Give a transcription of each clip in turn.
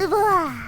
우와.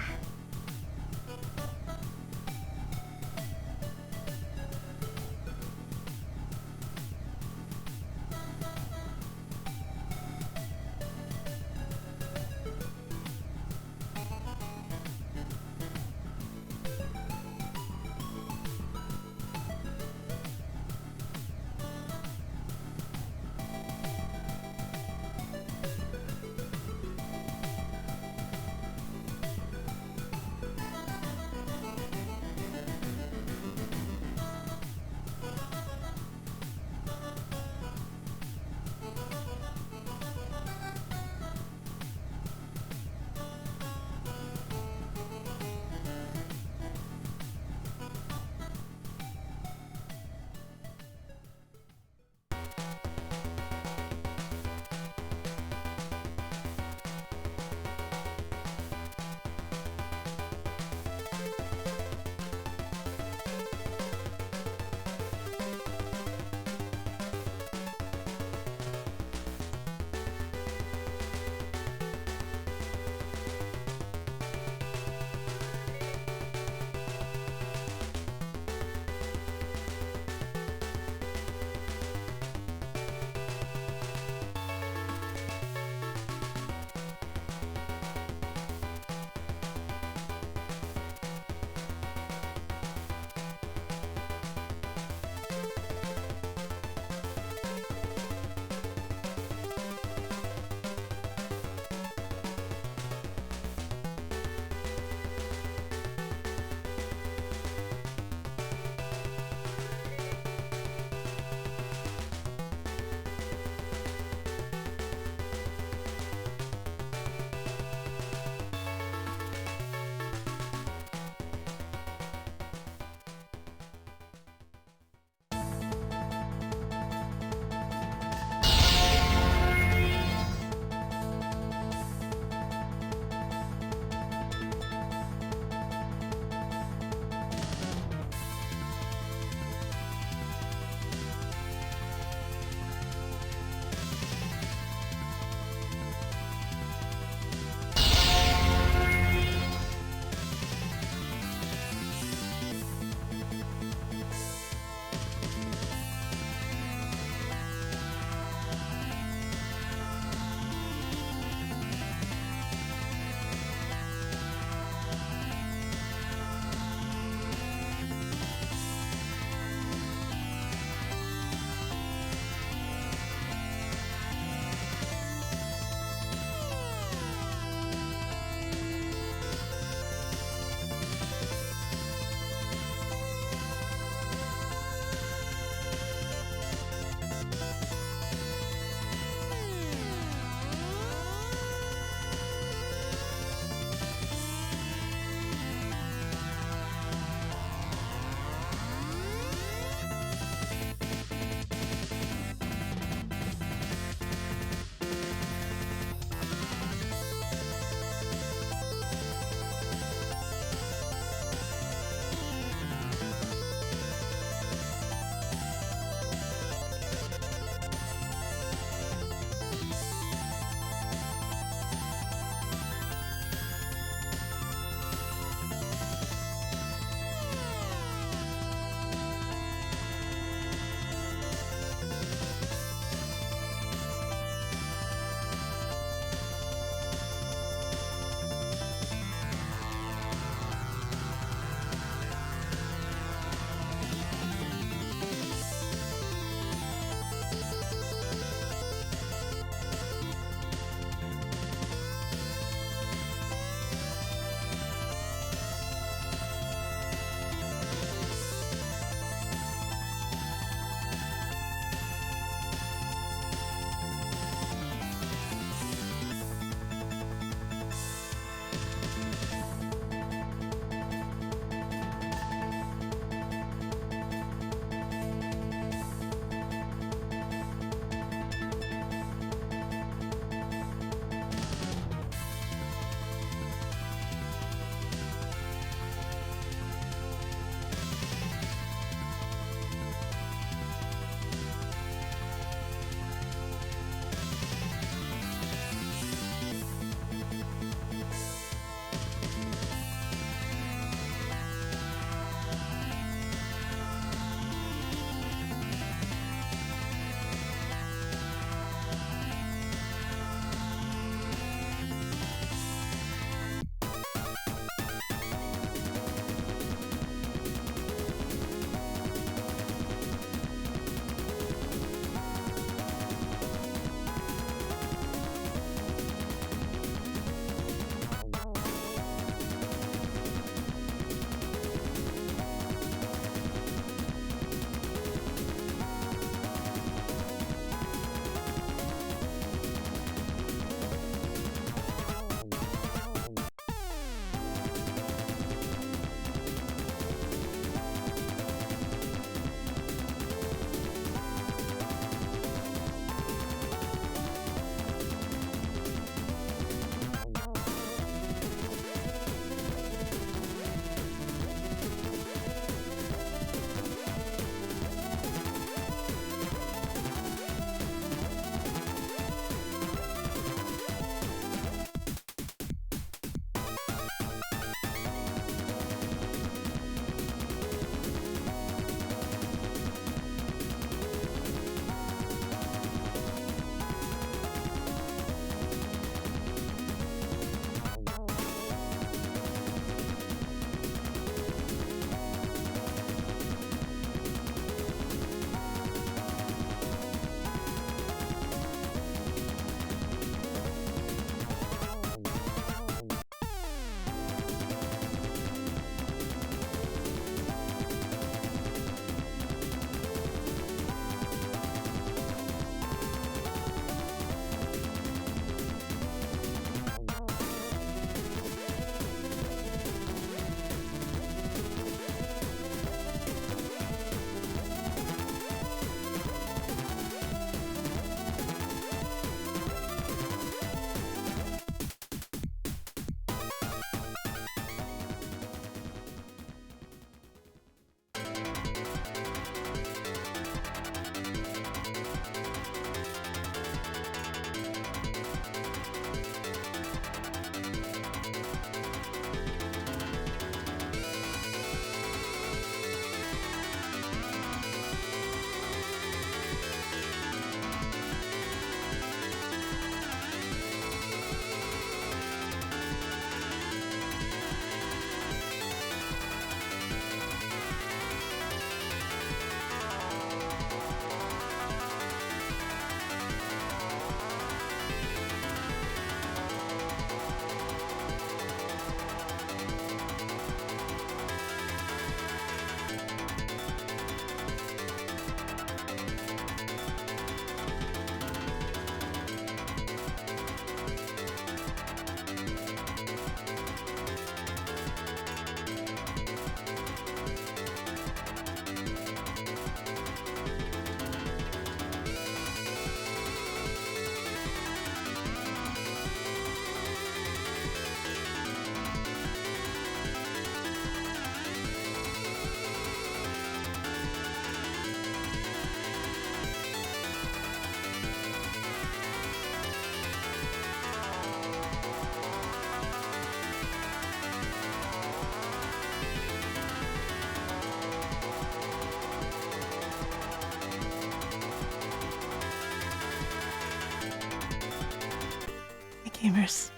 gamers.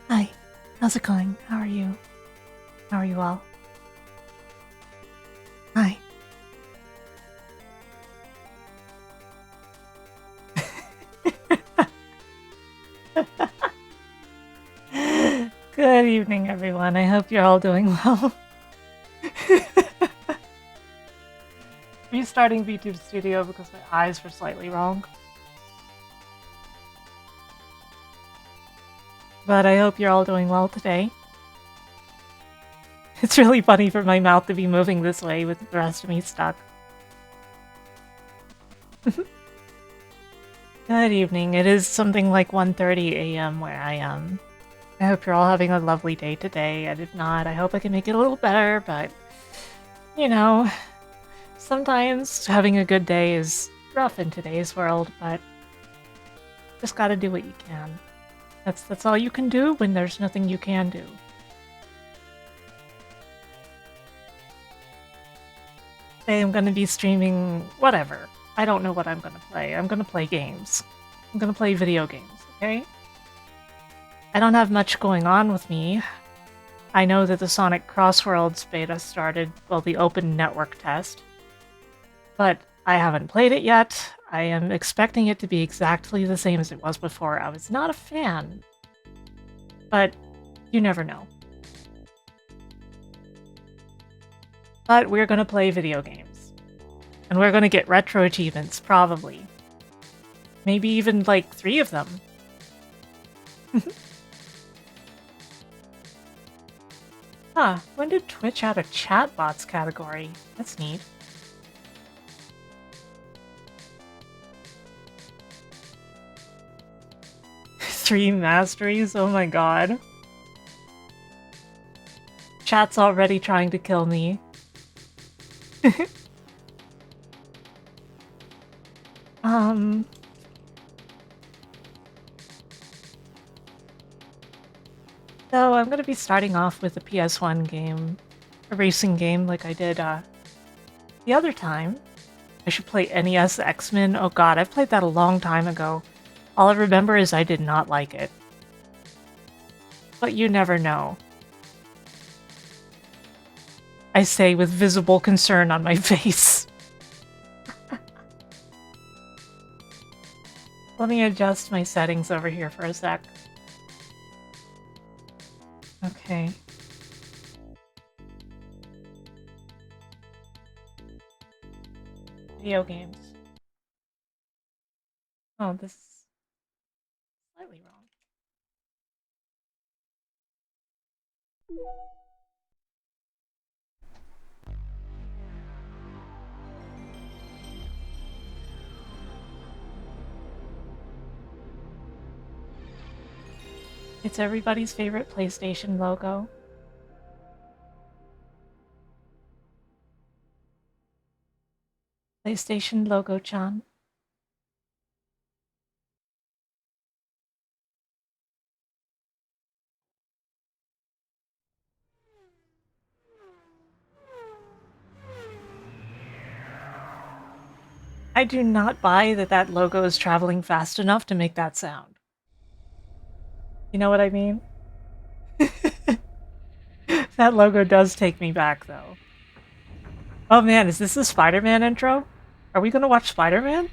Hi, how's it going? How are you? How are you all? Hi. Good evening, everyone. I hope you're all doing well. Restarting VTube Studio because my eyes were slightly wrong. But I hope you're all doing well today. It's really funny for my mouth to be moving this way with the rest of me stuck. Good evening. It is something like 1:30 a.m. where I am. I hope you're all having a lovely day today, and if not, I hope I can make it a little better, but, you know, sometimes having a good day is rough in today's world, but just gotta do what you can. That's all you can do when there's nothing you can do. Today I'm gonna be streaming whatever. I don't know what I'm gonna play. I'm gonna play games. I'm gonna play video games, okay? I don't have much going on with me. I know that the Sonic Crossworlds beta started, well, the open network test. But I haven't played it yet. I am expecting it to be exactly the same as it was before. I was not a fan. But you never know. But we're gonna play video games. And we're gonna get retro achievements, probably. Maybe even, like, 3 of them. Huh, when did Twitch add a chatbots category? That's neat. Three masteries? Oh my god. Chat's already trying to kill me. So I'm gonna be starting off with a PS1 game. A racing game like I did, the other time. I should play NES X-Men. Oh god, I've played that a long time ago. All I remember is I did not like it. But you never know. I say with visible concern on my face. Let me adjust my settings over here for a sec. Okay. Video games. Oh, this is slightly wrong. It's everybody's favorite PlayStation logo. PlayStation logo-chan. I do not buy that that logo is traveling fast enough to make that sound. You know what I mean? That logo does take me back, though. Oh man, is this the Spider-Man intro? Are we gonna watch Spider-Man?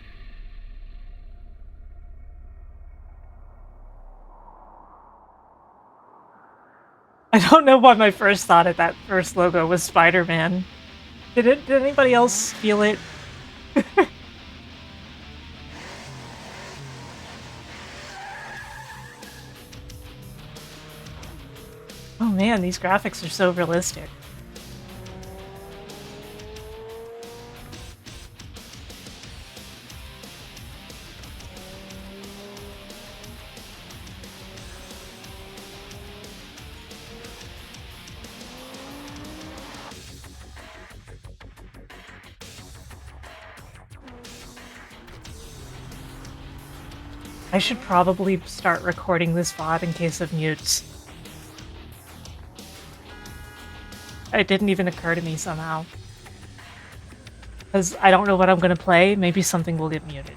I don't know why my first thought at that first logo was Spider-Man. Did anybody else feel it? Oh man, these graphics are so realistic. I should probably start recording this VOD in case of mutes. It didn't even occur to me somehow. Because I don't know what I'm gonna play, maybe something will get muted.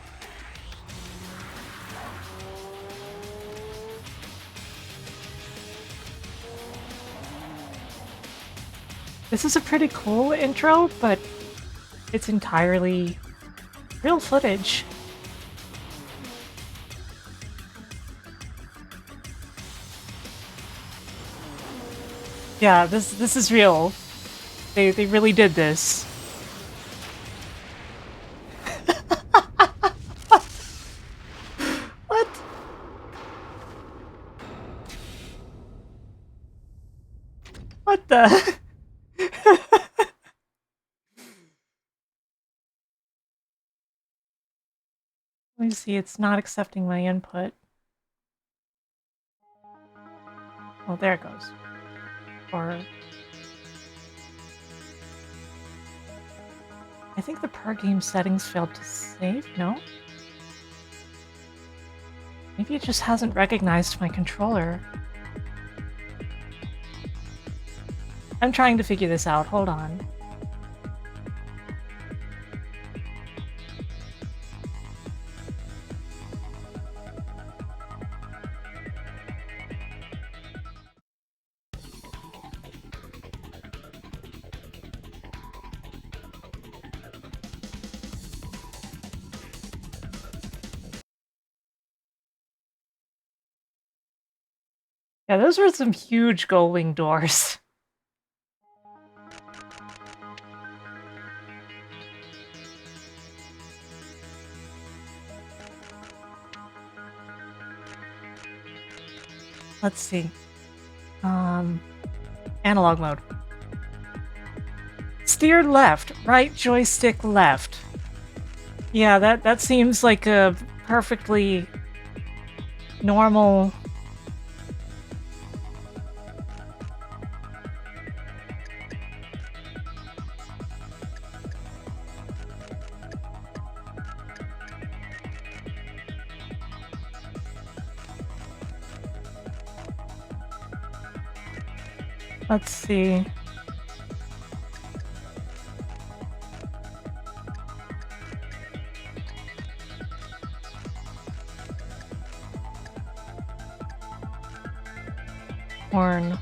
This is a pretty cool intro, but it's entirely real footage. Yeah, this is real. They really did this. What? What the? Let me see, it's not accepting my input. Oh, there it goes. Or... I think the per game settings failed to save, no? Maybe it just hasn't recognized my controller. I'm trying to figure this out, hold on. Yeah, those were some huge gullwing doors. Let's see. Analog mode. Steer left, right joystick left. Yeah, that seems like a perfectly normal... Let's see. Horn.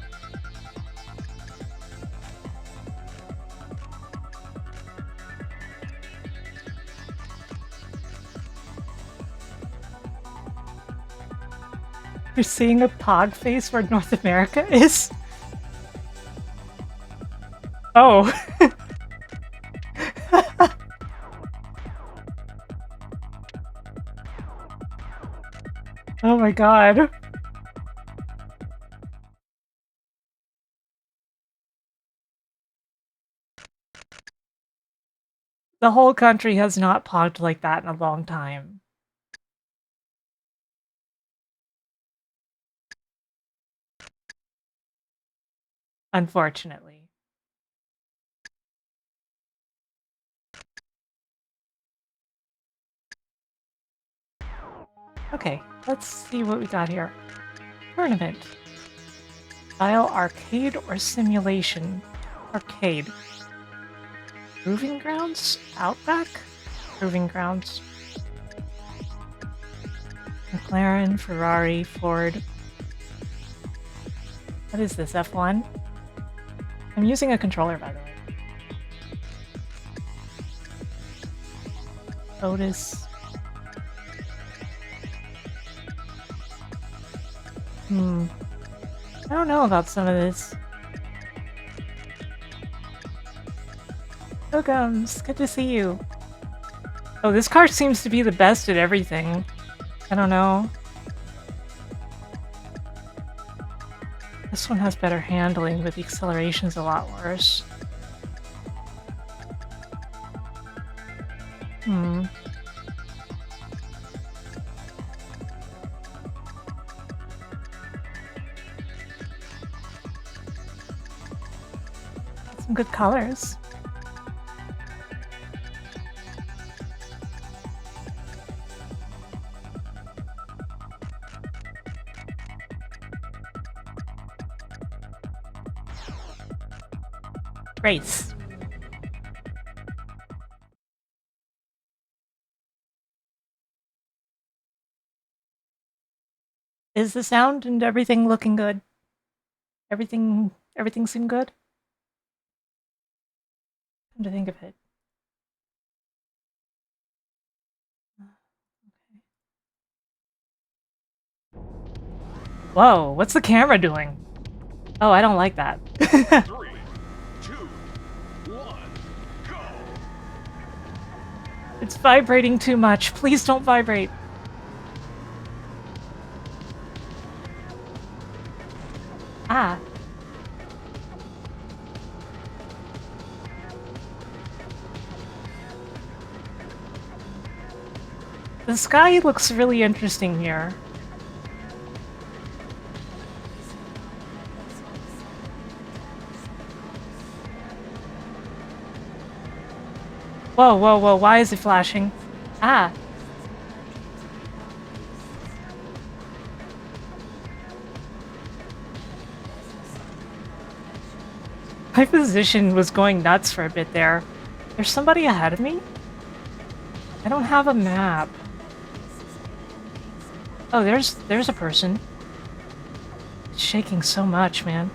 You're seeing a pog face where North America is? Oh. Oh my god. The whole country has not pogged like that in a long time. Unfortunately. Okay, let's see what we got here. Tournament. Style arcade or simulation? Arcade. Proving grounds? Outback? Proving grounds. McLaren, Ferrari, Ford. What is this, F1? I'm using a controller, by the way. Otis. I don't know about some of this. Welcome, good to see you. Oh, this car seems to be the best at everything. I don't know. This one has better handling, but the acceleration's a lot worse. Some good colors. Race. Is the sound and everything looking good? Everything seem good? Come to think of it. Whoa, what's the camera doing? Oh, I don't like that. 3, 2, 1, go! It's vibrating too much. Please don't vibrate. Ah. The sky looks really interesting here. Whoa, whoa, whoa, why is it flashing? Ah. My position was going nuts for a bit there. There's somebody ahead of me? I don't have a map. Oh, there's a person. It's shaking so much, man.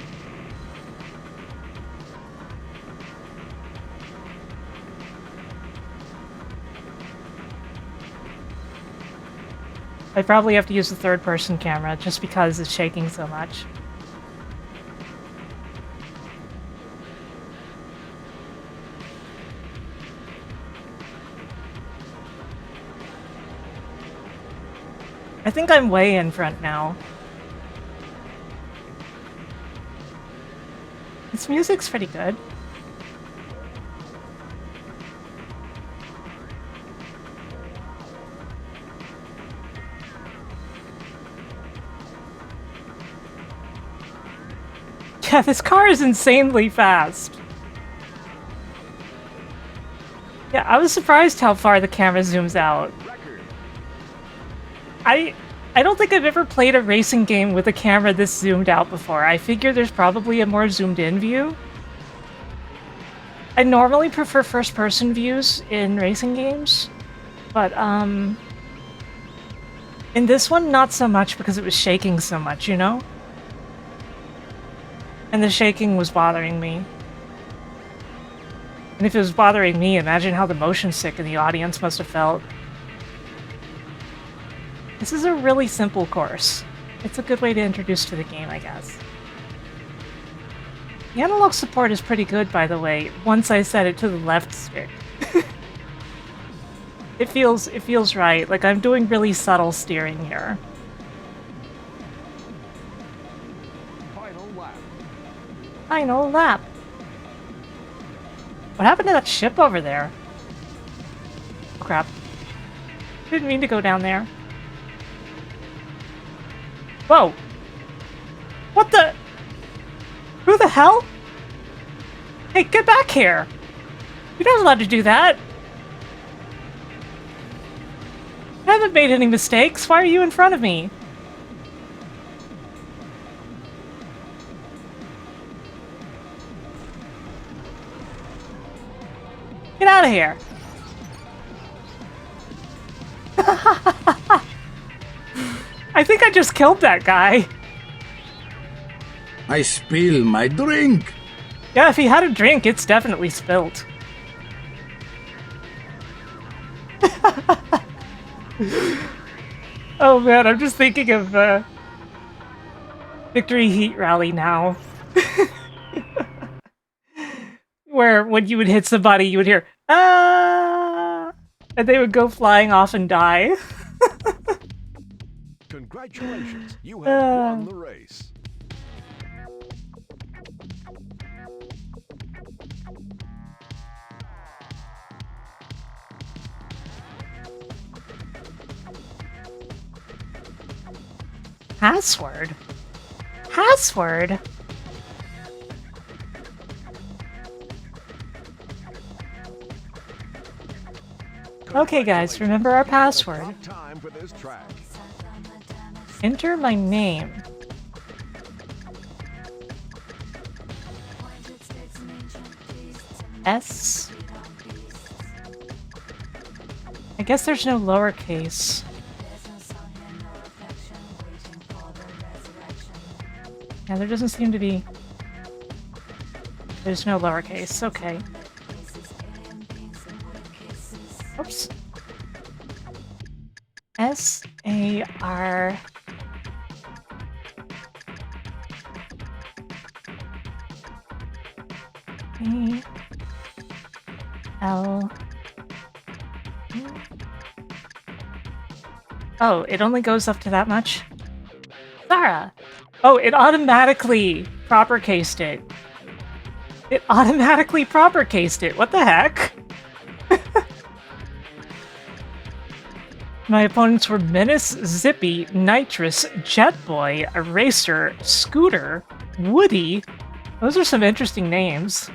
I probably have to use the third-person camera just because it's shaking so much. I think I'm way in front now. This music's pretty good. Yeah, this car is insanely fast. Yeah, I was surprised how far the camera zooms out. I don't think I've ever played a racing game with a camera this zoomed out before. I figure there's probably a more zoomed in view. I normally prefer first-person views in racing games, but in this one, not so much because it was shaking so much, you know? And the shaking was bothering me. And if it was bothering me, imagine how the motion sick in the audience must have felt. This is a really simple course. It's a good way to introduce to the game, I guess. The analog support is pretty good, by the way, once I set it to the left stick. It feels right, like I'm doing really subtle steering here. Final lap. What happened to that ship over there? Oh, crap. Didn't mean to go down there. Whoa! What the? Who the hell? Hey, get back here! You're not allowed to do that! I haven't made any mistakes. Why are you in front of me? Get out of here! I think I just killed that guy. I spill my drink. Yeah, if he had a drink, it's definitely spilt. Oh man, I'm just thinking of Victory Heat Rally now. Where when you would hit somebody, you would hear, "Ah!" and they would go flying off and die. Congratulations, you have won the race. Password? Password? Okay guys, remember our password. Time for this track. Enter my name. S. I guess there's no lowercase. Yeah, there doesn't seem to be. There's no lowercase. Okay. S-A-R... A-L... Oh, it only goes up to that much? Sarah! Oh, it automatically proper cased it. It automatically proper cased it. What the heck? My opponents were Menace, Zippy, Nitrous, Jetboy, Eraser, Scooter, Woody. Those are some interesting names.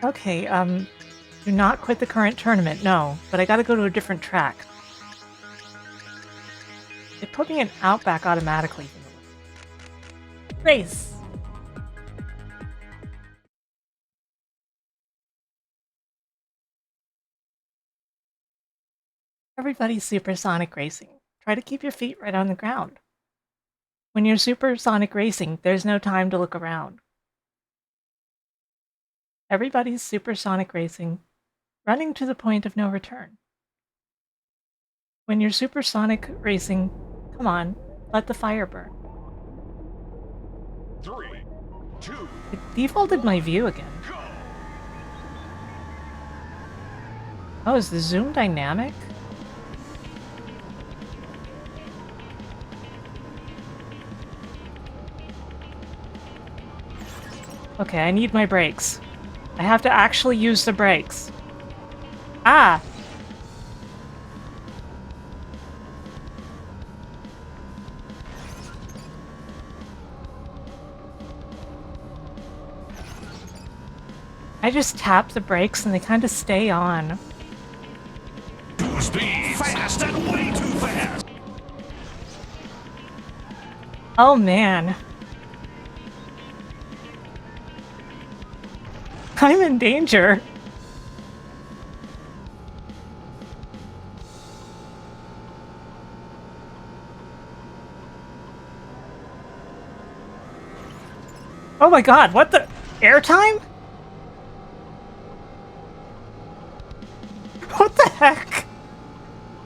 Okay, do not quit the current tournament, no. But I gotta go to a different track. It put me in Outback automatically. Race! Everybody's supersonic racing. Try to keep your feet right on the ground. When you're supersonic racing, there's no time to look around. Everybody's supersonic racing, running to the point of no return. When you're supersonic racing, come on, let the fire burn. 3, 2, It defaulted my view again. go! Oh, is the zoom dynamic? Okay, I need my brakes. I have to actually use the brakes. Ah! I just tap the brakes and they kind of stay on. Too speed! Fast and way too fast! Oh man. I'm in danger. Oh my god, what the? Airtime? What the heck?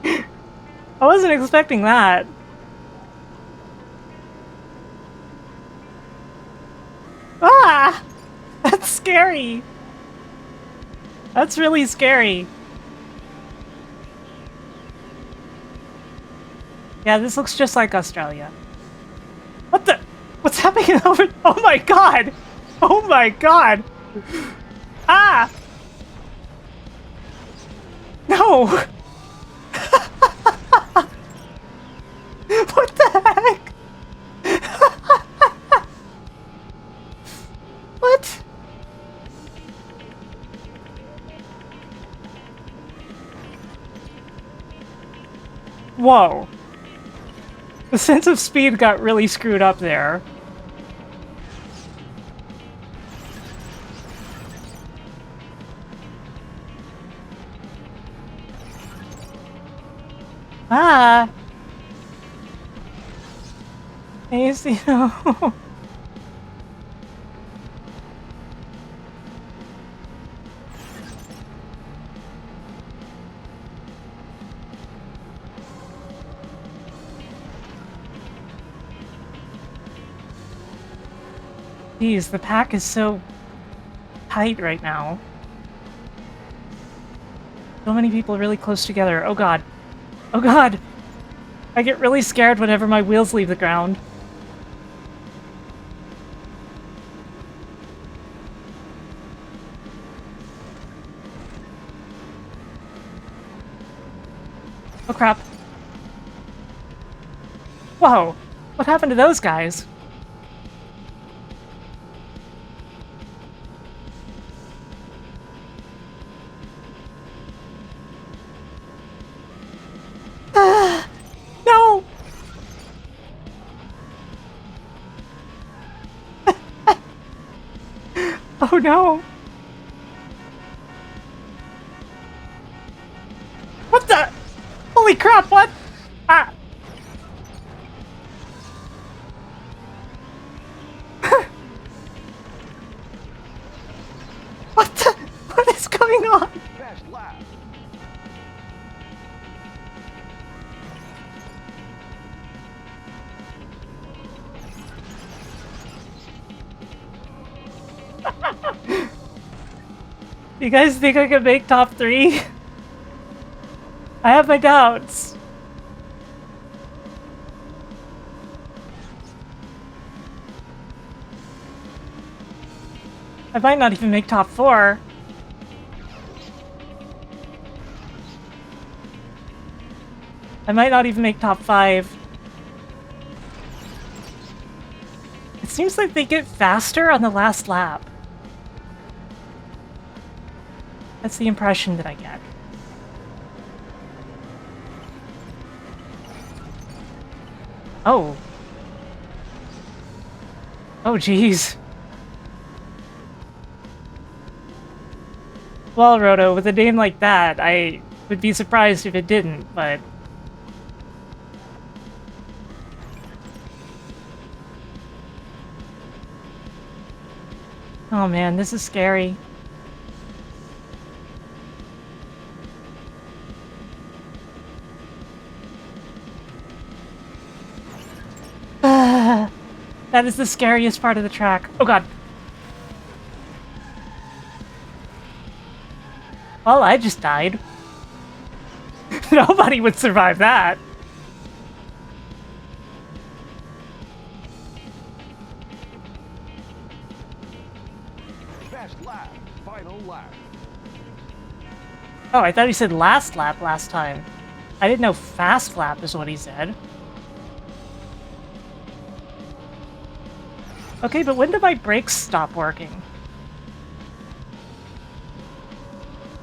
I wasn't expecting that. Ah! That's scary. That's really scary. Yeah, this looks just like Australia. What the? What's happening over? Oh my god! Oh my god! Ah! No! What the heck? What? Whoa. The sense of speed got really screwed up there. Ah! Easy, no. Jeez, the pack is so tight right now. So many people really close together. Oh god. Oh god! I get really scared whenever my wheels leave the ground. Oh crap. Whoa! What happened to those guys? No! Oh no! What the? Holy crap, what? Ah! What the? What is going on? Fast lap. You guys think I can make top 3? I have my doubts. I might not even make top 4. I might not even make top 5. It seems like they get faster on the last lap. That's the impression that I get. Oh. Oh, jeez. Well, Roto, with a name like that, I would be surprised if it didn't, but... Oh man, this is scary. That is the scariest part of the track. Oh god. Well, I just died. Nobody would survive that. Fast lap. Final lap. Oh, I thought he said last lap last time. I didn't know fast lap is what he said. Okay, but when do my brakes stop working?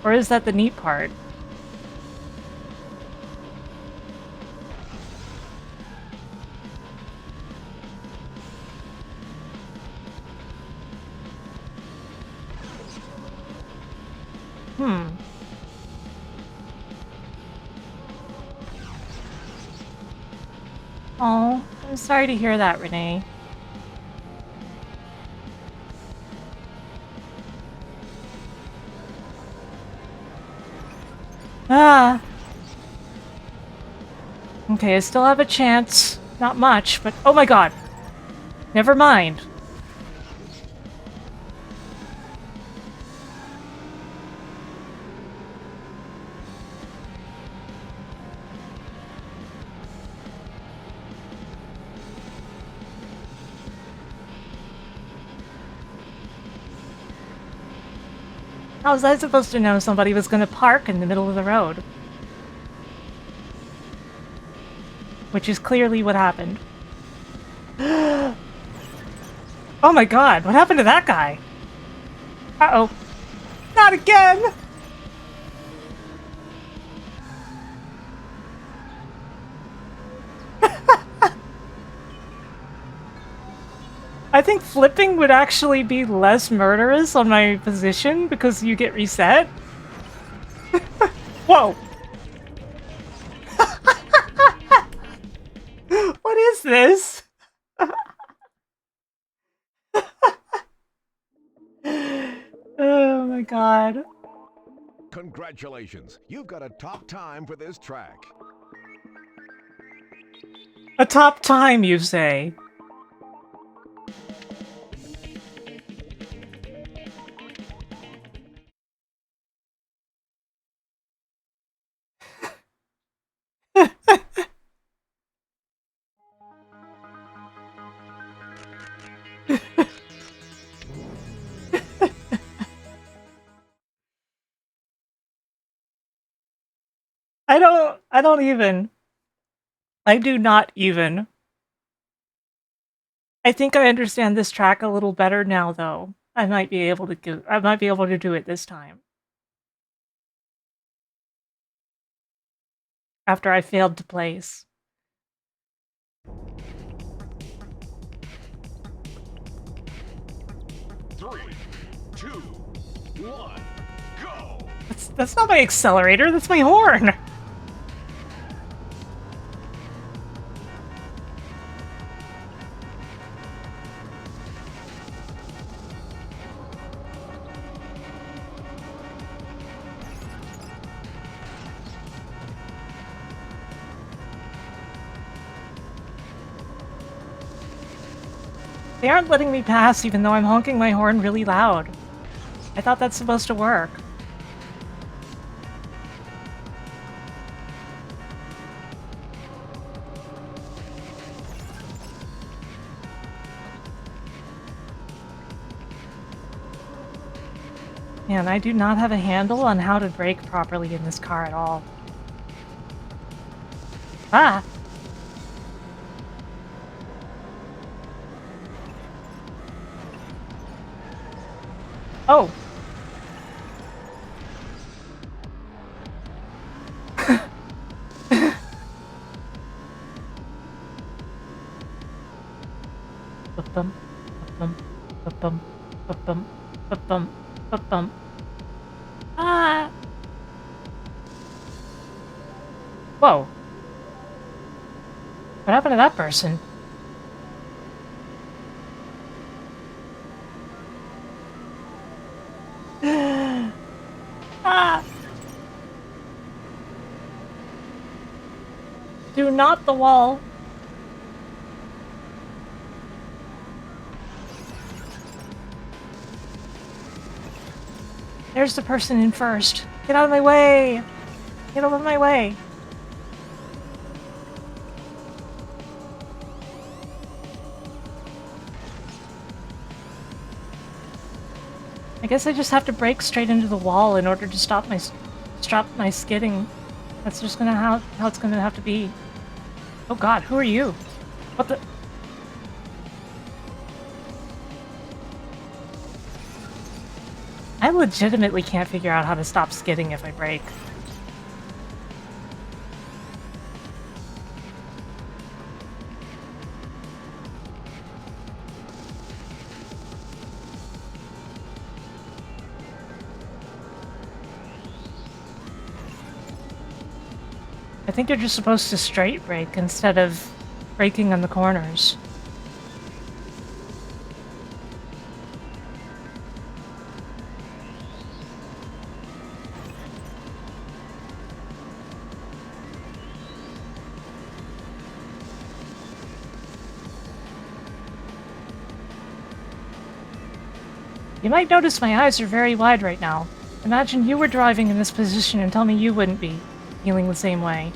Or is that the neat part? Oh, I'm sorry to hear that, Renee. Ah. Okay, I still have a chance. Not much, but oh my god. Never mind. How was I supposed to know somebody was going to park in the middle of the road? Which is clearly what happened. Oh my god, what happened to that guy? Uh-oh. Not again! I think flipping would actually be less murderous on my position because you get reset. Whoa! What is this? Oh my god. Congratulations. You've got a top time for this track. A top time, you say? I don't even. I do not even. I think I understand this track a little better now, though. I might be able to do it this time. After I failed to place. 3, 2, 1, go! That's not my accelerator, that's my horn! They aren't letting me pass even though I'm honking my horn really loud. I thought that's supposed to work. Man, I do not have a handle on how to brake properly in this car at all. Ah! Oh! Ba-bum, ba-bum, ba-bum, ba-bum, ba-bum, ba-bum. Ah! Whoa. What happened to that person? Ah! Do not the wall. There's the person in first. Get out of my way! Get out of my way! I guess I just have to brake straight into the wall in order to stop my skidding. That's just gonna how it's gonna have to be. Oh god, who are you? What the? I legitimately can't figure out how to stop skidding if I brake. I think you're just supposed to straight brake instead of braking on the corners. You might notice my eyes are very wide right now. Imagine you were driving in this position and tell me you wouldn't be feeling the same way.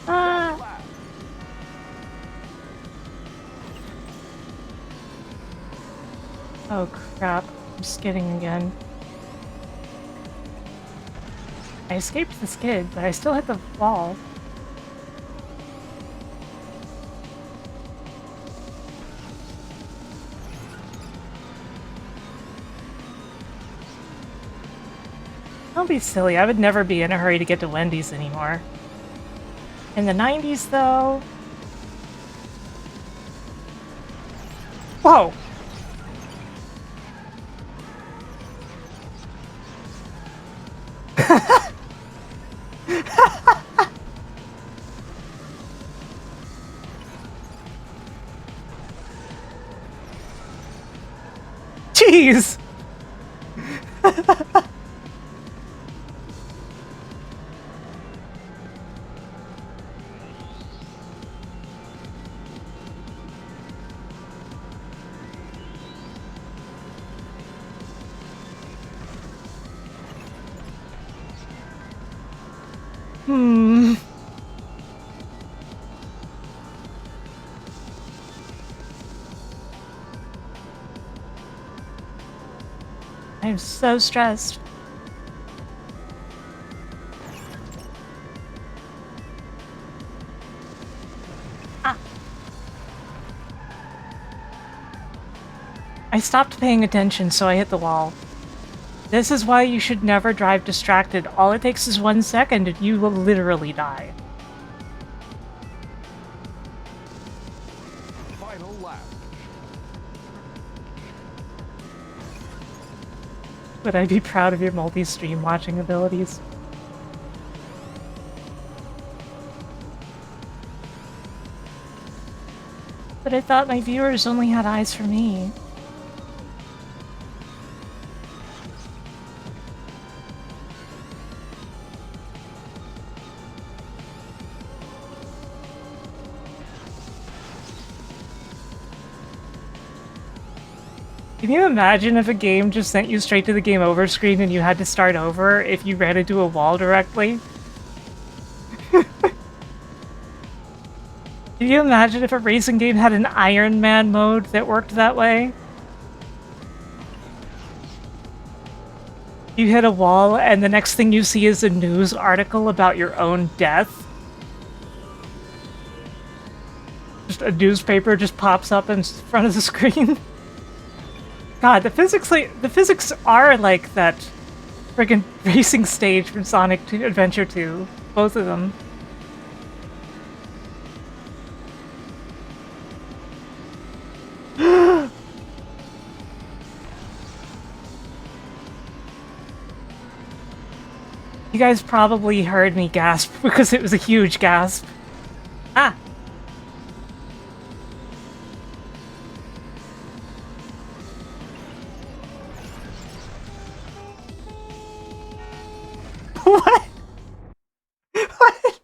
Ah! Oh crap, I'm skidding again. I escaped the skid, but I still hit the wall. Don't be silly, I would never be in a hurry to get to Wendy's anymore. In the 90s, though... Whoa! Jeez! I'm so stressed. Ah. I stopped paying attention, so I hit the wall. This is why you should never drive distracted. All it takes is 1 second and you will literally die. Final lap. Would I be proud of your multi-stream watching abilities? But I thought my viewers only had eyes for me. Can you imagine if a game just sent you straight to the game over screen and you had to start over if you ran into a wall directly? Can you imagine if a racing game had an Iron Man mode that worked that way? You hit a wall and the next thing you see is a news article about your own death. Just a newspaper just pops up in front of the screen. God, the physics are like that friggin' racing stage from Sonic Adventure 2. Both of them. You guys probably heard me gasp because it was a huge gasp. Ah! What? What?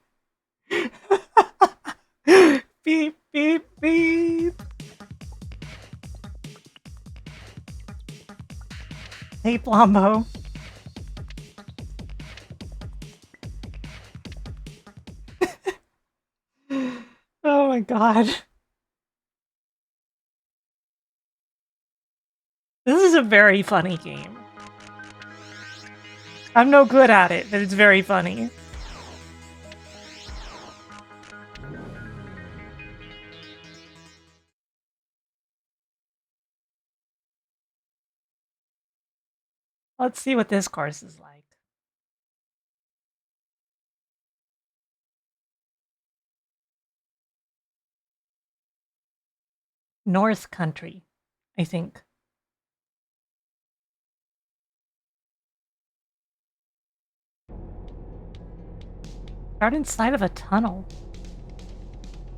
Beep, beep, beep. Hey, Blombo. Oh my god. This is a very funny game. I'm no good at it, but it's very funny. Let's see what this course is like. North Country, I think. Start inside of a tunnel.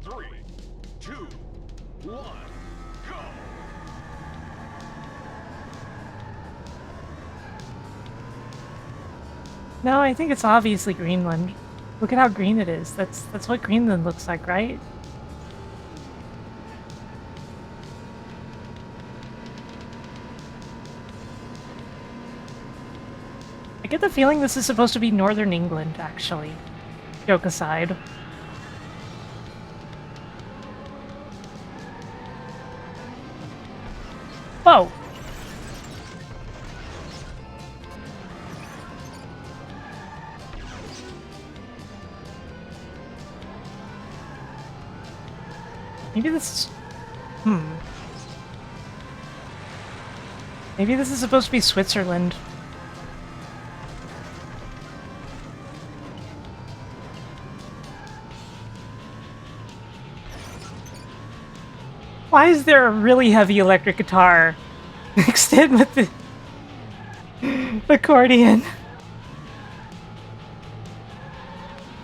3, 2, 1, go! No, I think it's obviously Greenland. Look at how green it is. That's what Greenland looks like, right? I get the feeling this is supposed to be Northern England, actually. Joke aside. Whoa! Maybe this is... Maybe this is supposed to be Switzerland. Why is there a really heavy electric guitar mixed in with the accordion?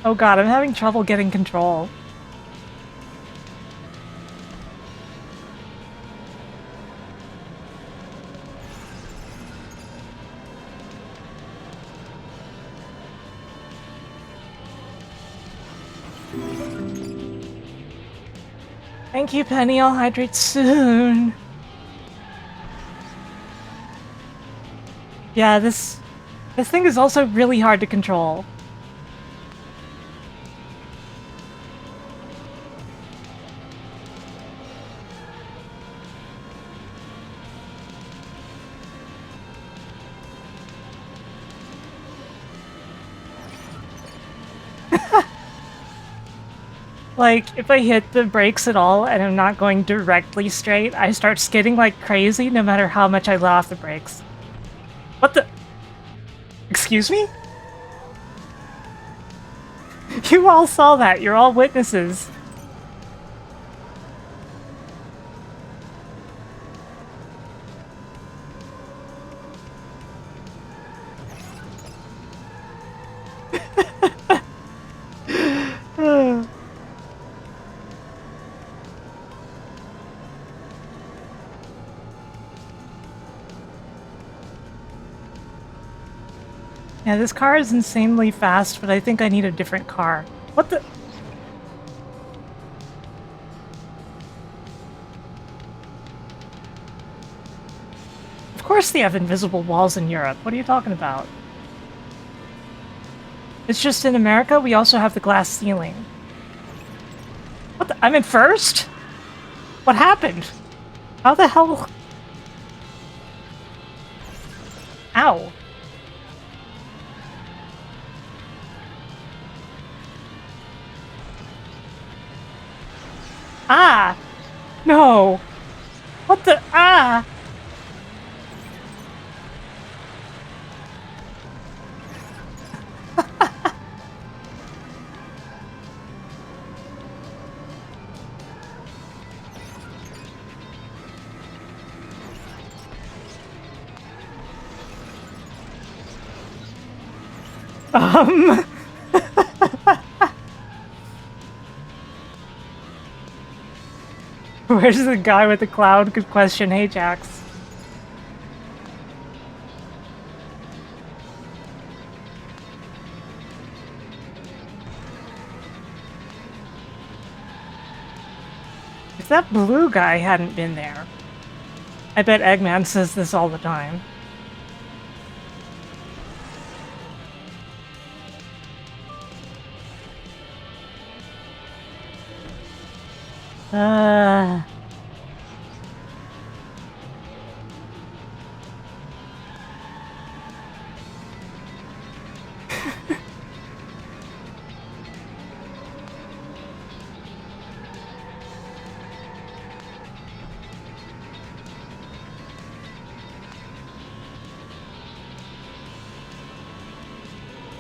Oh god, I'm having trouble getting control. Thank you, Penny. I'll hydrate soon. Yeah, this thing is also really hard to control. Like, if I hit the brakes at all and I'm not going directly straight, I start skidding like crazy no matter how much I let off the brakes. What the? Excuse me? You all saw that. You're all witnesses. Yeah, this car is insanely fast, but I think I need a different car. What the? course they have invisible walls in Europe. What are you talking about? It's just in America, we also have the glass ceiling. What the? I'm in first? What happened? How the hell? Ow. Ah! No! What the? Ah! Um... Where's the guy with the cloud? Good question. Hey, Jax. If that blue guy hadn't been there, I bet Eggman says this all the time.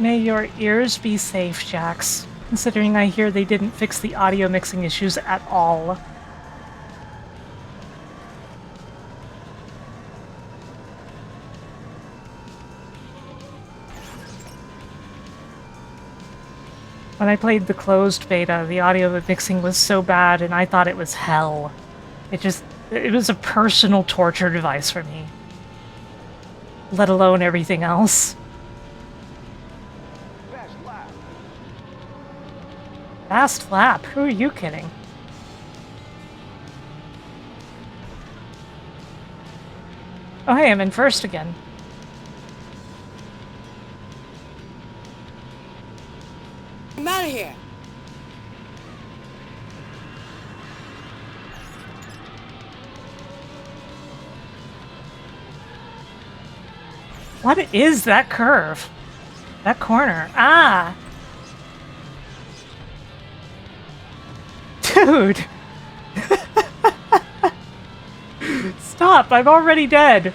May your ears be safe, Jax. Considering I hear they didn't fix the audio mixing issues at all. When I played the closed beta, the audio mixing was so bad and I thought it was hell. It was a personal torture device for me. Let alone everything else. Fast lap? Who are you kidding? Oh hey, I'm in first again. I'm out of here. What is that curve? That corner? Ah! Dude! Stop! I'm already dead!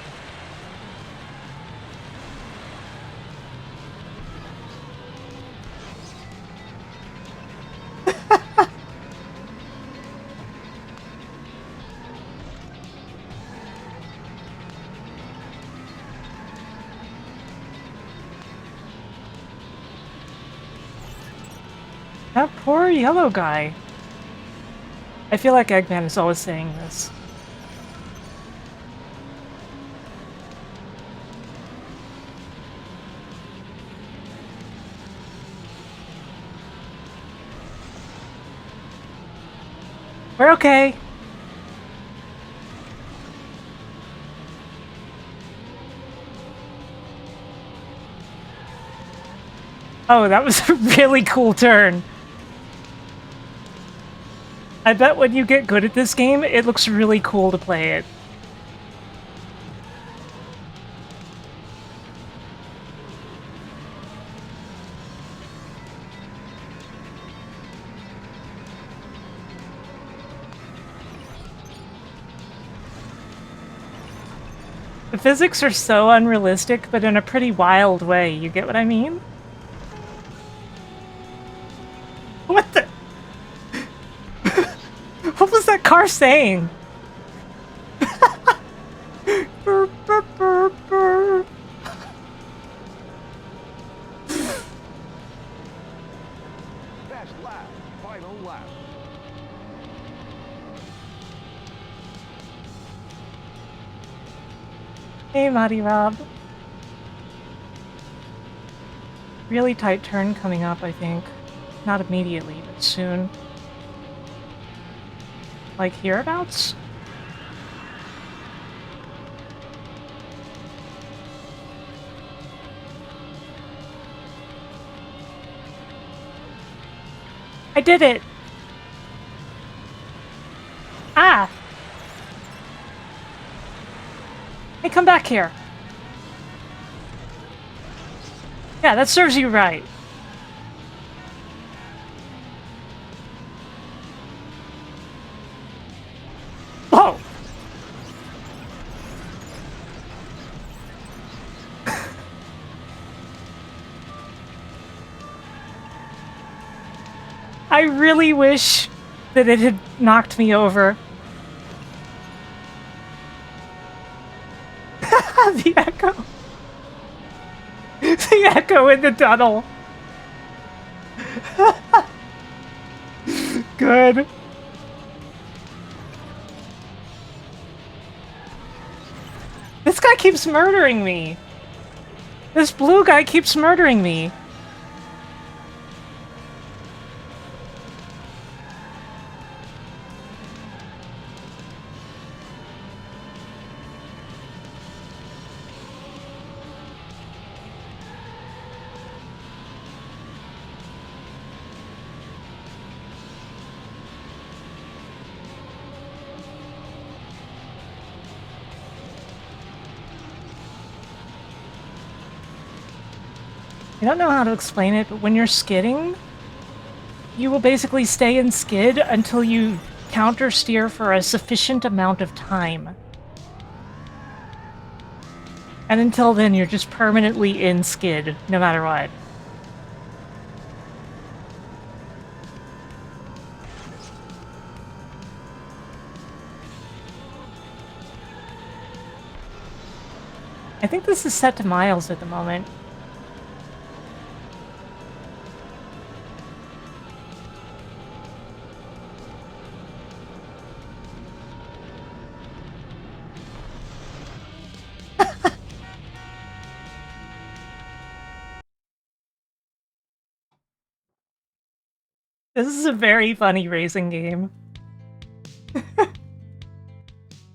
That poor yellow guy. I feel like Eggman is always saying this. We're okay. Oh, that was a really cool turn. I bet when you get good at this game, it looks really cool to play it. The physics are so unrealistic, but in a pretty wild way, you get what I mean? What the? What was that car saying? Burr, burr, burr, burr. Fast lap. Final lap. Hey, Marty Rob. Really tight turn coming up, I think. Not immediately, but soon. Like hereabouts? I did it! Ah! Hey, come back here. Yeah, that serves you right. Whoa! I really wish that it had knocked me over. The echo. The echo in the tunnel. Good. This guy keeps murdering me. This blue guy keeps murdering me. I don't know how to explain it, but when you're skidding, you will basically stay in skid until you counter steer for a sufficient amount of time. And until then, you're just permanently in skid, no matter what. I think this is set to miles at the moment. This is a very funny racing game.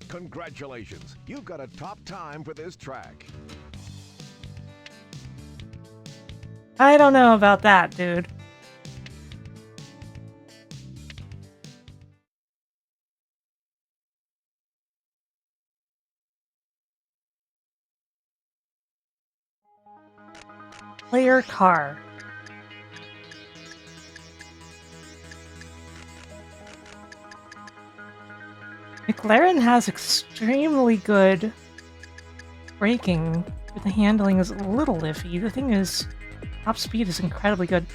Congratulations, you've got a top time for this track. I don't know about that, dude. Player car. McLaren has extremely good braking, but the handling is a little iffy. The thing is, top speed is incredibly good.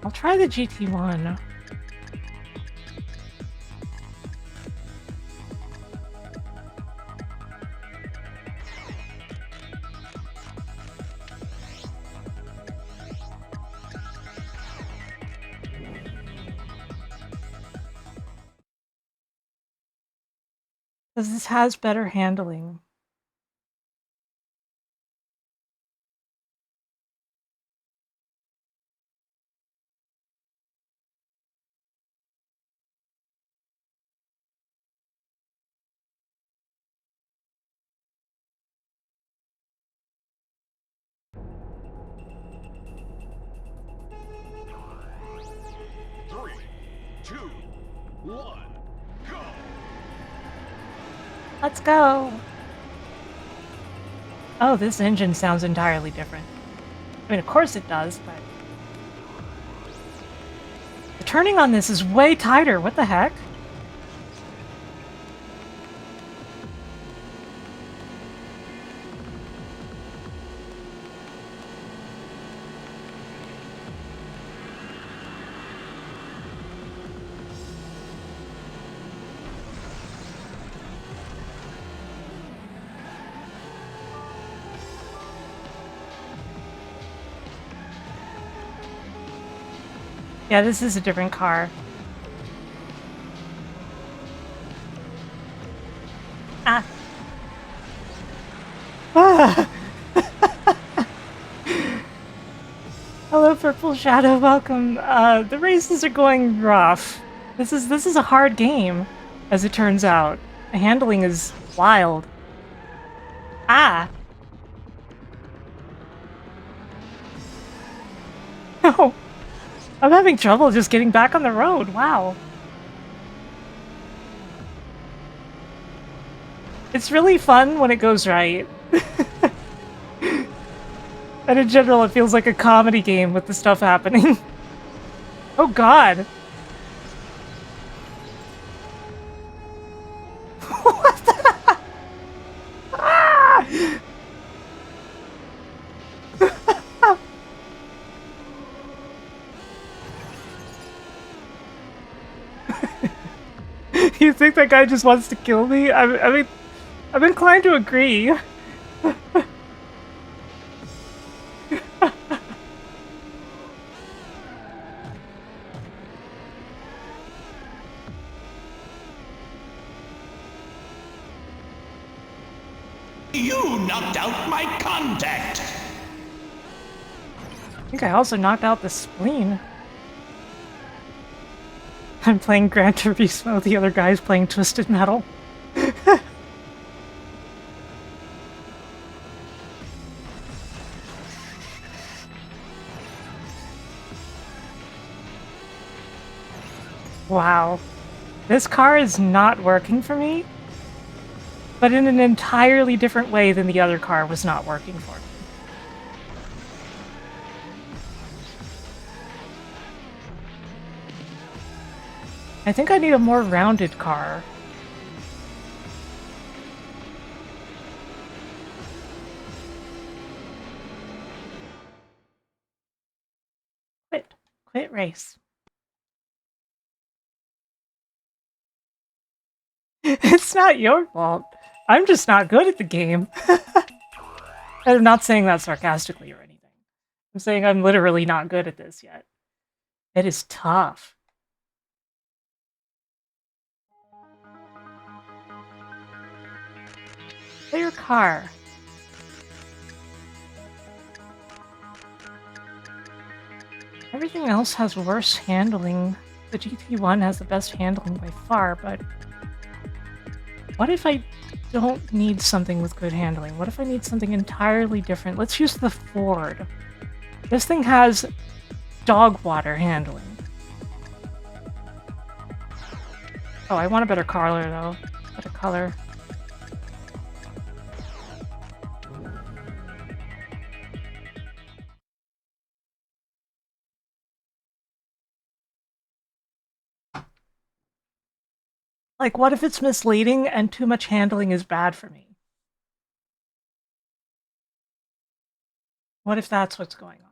I'll try the GT1. Because this has better handling. Three, two, one, go! Let's go! Oh, this engine sounds entirely different. I mean, of course it does, but... The turning on this is way tighter, what the heck? Yeah, this is a different car. Ah. Ah. Hello, Purple Shadow. Welcome. The races are going rough. This is a hard game, as it turns out. The handling is wild. Ah. No! I'm having trouble just getting back on the road, wow. It's really fun when it goes right. And in general, it feels like a comedy game with the stuff happening. Oh god! What the? Ah! You think that guy just wants to kill me? I mean, I'm inclined to agree. You knocked out my contact! I think I also knocked out the spleen. I'm playing Gran Turismo, the other guy's playing Twisted Metal. Wow. This car is not working for me, but in an entirely different way than the other car was not working for me. I think I need a more rounded car. Quit race. It's not your fault. I'm just not good at the game. I'm not saying that sarcastically or anything. I'm saying I'm literally not good at this yet. It is tough. Play your car. Everything else has worse handling. The GT1 has the best handling by far, but what if I don't need something with good handling? What if I need something entirely different? Let's use the Ford. This thing has dog water handling. Oh, I want a better color though. Better color. Like, what if it's misleading and too much handling is bad for me? What if that's what's going on?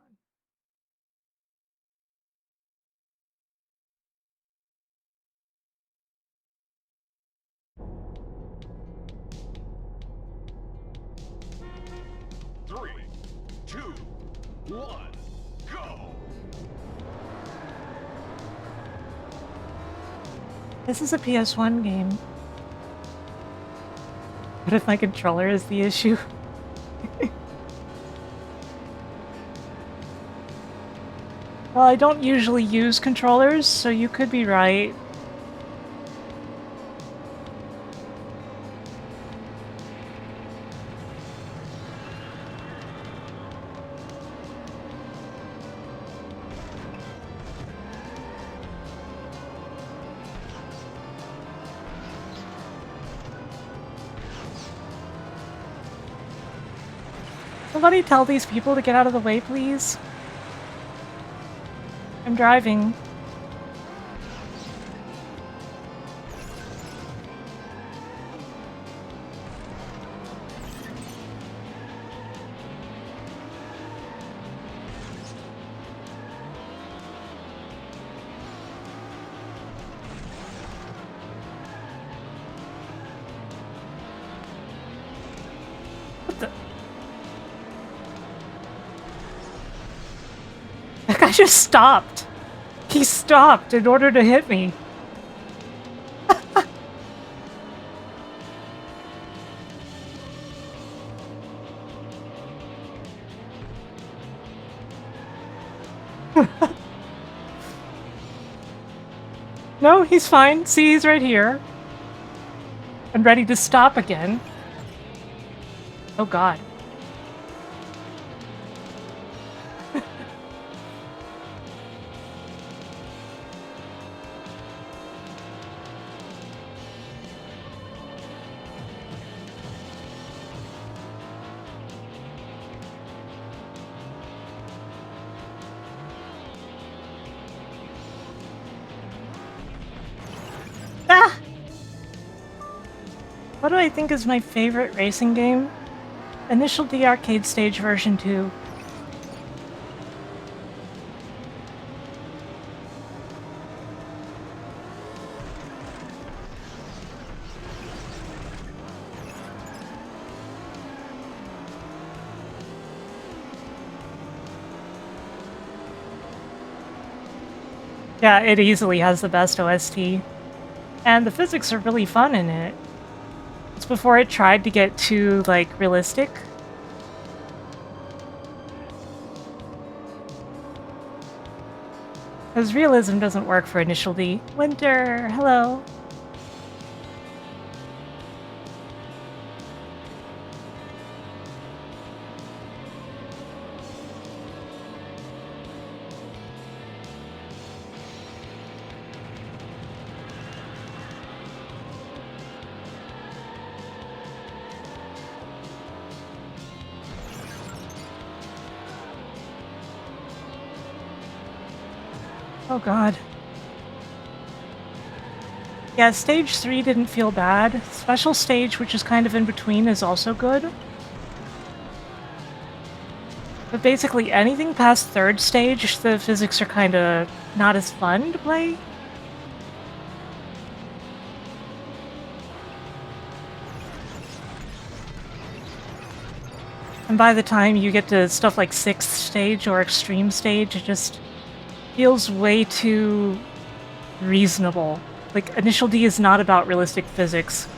Three, two, one, go! This is a PS1 game. What if my controller is the issue? Well, I don't usually use controllers, so you could be right. Somebody tell these people to get out of the way, please. I'm driving. What the? That guy just stopped. He stopped in order to hit me. No, he's fine. See, he's right here. And ready to stop again. Oh god. Ah! What do I think is my favorite racing game? Initial D Arcade Stage version 2. Yeah, it easily has the best OST. And the physics are really fun in it. It's before it tried to get too, like, realistic. Because realism doesn't work for Initial D. Winter, hello. Oh god. Yeah, stage 3 didn't feel bad. Special stage, which is kind of in between, is also good. But basically anything past third stage, the physics are kind of not as fun to play. And by the time you get to stuff like 6th stage or extreme stage, it just feels way too reasonable. Like, Initial D is not about realistic physics.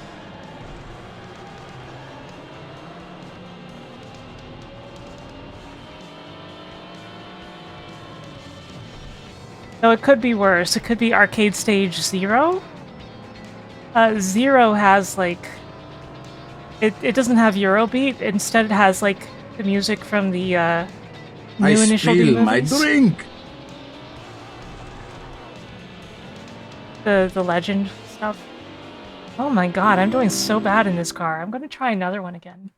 So it could be worse. It could be Arcade Stage 0. 0 has, like... It doesn't have Eurobeat. Instead, it has, like, the music from the, new I Initial D spill my movies. drink. The legend stuff. Oh my god, I'm doing so bad in this car. I'm gonna try another one again.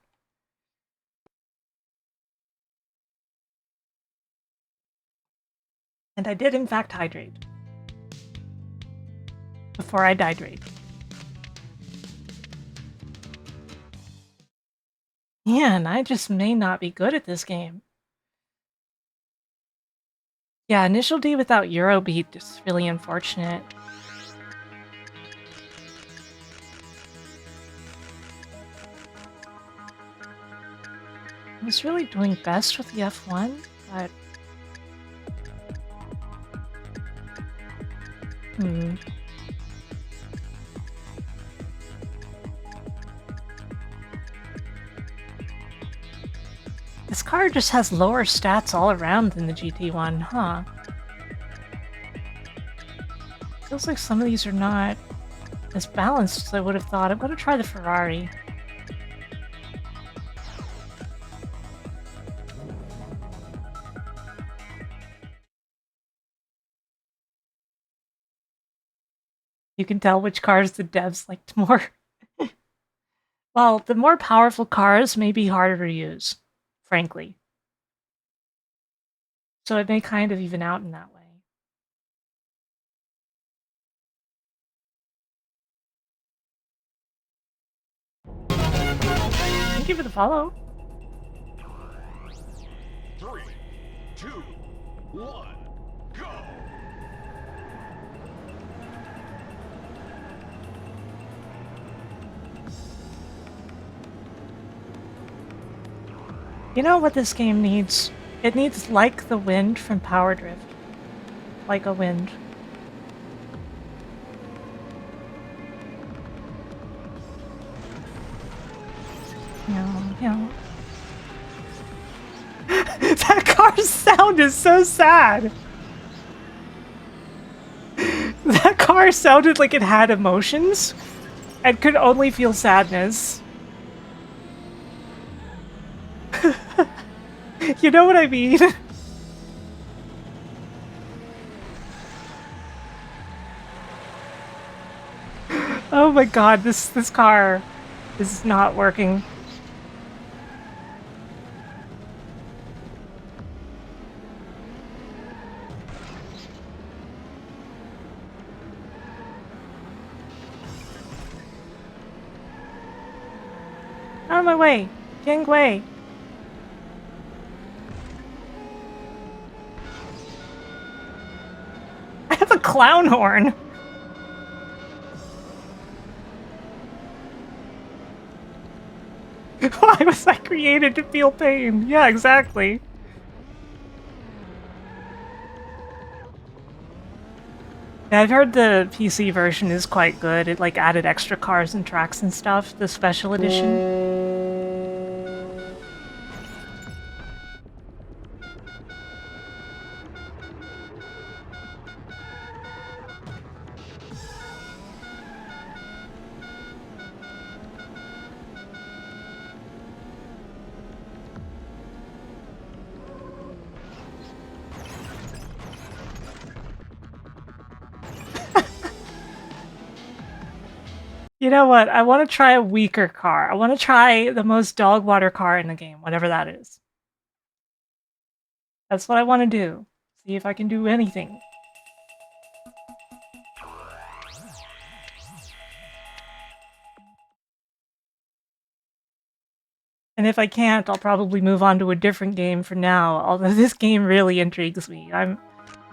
And I did, in fact, hydrate. Before I dihydrate. Man, I just may not be good at this game. Yeah, Initial D without Eurobeat is really unfortunate. I was really doing best with the F1, but... This car just has lower stats all around than the GT1, huh? Feels like some of these are not as balanced as I would have thought. I'm gonna try the Ferrari. You can tell which cars the devs liked more. Well, the more powerful cars may be harder to use, frankly. So it may kind of even out in that way. Thank you for the follow. 3, 2, 1, go! You know what this game needs? It needs Like the Wind from Power Drift. Like a wind. Yeah. That car's sound is so sad! That car sounded like it had emotions and could only feel sadness. You know what I mean? Oh my god, this car is not working. Out of my way! Getting away! I have a clown horn! Why was I created to feel pain? Yeah, exactly. Yeah, I've heard the PC version is quite good. It like added extra cars and tracks and stuff, the special edition. You know what? I want to try a weaker car. I want to try the most dog water car in the game, whatever that is. That's what I want to do. See if I can do anything. And if I can't, I'll probably move on to a different game for now, although this game really intrigues me. I'm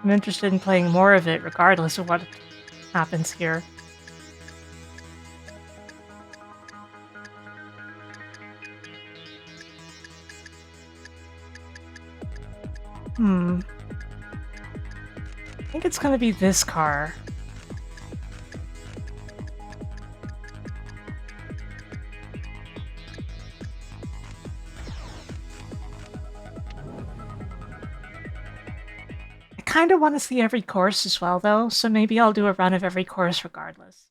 interested in playing more of it, regardless of what happens here. I think it's gonna be this car. I kinda want to see every course as well, though, so maybe I'll do a run of every course regardless.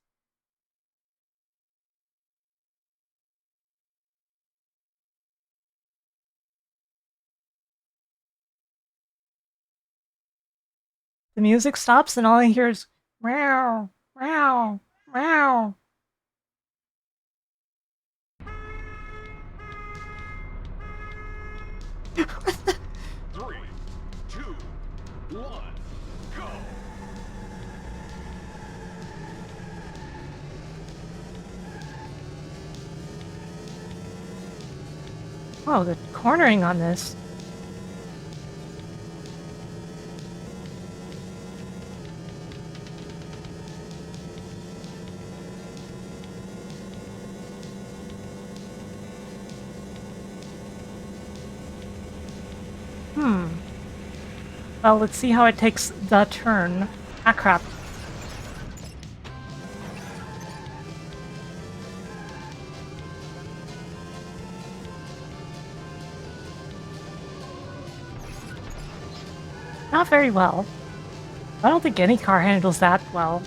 The music stops and all I hear is meow, meow, meow. 3, 2, 1, go! Oh, the cornering on this. Well, let's see how it takes the turn. Ah, crap. Not very well. I don't think any car handles that well.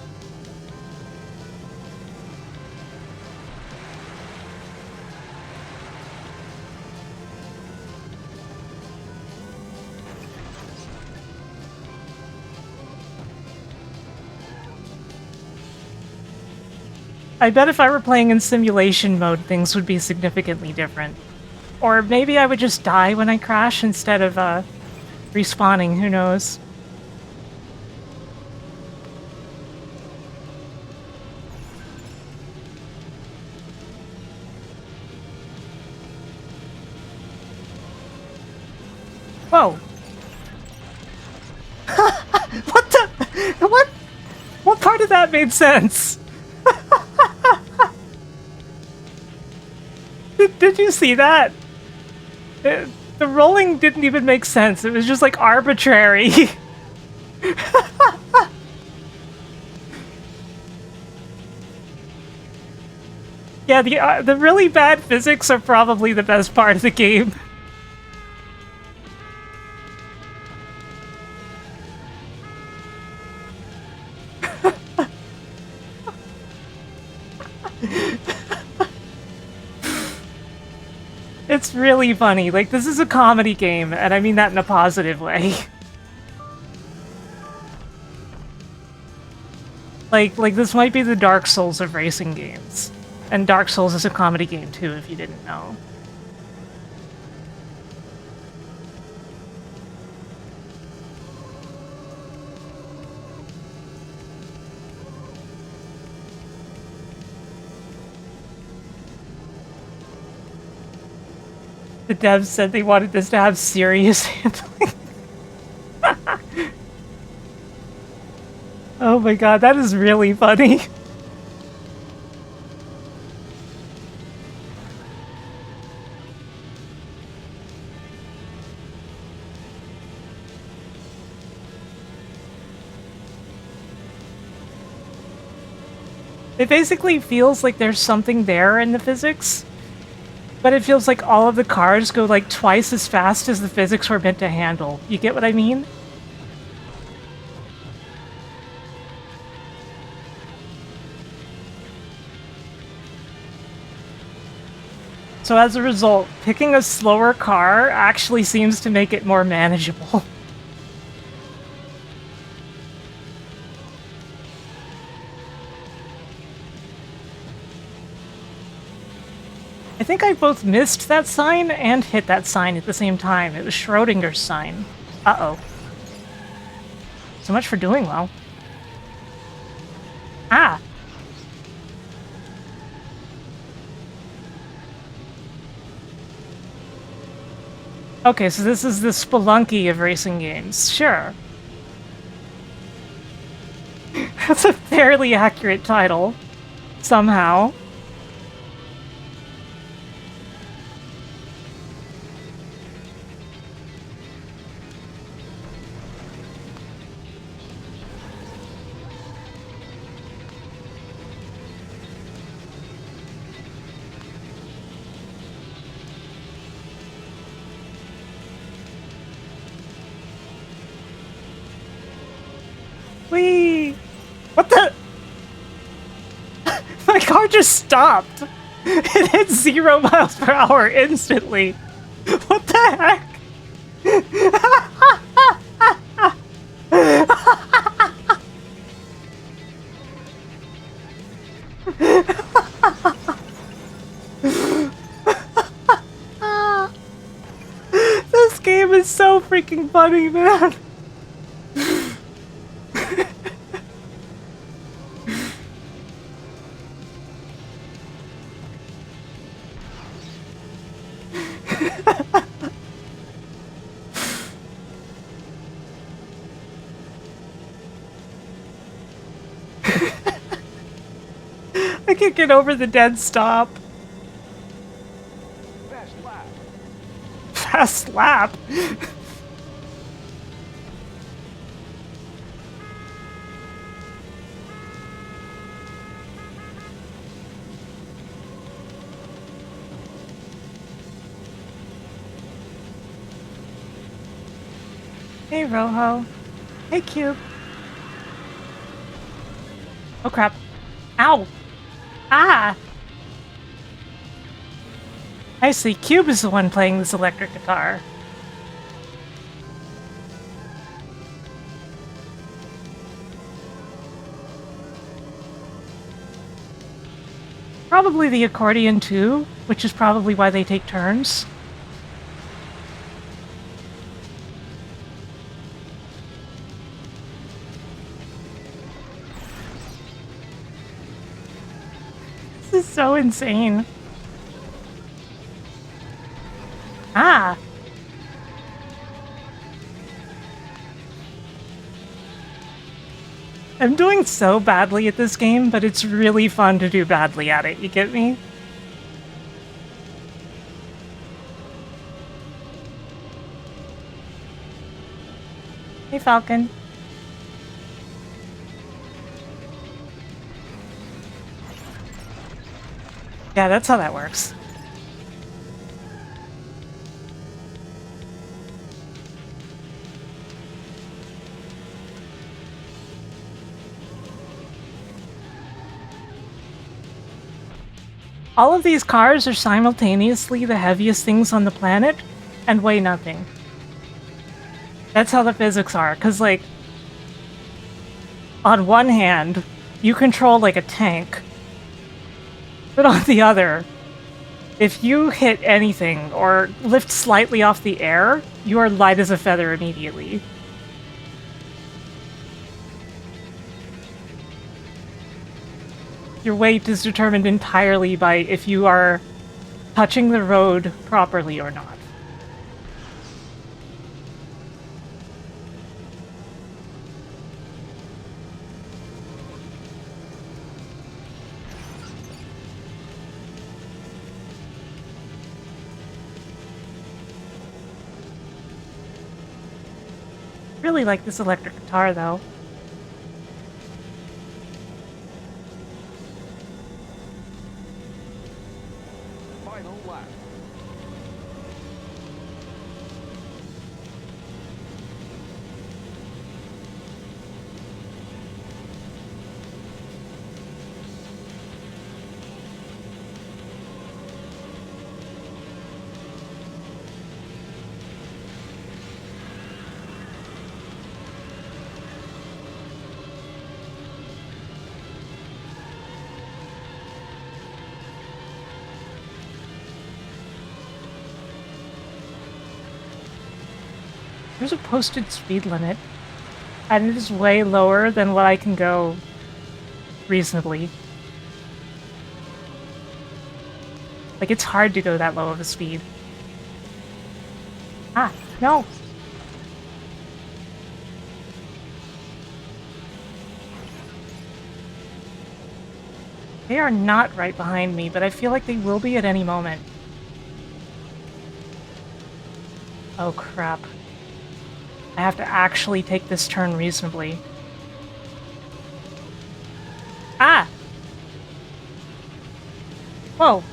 I bet if I were playing in simulation mode, things would be significantly different. Or maybe I would just die when I crash instead of, respawning, who knows. Whoa! What the? What? What part of that made sense? Did you see that? The rolling didn't even make sense. It was just like arbitrary. Yeah, the really bad physics are probably the best part of the game. It's really funny. Like, this is a comedy game, and I mean that in a positive way. Like this might be the Dark Souls of racing games. And Dark Souls is a comedy game too, if you didn't know. The devs said they wanted this to have serious handling. Oh my god, that is really funny. It basically feels like there's something there in the physics, but it feels like all of the cars go like twice as fast as the physics were meant to handle. You get what I mean? So as a result, picking a slower car actually seems to make it more manageable. I think I both missed that sign and hit that sign at the same time. It was Schrodinger's sign. Uh-oh. So much for doing well. Ah! Okay, so this is the Spelunky of racing games. Sure. That's a fairly accurate title. Somehow. Whee! What the? My car just stopped! It hit 0 miles per hour instantly! What the heck? This game is so freaking funny, man! I can't get over the dead stop. Fast lap? Hey, Rojo. Hey, Cube. Oh, crap. Ow! Ah! I see. Cube is the one playing this electric guitar. Probably the accordion too, which is probably why they take turns. This is so insane. Ah! I'm doing so badly at this game, but it's really fun to do badly at it, you get me? Hey, Falcon. Yeah, that's how that works. All of these cars are simultaneously the heaviest things on the planet and weigh nothing. That's how the physics are, because, like, on one hand, you control, like, a tank, but on the other, if you hit anything or lift slightly off the air, you are light as a feather immediately. Your weight is determined entirely by if you are touching the road properly or not. really like this electric guitar, though. Final lap. There's a posted speed limit, and it is way lower than what I can go reasonably. Like, it's hard to go that low of a speed. Ah, no! They are not right behind me, but I feel like they will be at any moment. Oh crap. I have to actually take this turn reasonably. Ah! Whoa!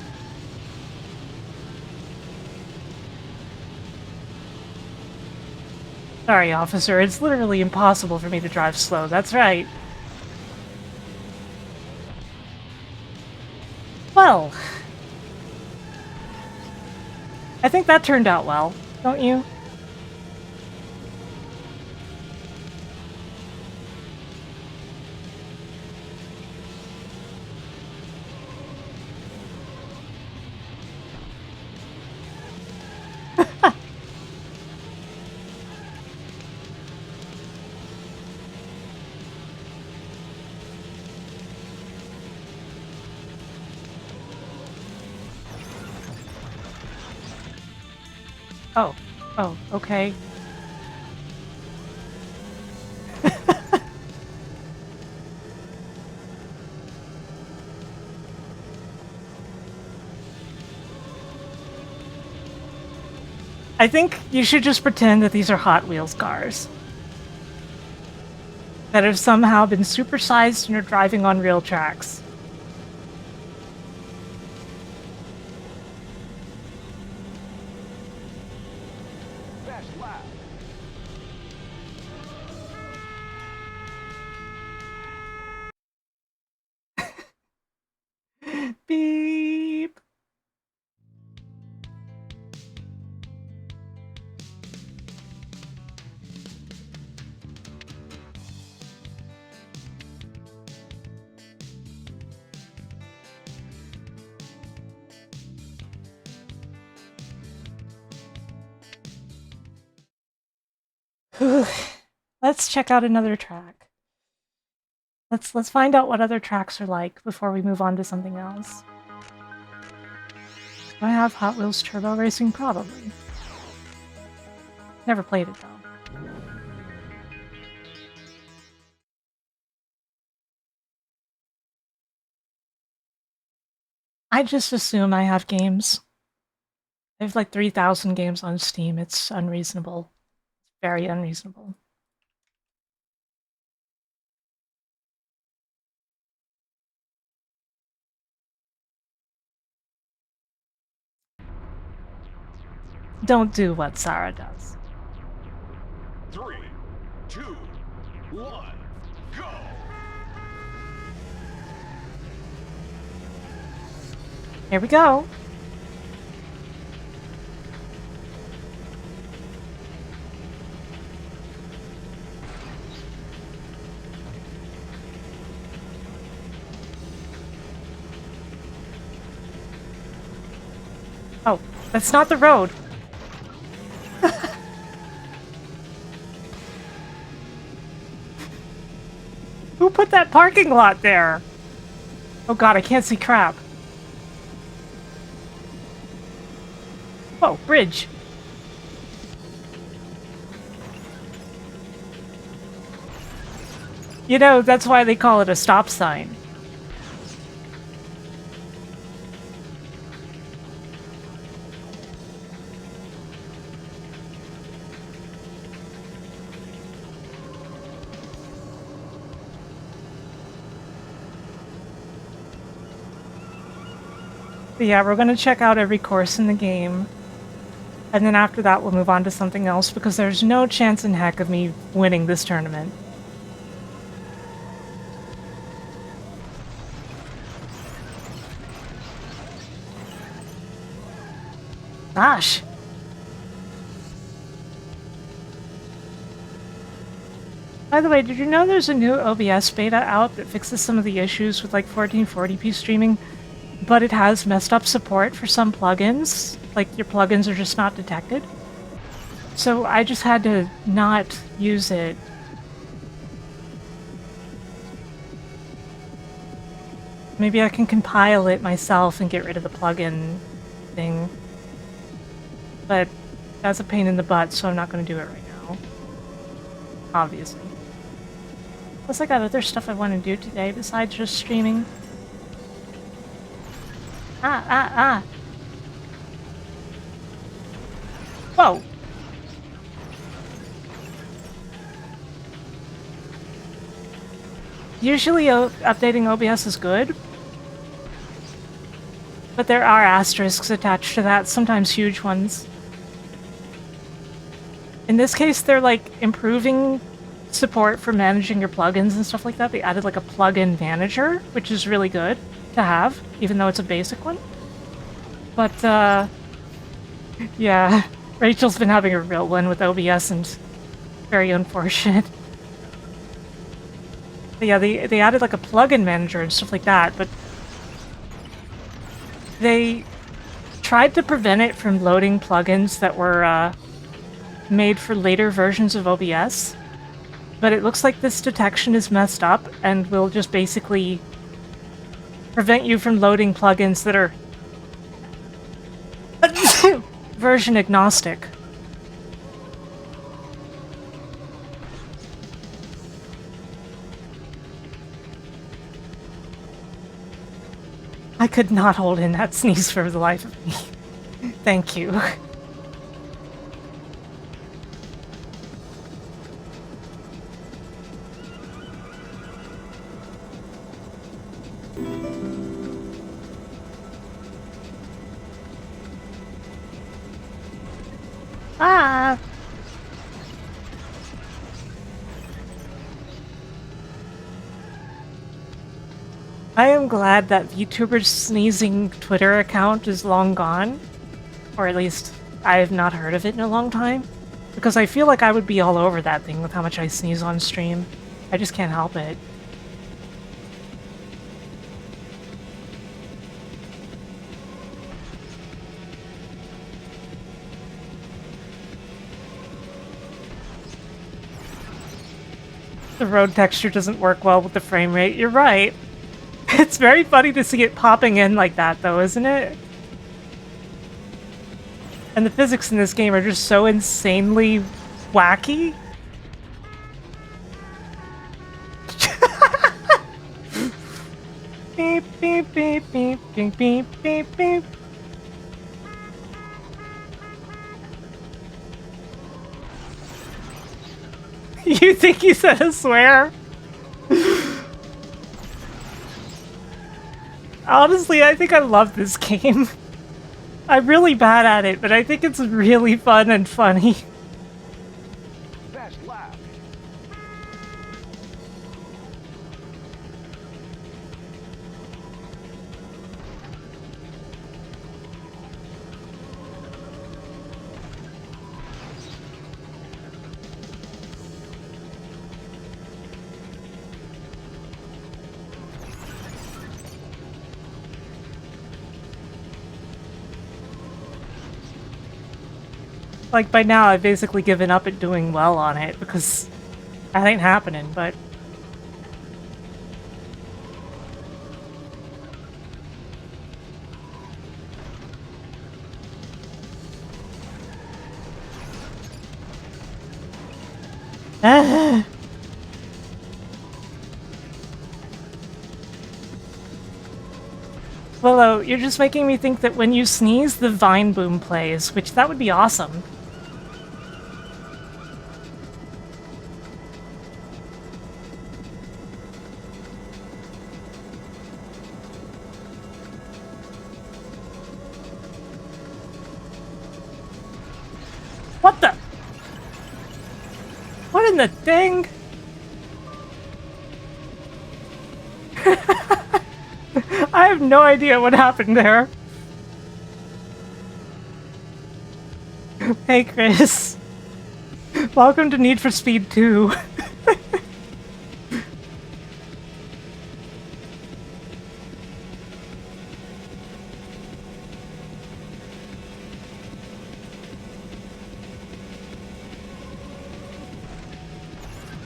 Sorry, officer, it's literally impossible for me to drive slow, that's right. Well... I think that turned out well, don't you? Oh. Oh, okay. I think you should just pretend that these are Hot Wheels cars. That have somehow been supersized and are driving on real tracks. Best lap. Beep. Let's check out another track. Let's find out what other tracks are like before we move on to something else. Do I have Hot Wheels Turbo Racing? Probably. Never played it though. I just assume I have games. I have like 3,000 games on Steam. It's unreasonable. Very unreasonable. Don't do what Sarah does. 3, 2, 1, go! Here we go. Oh, that's not the road. Who put that parking lot there? Oh god, I can't see crap. Whoa, bridge. You know, that's why they call it a stop sign. But yeah, we're gonna check out every course in the game. And then after that, we'll move on to something else because there's no chance in heck of me winning this tournament. Gosh. By the way, did you know there's a new OBS beta out that fixes some of the issues with like 1440p streaming, but it has messed up support for some plugins? Like your plugins are just not detected. So I just had to not use it. Maybe I can compile it myself and get rid of the plugin thing. But that's a pain in the butt, so I'm not going to do it right now. Obviously. Plus I got other stuff I want to do today besides just streaming. Ah! Whoa! Usually updating OBS is good, but there are asterisks attached to that, sometimes huge ones. In this case, they're like improving support for managing your plugins and stuff like that. They added like a plugin manager, which is really good to have, even though it's a basic one. But yeah, Rachel's been having a real one with OBS and very unfortunate. But yeah, they added like a plugin manager and stuff like that, but they tried to prevent it from loading plugins that were made for later versions of OBS. But it looks like this detection is messed up and will just basically prevent you from loading plugins that are version agnostic. I could not hold in that sneeze for the life of me. Thank you. Ah! I am glad that VTuber's sneezing Twitter account is long gone. Or at least, I have not heard of it in a long time. Because I feel like I would be all over that thing with how much I sneeze on stream. I just can't help it. The road texture doesn't work well with the frame rate. You're right. It's very funny to see it popping in like that, though, isn't it? And the physics in this game are just so insanely wacky. Beep, beep, beep, beep, beep, beep, beep, beep. You think he said a swear? Honestly, I think I love this game. I'm really bad at it, but I think it's really fun and funny. Best lap. Like, by now, I've basically given up at doing well on it, because that ain't happening, but... Willow, you're just making me think that when you sneeze, the Vine Boom plays, which that would be awesome. What the? What in the dang? I have no idea what happened there. Hey, Chris. Welcome to Need for Speed 2.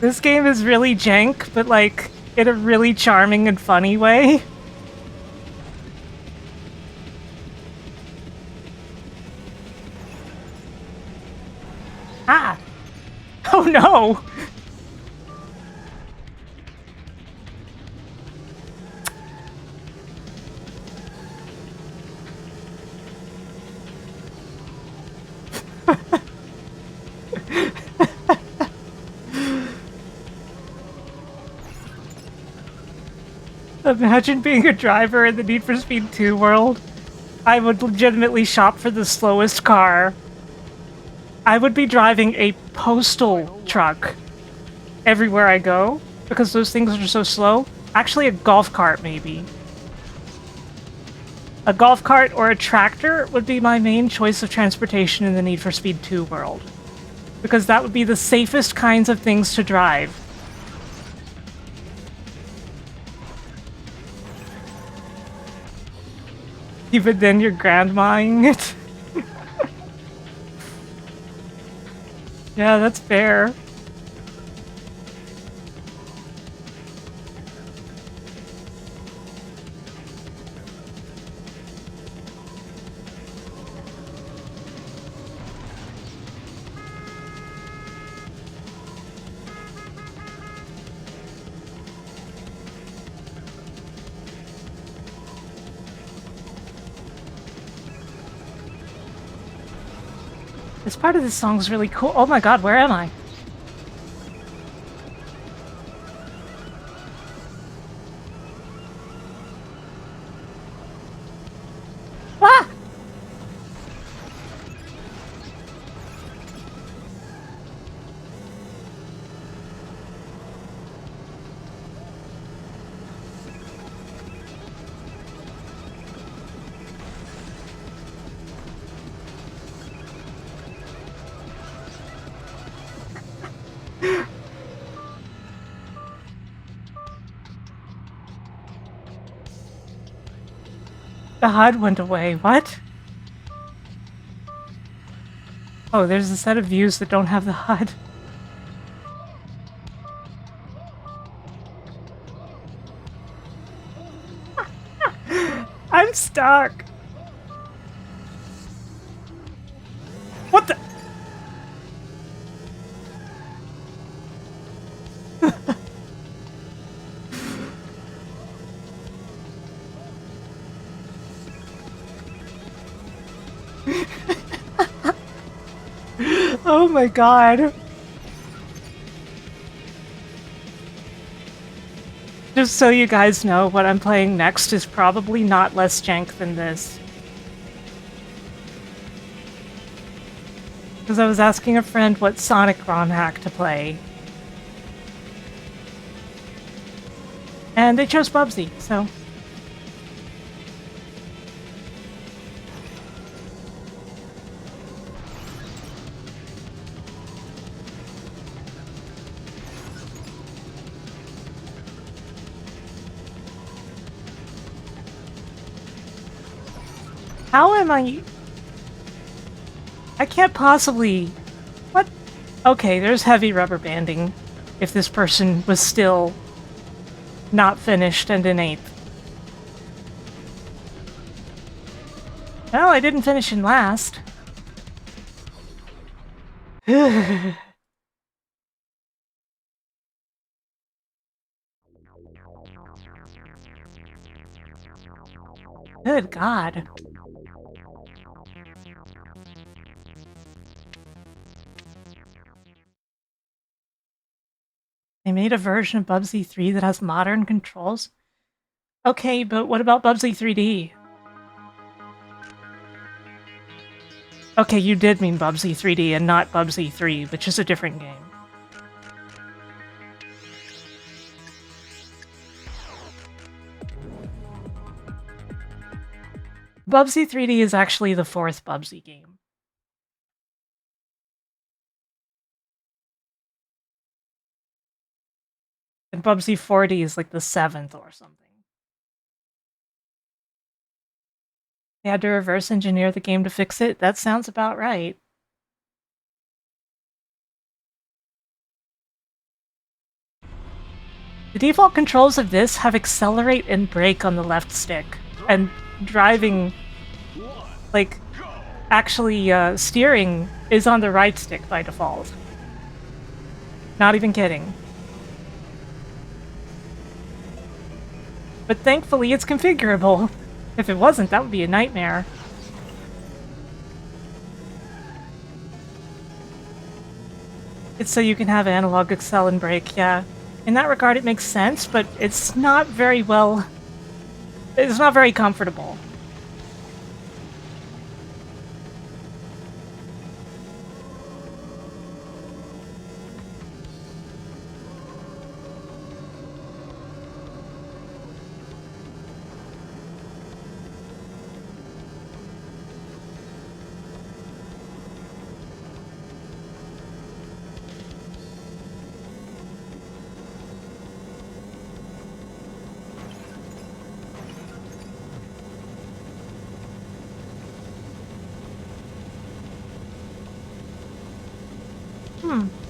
This game is really jank, but like, in a really charming and funny way. Ah! Oh no! Imagine being a driver in the Need for Speed 2 world. I would legitimately shop for the slowest car. I would be driving a postal truck everywhere I go, because those things are so slow. Actually, a golf cart, maybe. A golf cart or a tractor would be my main choice of transportation in the Need for Speed 2 world. Because that would be the safest kinds of things to drive. Even then, you're grandmaing it. Yeah, that's fair. This part of this song is really cool. Oh my god, where am I? Ah! The HUD went away. What? Oh, there's a set of views that don't have the HUD. I'm stuck. What the? Oh my god. Just so you guys know, what I'm playing next is probably not less jank than this. Because I was asking a friend what Sonic ROM hack to play. And they chose Bubsy, so... How am I... I can't possibly... What? Okay, there's heavy rubber banding. If this person was still not finished and in 8th. Well, I didn't finish in last. Good God. They made a version of Bubsy 3 that has modern controls? Okay, but what about Bubsy 3D? Okay, you did mean Bubsy 3D and not Bubsy 3, which is a different game. Bubsy 3D is actually the 4th Bubsy game. And Bubsy 4D is like the 7th or something. They had to reverse engineer the game to fix it? That sounds about right. The default controls of this have accelerate and brake on the left stick, and driving, like, actually steering is on the right stick by default. Not even kidding. But thankfully it's configurable. If it wasn't, that would be a nightmare. It's so you can have analog accel and brake, yeah. In that regard, it makes sense, but it's not very well... It's not very comfortable.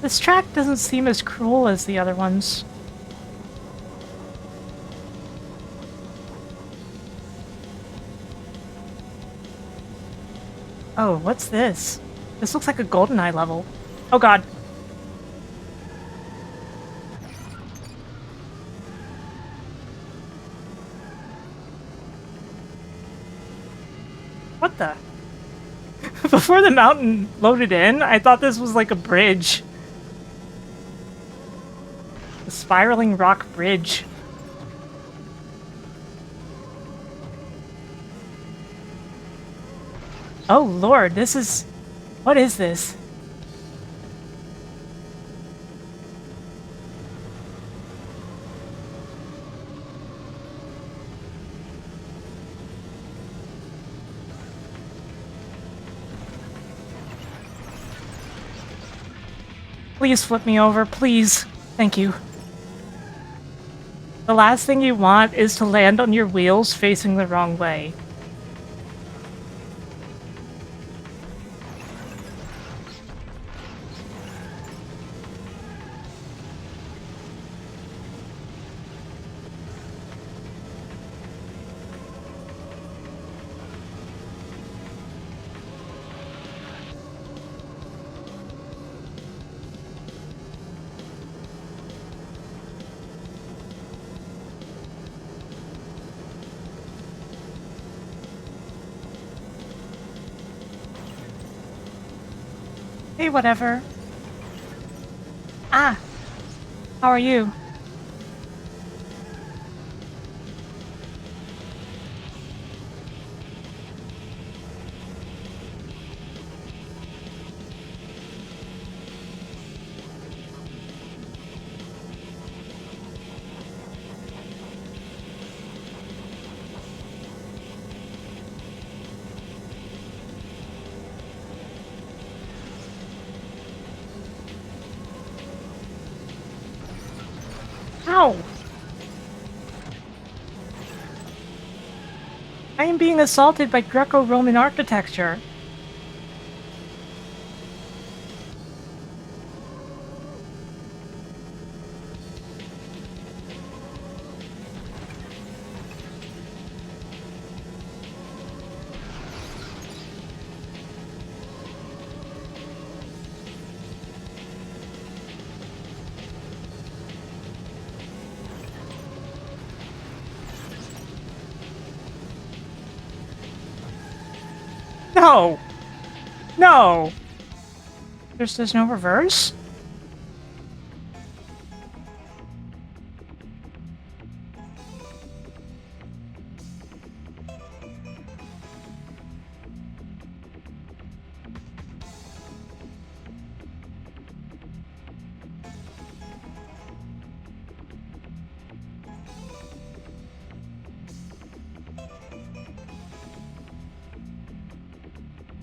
This track doesn't seem as cruel as the other ones. Oh, what's this? This looks like a GoldenEye level. Oh god. What the? Before the mountain loaded in, I thought this was like a bridge. A spiraling rock bridge. Oh lord, this is... What is this? Please flip me over, please. Thank you. The last thing you want is to land on your wheels facing the wrong way. Hey, whatever. Ah! How are you? Ow! I am being assaulted by Greco-Roman architecture. No! No! There's no reverse?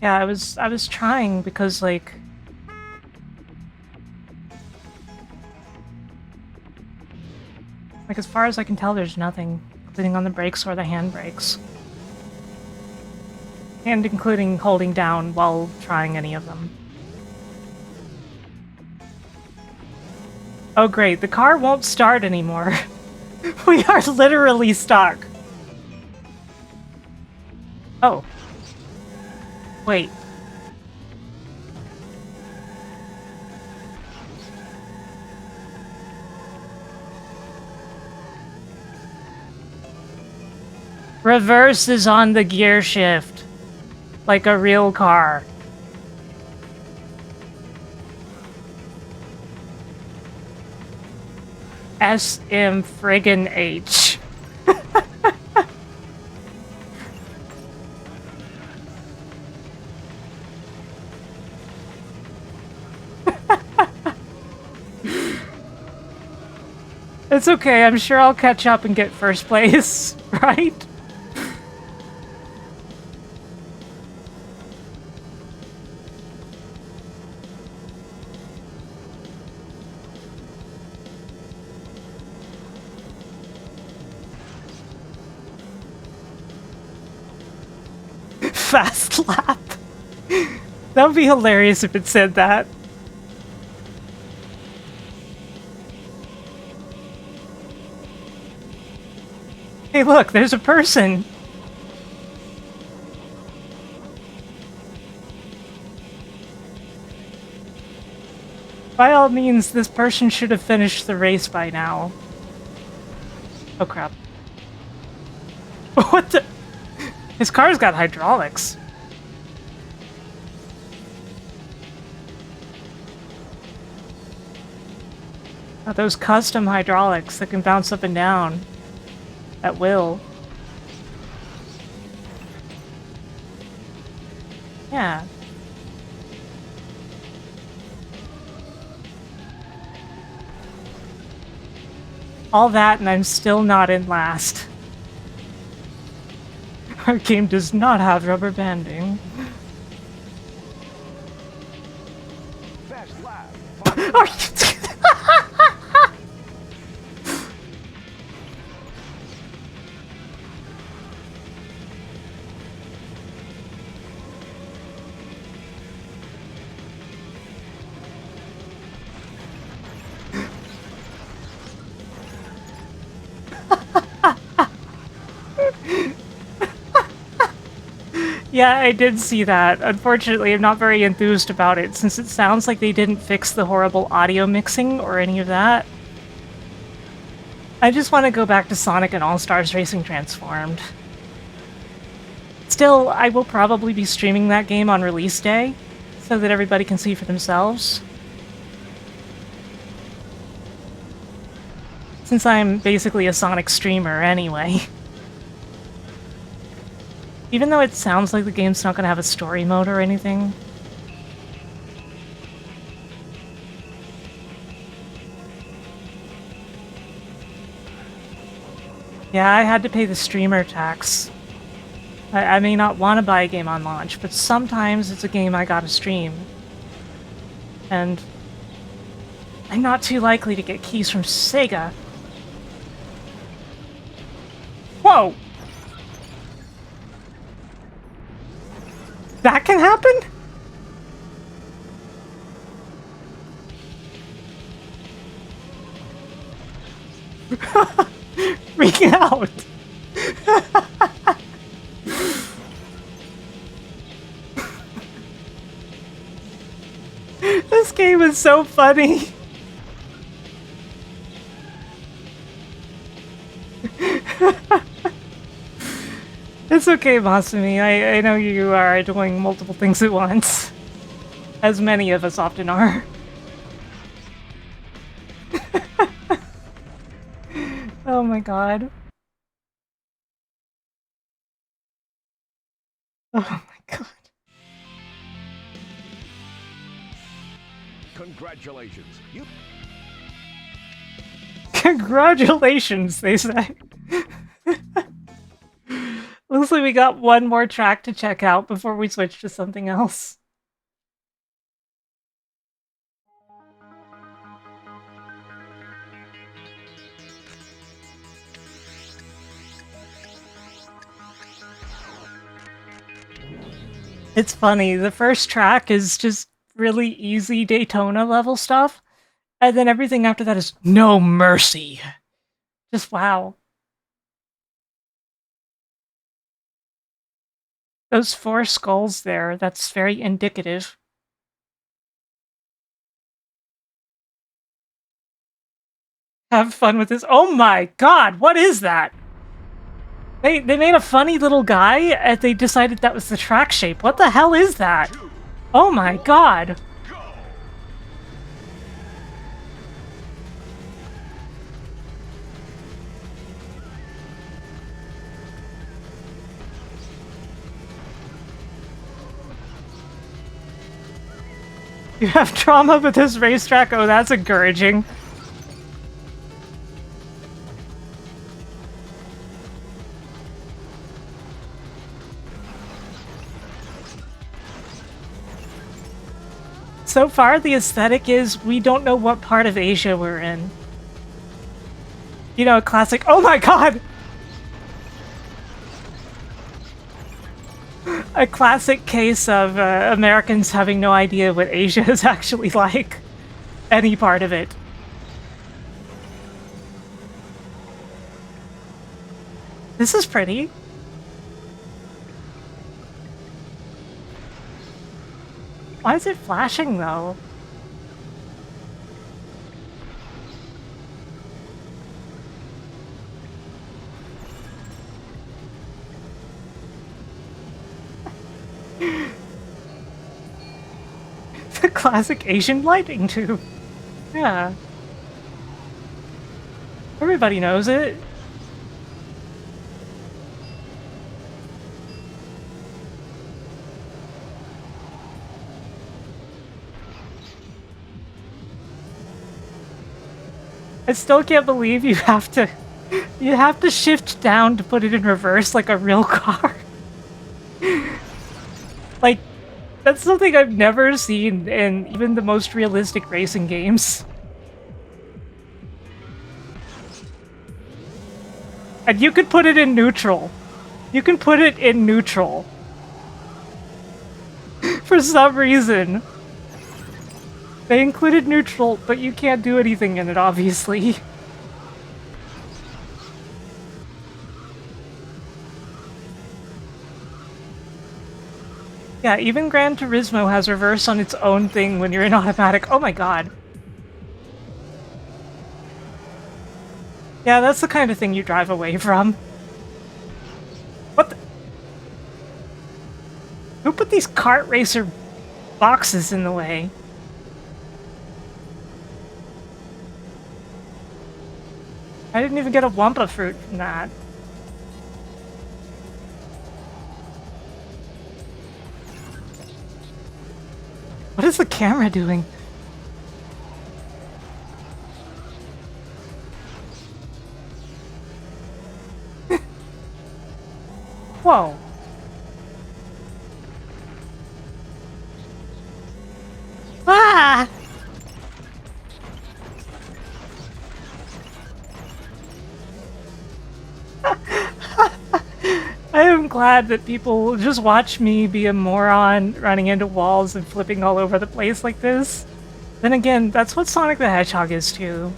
Yeah, I was trying because like as far as I can tell there's nothing, including on the brakes or the handbrakes. And including holding down while trying any of them. Oh great, the car won't start anymore. We are literally stuck. Oh. Wait. Reverse is on the gear shift. Like a real car. SM friggin' H. It's okay, I'm sure I'll catch up and get first place, right? Fast lap. That would be hilarious if it said that. Hey look, there's a person! By all means, this person should have finished the race by now. Oh crap. What the? His car's got hydraulics. Oh, those custom hydraulics that can bounce up and down. At will. Yeah. All that and I'm still not in last. Our game does not have rubber banding. Fast lap. Are you Yeah, I did see that. Unfortunately, I'm not very enthused about it, since it sounds like they didn't fix the horrible audio mixing or any of that. I just want to go back to Sonic and All-Stars Racing Transformed. Still, I will probably be streaming that game on release day, so that everybody can see for themselves. Since I'm basically a Sonic streamer anyway. Even though it sounds like the game's not gonna have a story mode or anything. Yeah, I had to pay the streamer tax. I may not want to buy a game on launch, but sometimes it's a game I gotta stream. And I'm not too likely to get keys from Sega. Whoa! That can happen? Freak out! This game is so funny. It's okay, Masumi. I know you are doing multiple things at once. As many of us often are. Oh my god. Oh my god. Congratulations. You Congratulations, they say. Looks Supposedly we got one more track to check out before we switch to something else. It's funny, the first track is just really easy Daytona level stuff, and then everything after that is no mercy. Just wow. Those 4 skulls there, that's very indicative. Have fun with this. Oh my god, what is that? They made a funny little guy, and they decided that was the track shape. What the hell is that? Oh my god. You have trauma with this racetrack? Oh, that's encouraging. So far, the aesthetic is we don't know what part of Asia we're in. You know, classic. Oh my god! A classic case of Americans having no idea what Asia is actually like. Any part of it. This is pretty. Why is it flashing, though? The classic Asian lighting tube. Yeah. Everybody knows it. I still can't believe you have to shift down to put it in reverse like a real car. Like, that's something I've never seen in even the most realistic racing games. And you could put it in neutral. You can put it in neutral. For some reason. They included neutral, but you can't do anything in it, obviously. Yeah, even Gran Turismo has reverse on its own thing when you're in automatic. Oh my god. Yeah, that's the kind of thing you drive away from. What the? Who put these kart racer boxes in the way? I didn't even get a Wumpa fruit from that. What is the camera doing? Whoa. Ah! I am glad that people will just watch me be a moron running into walls and flipping all over the place like this. Then again, that's what Sonic the Hedgehog is too.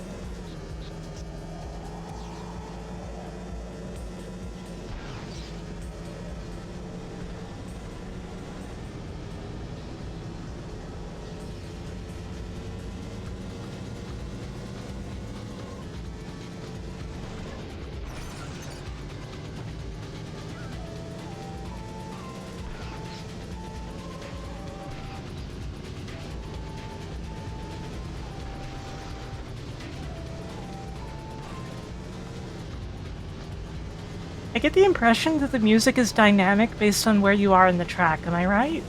I get the impression that the music is dynamic based on where you are in the track, am I right?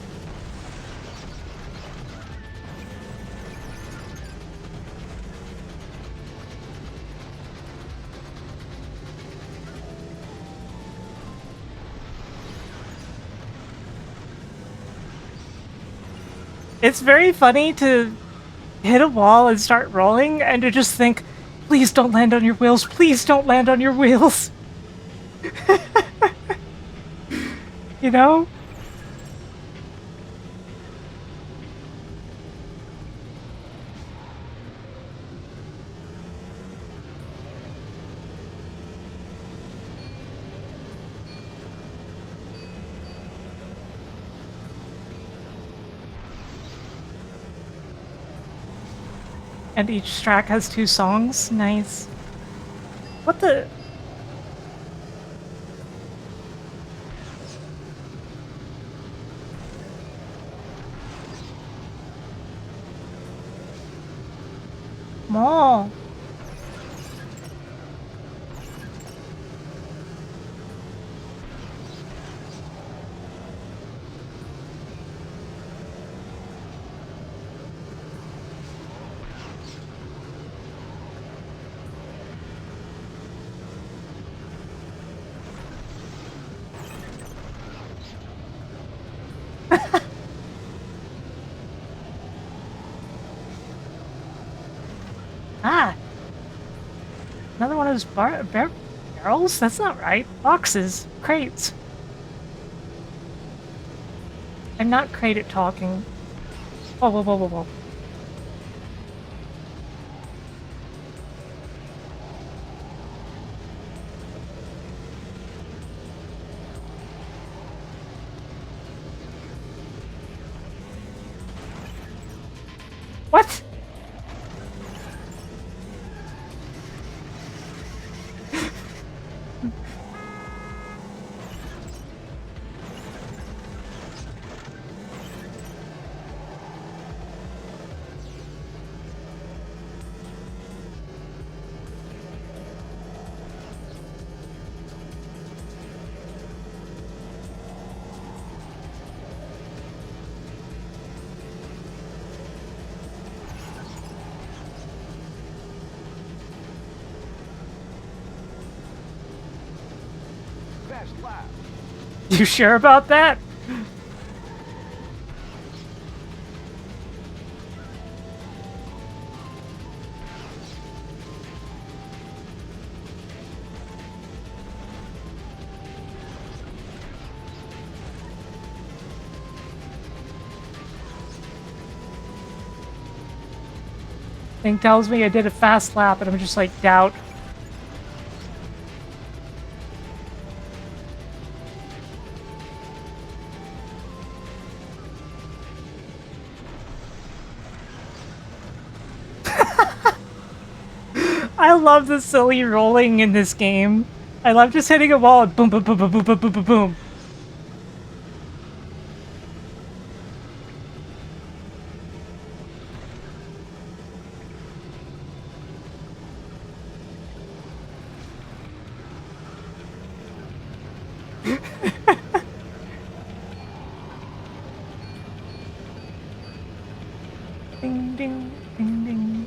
It's very funny to hit a wall and start rolling and to just think, please don't land on your wheels, please don't land on your wheels. You know? And each track has 2 songs. Nice. What the? Mall. Ah. Another one of those barrels? That's not right. Boxes. Crates. I'm not great at talking. Whoa, whoa, whoa, whoa, whoa. What? Best lap. You sure about that? Thing tells me I did a fast lap, and I'm just like, doubt. I love the silly rolling in this game. I love just hitting a wall and boom, boom, boom, boom, boom, boom, boom, boom, boom. Ding, ding, ding, ding.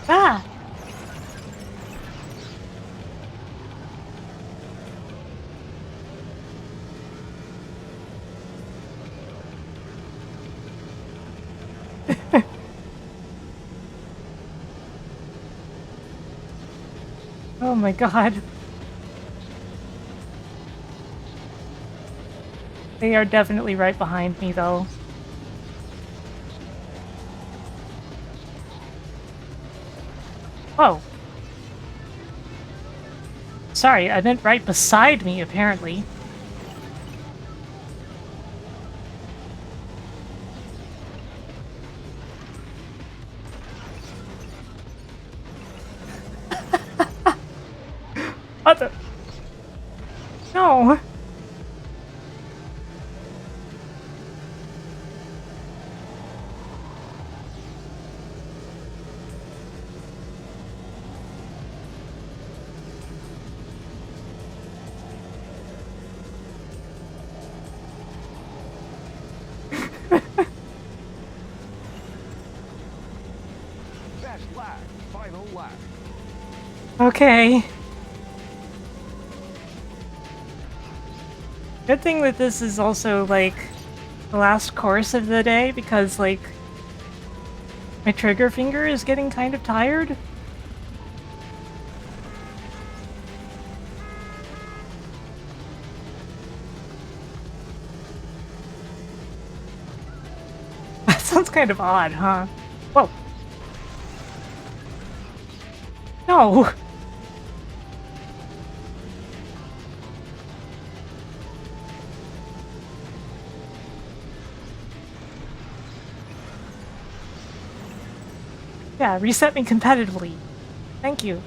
Ah! Oh my god. They are definitely right behind me, though. Oh. Sorry, I meant right beside me, apparently. What the? No. Okay. Good thing that this is also, like, the last course of the day, because, like, my trigger finger is getting kind of tired. That sounds kind of odd, huh? Whoa. No! Yeah, reset me competitively. Thank you.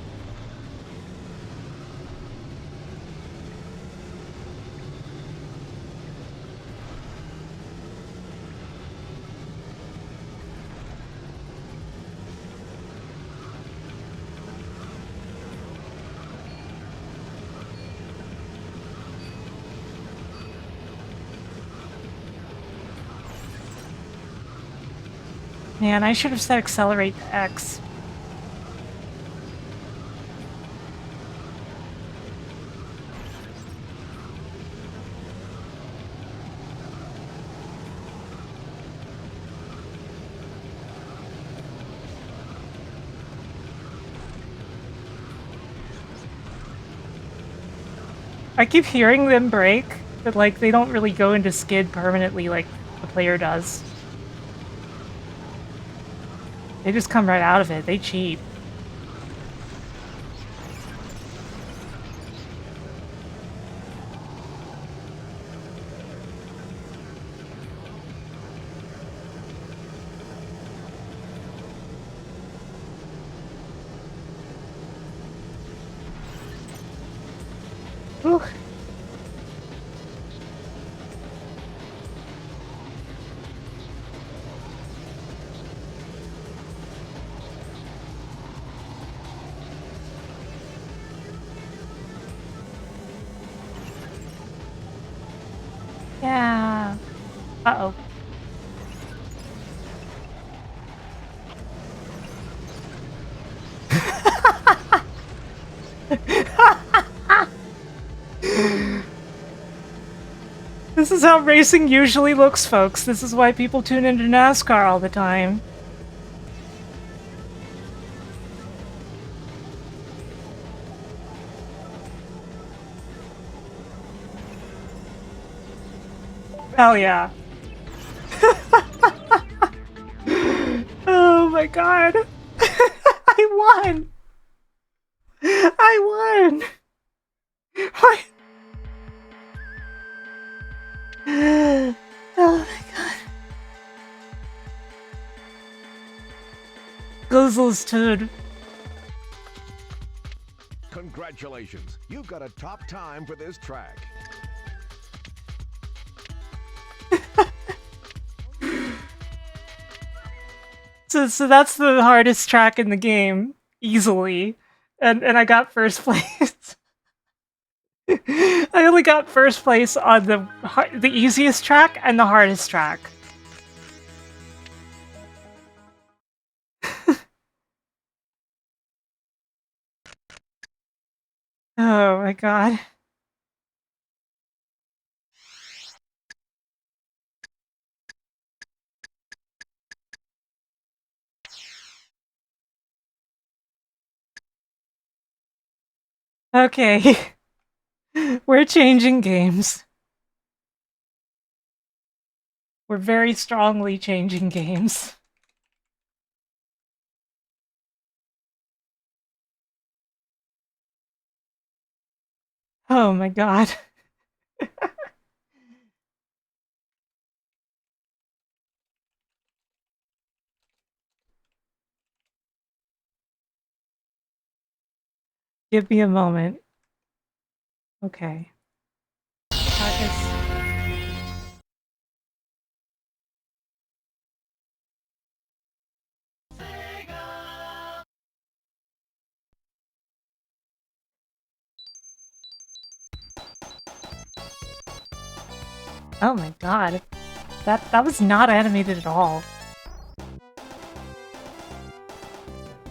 Man, I should have set accelerate to X. I keep hearing them break, but like they don't really go into skid permanently like the player does. They just come right out of it. They cheat. Whew. Yeah. Uh-oh. This is how racing usually looks, folks. This is why people tune into NASCAR all the time. Hell yeah. Oh my god. I won! I won! What? Oh my god. Guzzles Toad. Congratulations, you've got a top time for this track. So that's the hardest track in the game, easily. And I got first place. I only got first place on the easiest track and the hardest track. Oh my god. Okay. We're changing games. We're very strongly changing games. Oh my god. Give me a moment. Okay. Focus. Oh my god. That was not animated at all.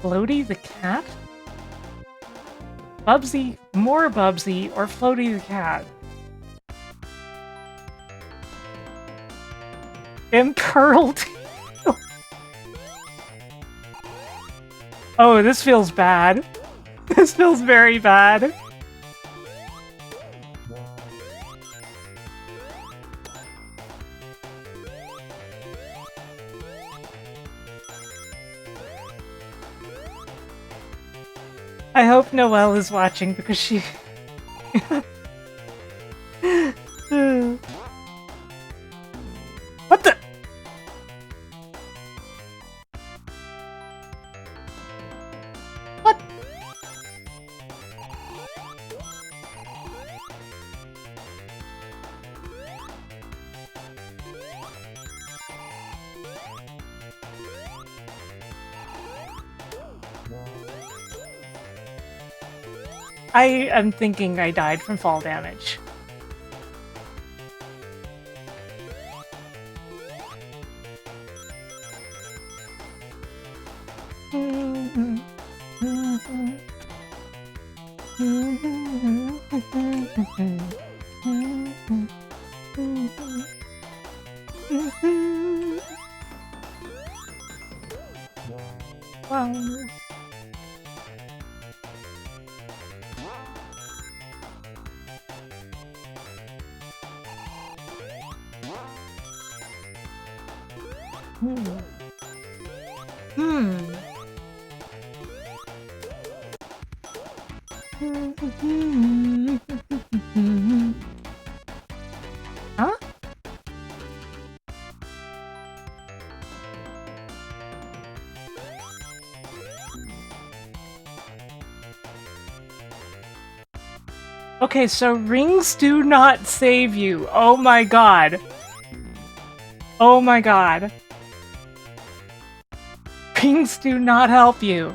Floaty the cat? Bubsy, more Bubsy, or Floaty the cat? Impearled. Oh, this feels bad. This feels very bad. I hope Noelle is watching because she... What the? What? I am thinking I died from fall damage. Wow. Huh? Okay, so rings do not save you. Oh my god. Oh my god. Rings do not help you.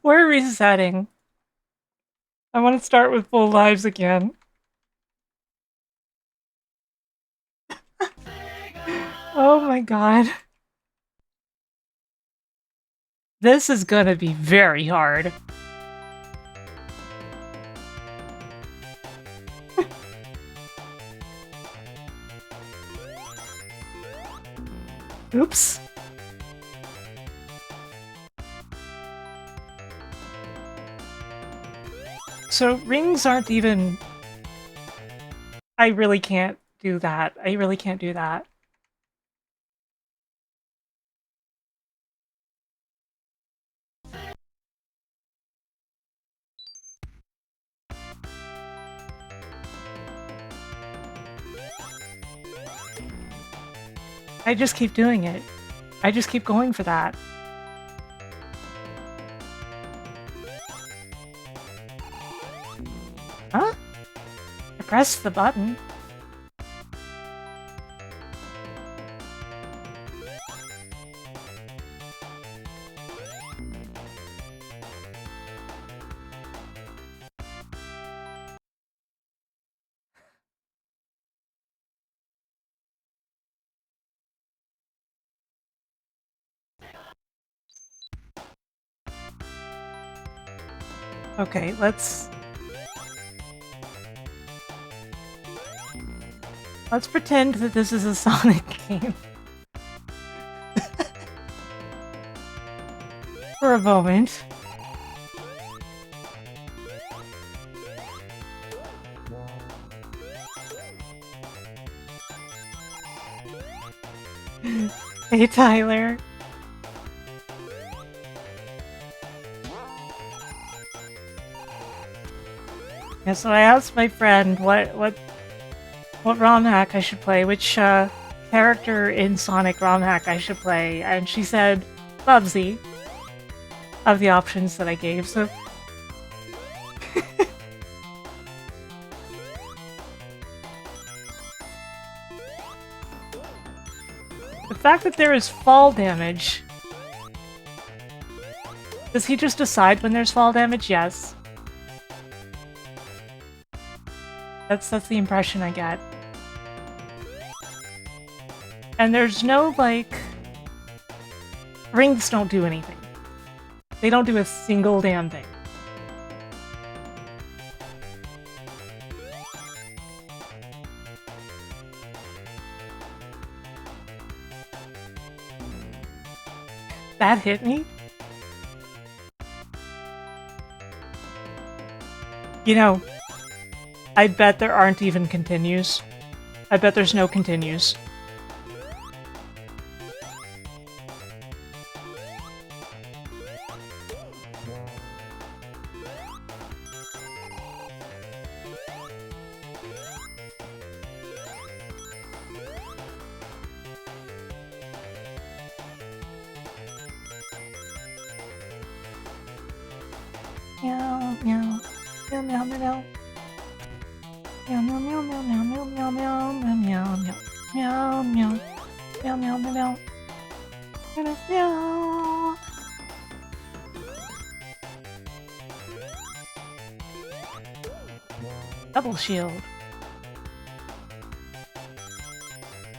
We're resetting. I want to start with full lives again. Oh my god. This is gonna be very hard. Oops. So rings aren't even... I really can't do that. I really can't do that. I just keep doing it. I just keep going for that. Huh? I pressed the button. Okay, let's pretend that this is a Sonic game. For a moment. Hey, Tyler. Yeah, so I asked my friend what ROM hack I should play, which character in Sonic ROM hack I should play, and she said Bubsy of the options that I gave, so... The fact that there is fall damage... Does he just decide when there's fall damage? Yes. That's the impression I get. And there's no, like... Rings don't do anything. They don't do a single damn thing. That hit me? You know, I bet there aren't even continues. I bet there's no continues. Meow, meow, meow, meow, meow. Meow, meow, meow, meow, meow, meow, meow, meow, meow, meow, meow, meow, meow, meow, meow, meow, meow. Double shield.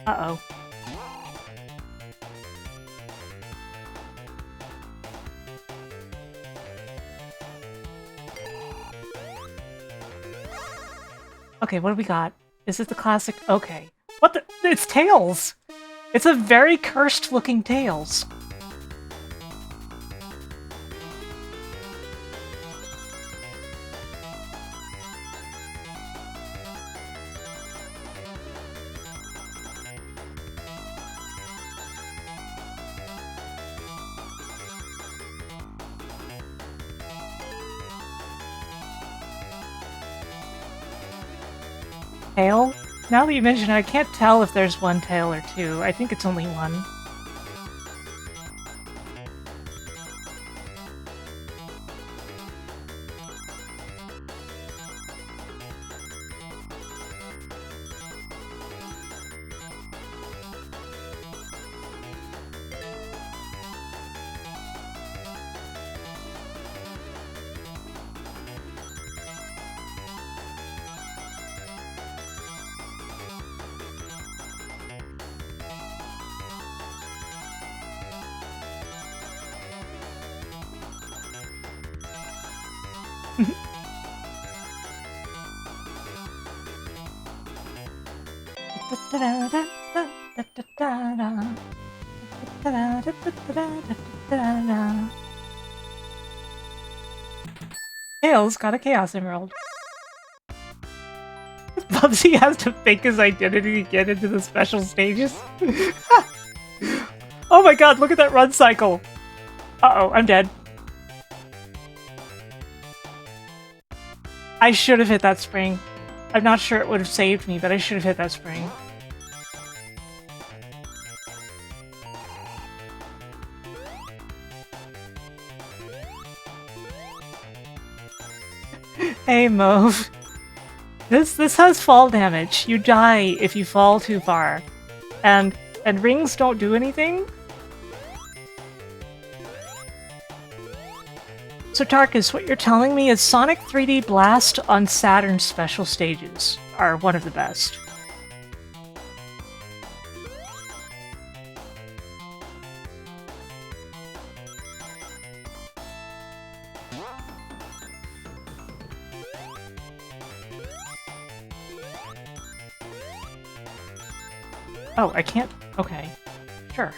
Uh-oh. Okay, what do we got? Is it the classic? Okay. What the? It's Tails! It's a very cursed looking Tails. Tail? Now that you mention it, I can't tell if there's one tail or two. I think it's only one. Tails got a Chaos Emerald. Bubsy has to fake his identity to get into the special stages. Oh my god, look at that run cycle! Uh-oh, I'm dead. I should have hit that spring. I'm not sure it would have saved me, but I should have hit that spring. Hey, Mauve. This has fall damage. You die if you fall too far. And rings don't do anything? So Tarkus, what you're telling me is Sonic 3D Blast on Saturn special stages are one of the best. Oh, I can't... Okay. Sure.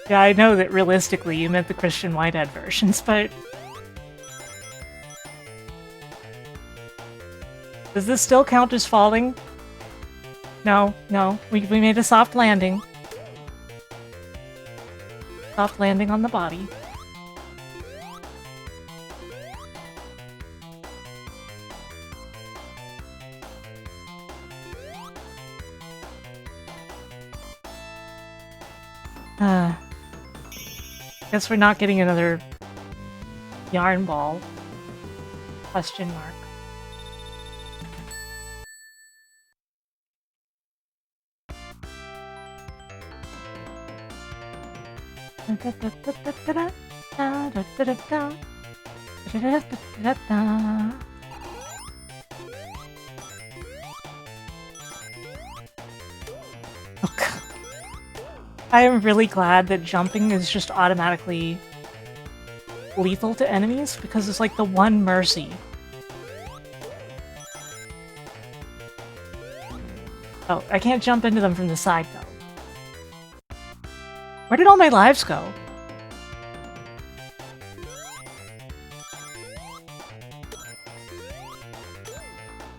Yeah, I know that realistically you meant the Christian Whitehead versions, but... Does this still count as falling? No, no. We made a soft landing. Soft landing on the body. Guess we're not getting another yarn ball. Question mark. Oh, God. I am really glad that jumping is just automatically lethal to enemies, because it's like the one mercy. Oh, I can't jump into them from the side, though. Where did all my lives go?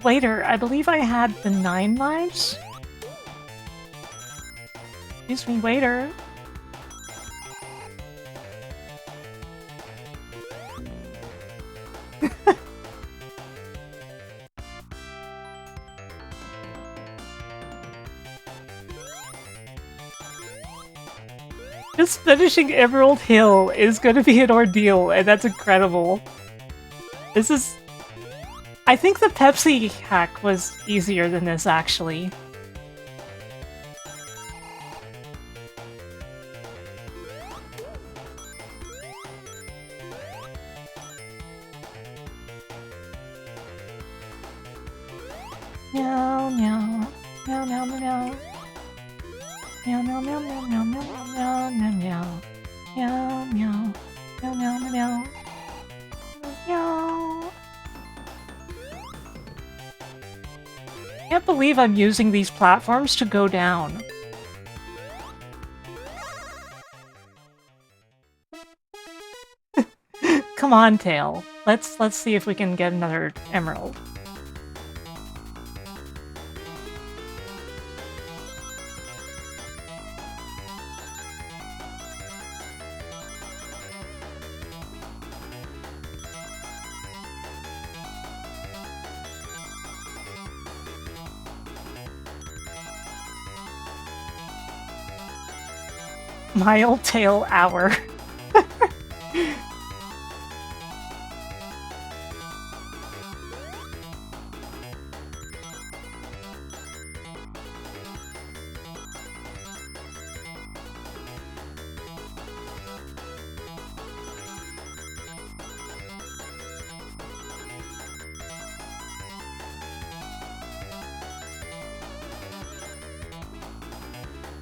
Later, I believe I had the 9 lives? Excuse me, waiter. Just finishing Emerald Hill is gonna be an ordeal, and that's incredible. This is... I think the Pepsi hack was easier than this, actually. Meow, meow. Meow, meow, meow. Meow, meow, meow, meow, meow, meow, meow, meow, meow. Meow, meow. Meow, meow, meow. Meow. Can't believe I'm using these platforms to go down. Come on, Tail. Let's see if we can get another emerald. Mile Tail Hour.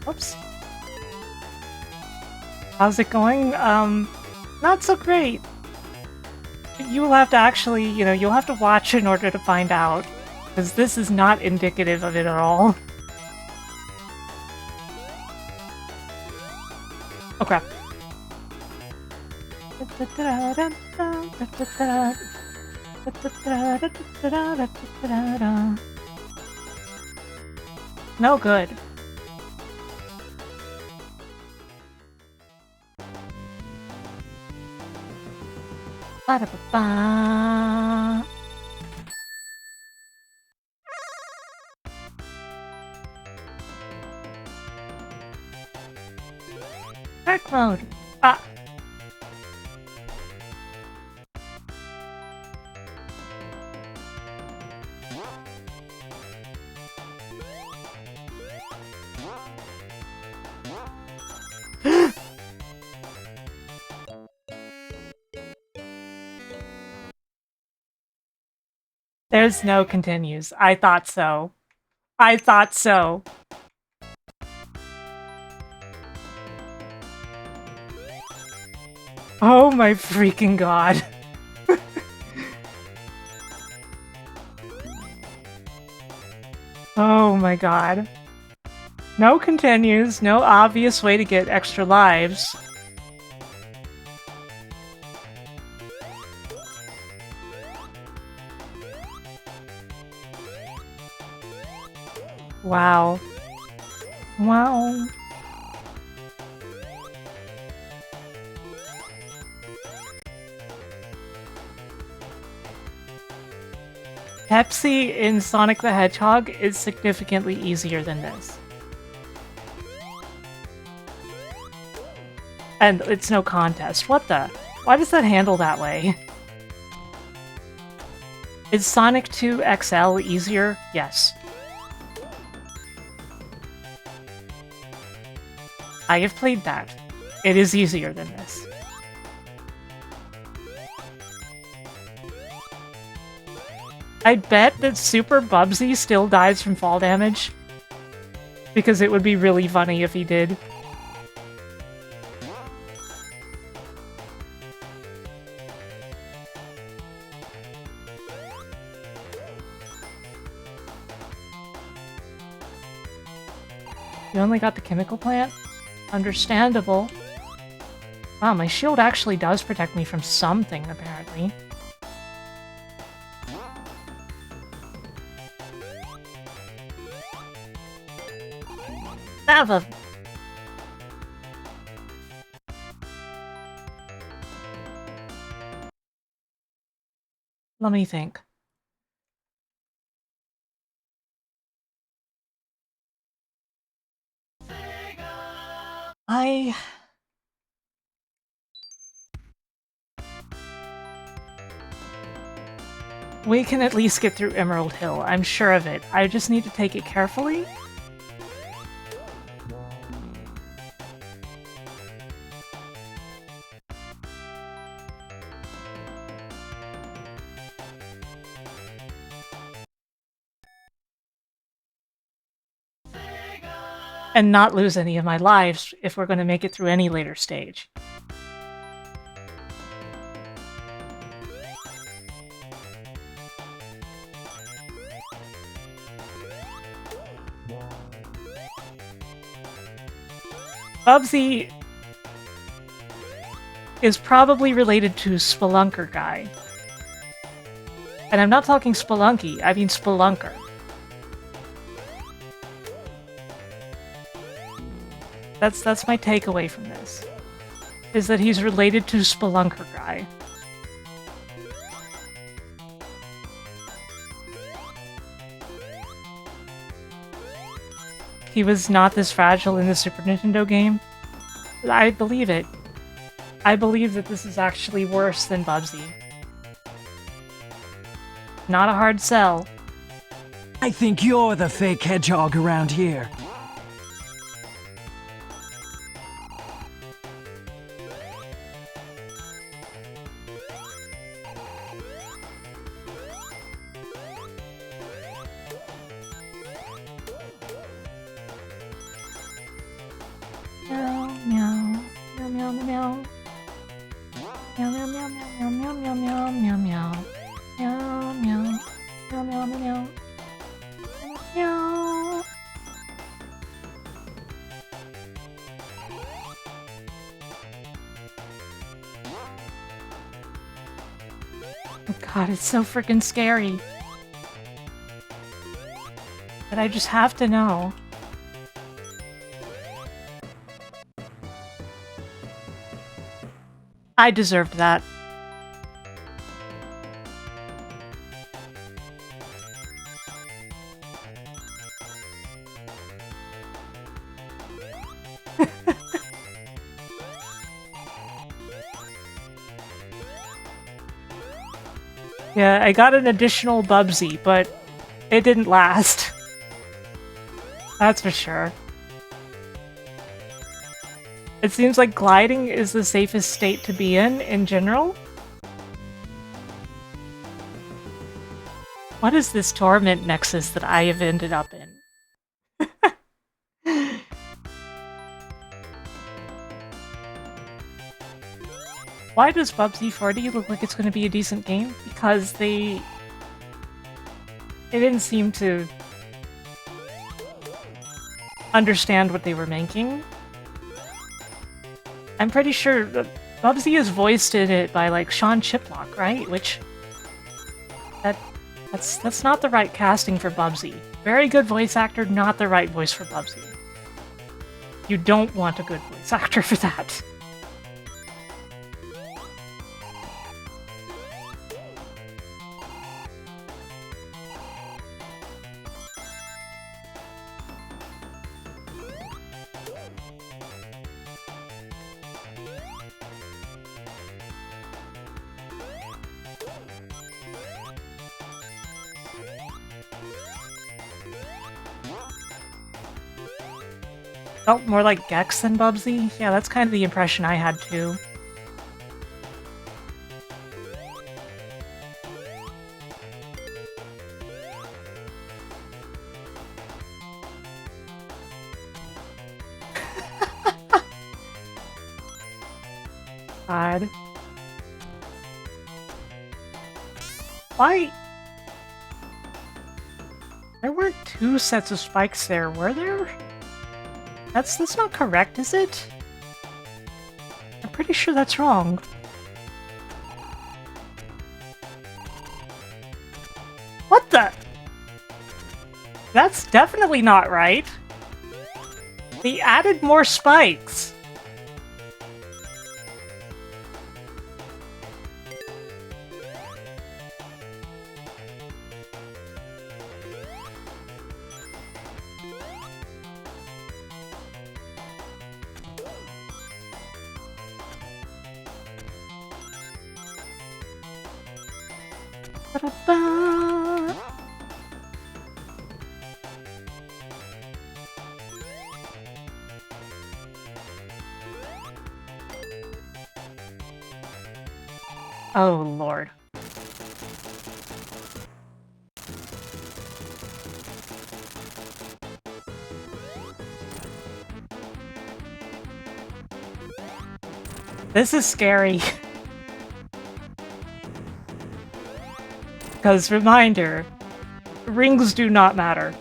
Oops. How's it going? Not so great. You will have to actually, you'll have to watch in order to find out. Because this is not indicative of it at all. Oh crap. No good. Ba-da-ba-ba. Dark mode. Ah. There's no continues. I thought so. I thought so. Oh my freaking god. Oh my god. No continues, no obvious way to get extra lives. Wow. Wow. Pepsi in Sonic the Hedgehog is significantly easier than this. And it's no contest. What the? Why does that handle that way? Is Sonic 2 XL easier? Yes. I have played that. It is easier than this. I bet that Super Bubsy still dies from fall damage. Because it would be really funny if he did. You only got the chemical plant? Understandable. Wow, my shield actually does protect me from something, apparently. Ava! Let me think. We can at least get through Emerald Hill, I'm sure of it. I just need to take it carefully. And not lose any of my lives if we're going to make it through any later stage. Bubsy is probably related to Spelunker Guy. And I'm not talking Spelunky, I mean Spelunker. That's my takeaway from this. Is that he's related to Spelunker Guy. He was not this fragile in the Super Nintendo game. I believe it. I believe that this is actually worse than Bubsy. Not a hard sell. I think you're the fake hedgehog around here. God, it's so freaking scary. But I just have to know. I deserved that. Yeah, I got an additional Bubsy, but it didn't last. That's for sure. It seems like gliding is the safest state to be in general. What is this torment nexus that I have ended up in? Why does Bubsy 4D look like it's going to be a decent game? Because they didn't seem to understand what they were making. I'm pretty sure that Bubsy is voiced in it by, like, Sean Chiplock, right? Which... That's not the right casting for Bubsy. Very good voice actor, not the right voice for Bubsy. You don't want a good voice actor for that. Felt more like Gex than Bubsy? Yeah, that's kind of the impression I had too. God. Why? There weren't two sets of spikes there, were there? That's not correct, is it? I'm pretty sure that's wrong. What the? That's definitely not right. They added more spikes. Ba-da-ba. Oh, Lord. This is scary. Because, reminder, rings do not matter.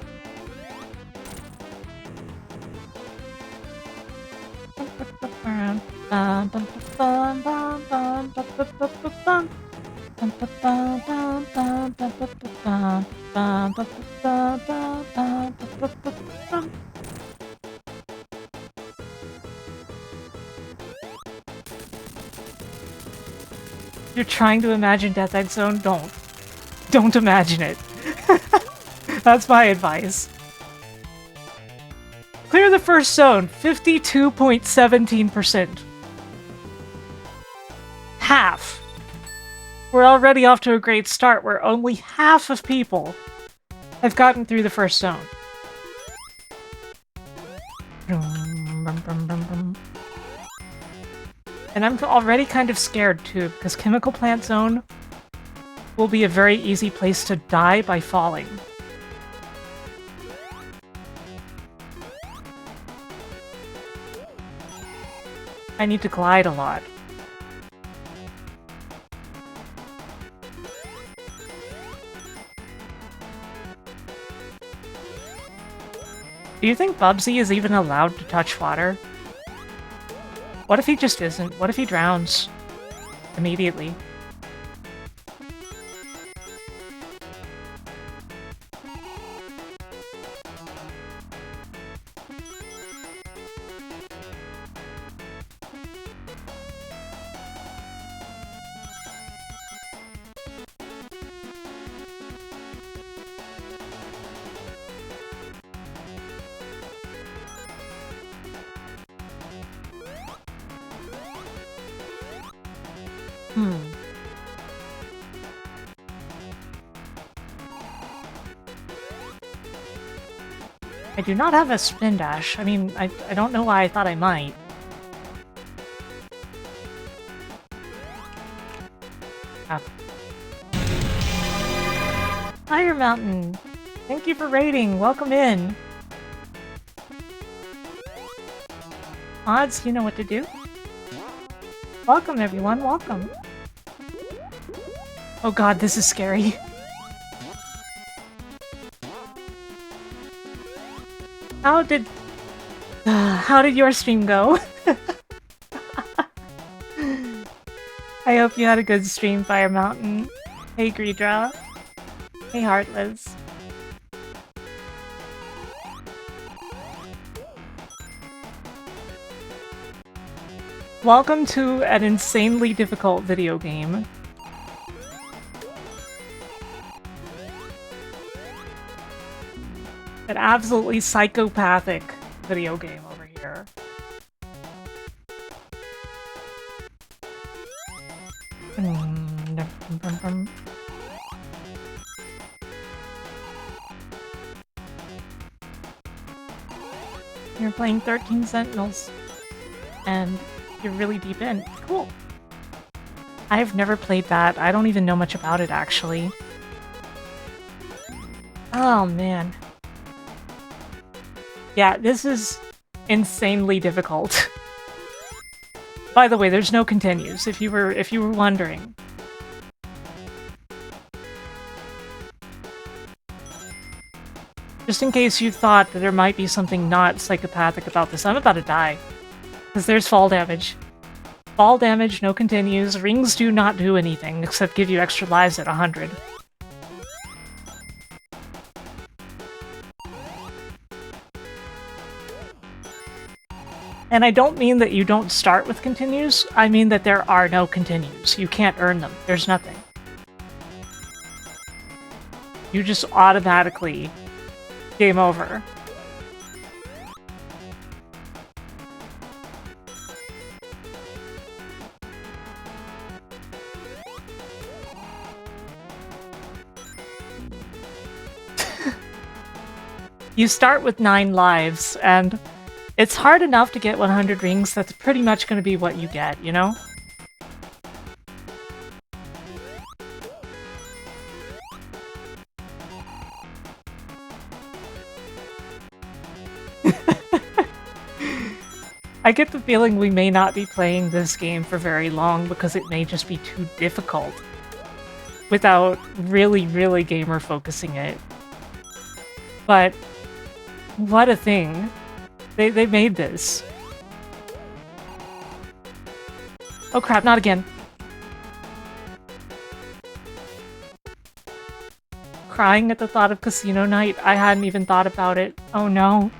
You're trying to imagine Death Egg Zone? Don't. Don't imagine it. That's my advice. Clear the first zone, 52.17%. Half. We're already off to a great start where only half of people have gotten through the first zone. And I'm already kind of scared too, because Chemical Plant Zone will be a very easy place to die by falling. I need to glide a lot. Do you think Bubsy is even allowed to touch water? What if he just isn't? What if he drowns immediately? I do not have a spin dash. I mean, I don't know why I thought I might. Ah. Fire Mountain! Thank you for raiding! Welcome in! Odds, you know what to do. Welcome everyone, welcome! Oh god, this is scary. How did your stream go? I hope you had a good stream, Fire Mountain. Hey Greedra. Hey Heartless. Welcome to an insanely difficult video game. An absolutely psychopathic video game over here. You're playing 13 Sentinels, and you're really deep in. Cool. I've never played that. I don't even know much about it, actually. Oh, man. Yeah, this is insanely difficult. By the way, there's no continues, if you were wondering. Just in case you thought that there might be something not psychopathic about this, I'm about to die. Because there's fall damage. Fall damage, no continues. Rings do not do anything except give you extra lives at 100. And I don't mean that you don't start with continues, I mean that there are no continues. You can't earn them. There's nothing. You just automatically game over. You start with 9 lives, and it's hard enough to get 100 rings, that's pretty much going to be what you get, you know? I get the feeling we may not be playing this game for very long because it may just be too difficult without really, really gamer focusing it. But what a thing. They made this. Oh crap, not again. Crying at the thought of casino night? I hadn't even thought about it. Oh no.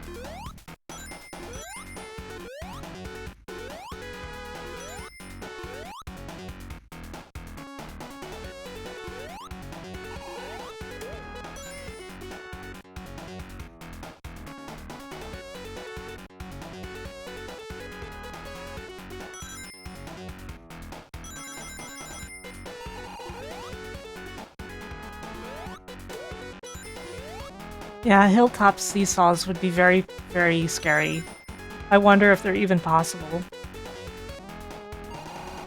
Yeah, hilltop seesaws would be very, very scary. I wonder if they're even possible.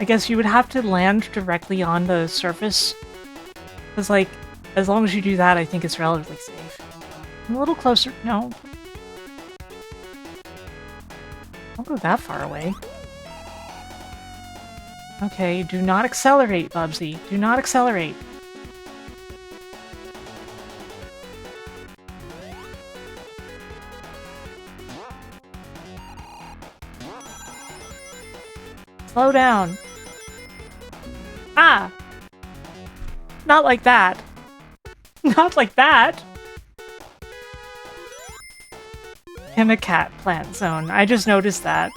I guess you would have to land directly on the surface. Because, like, as long as you do that, I think it's relatively safe. I'm a little closer. No. Don't go that far away. Okay, do not accelerate, Bubsy. Do not accelerate. Slow down. Ah! Not like that. Not like that! Himicat plant zone. I just noticed that.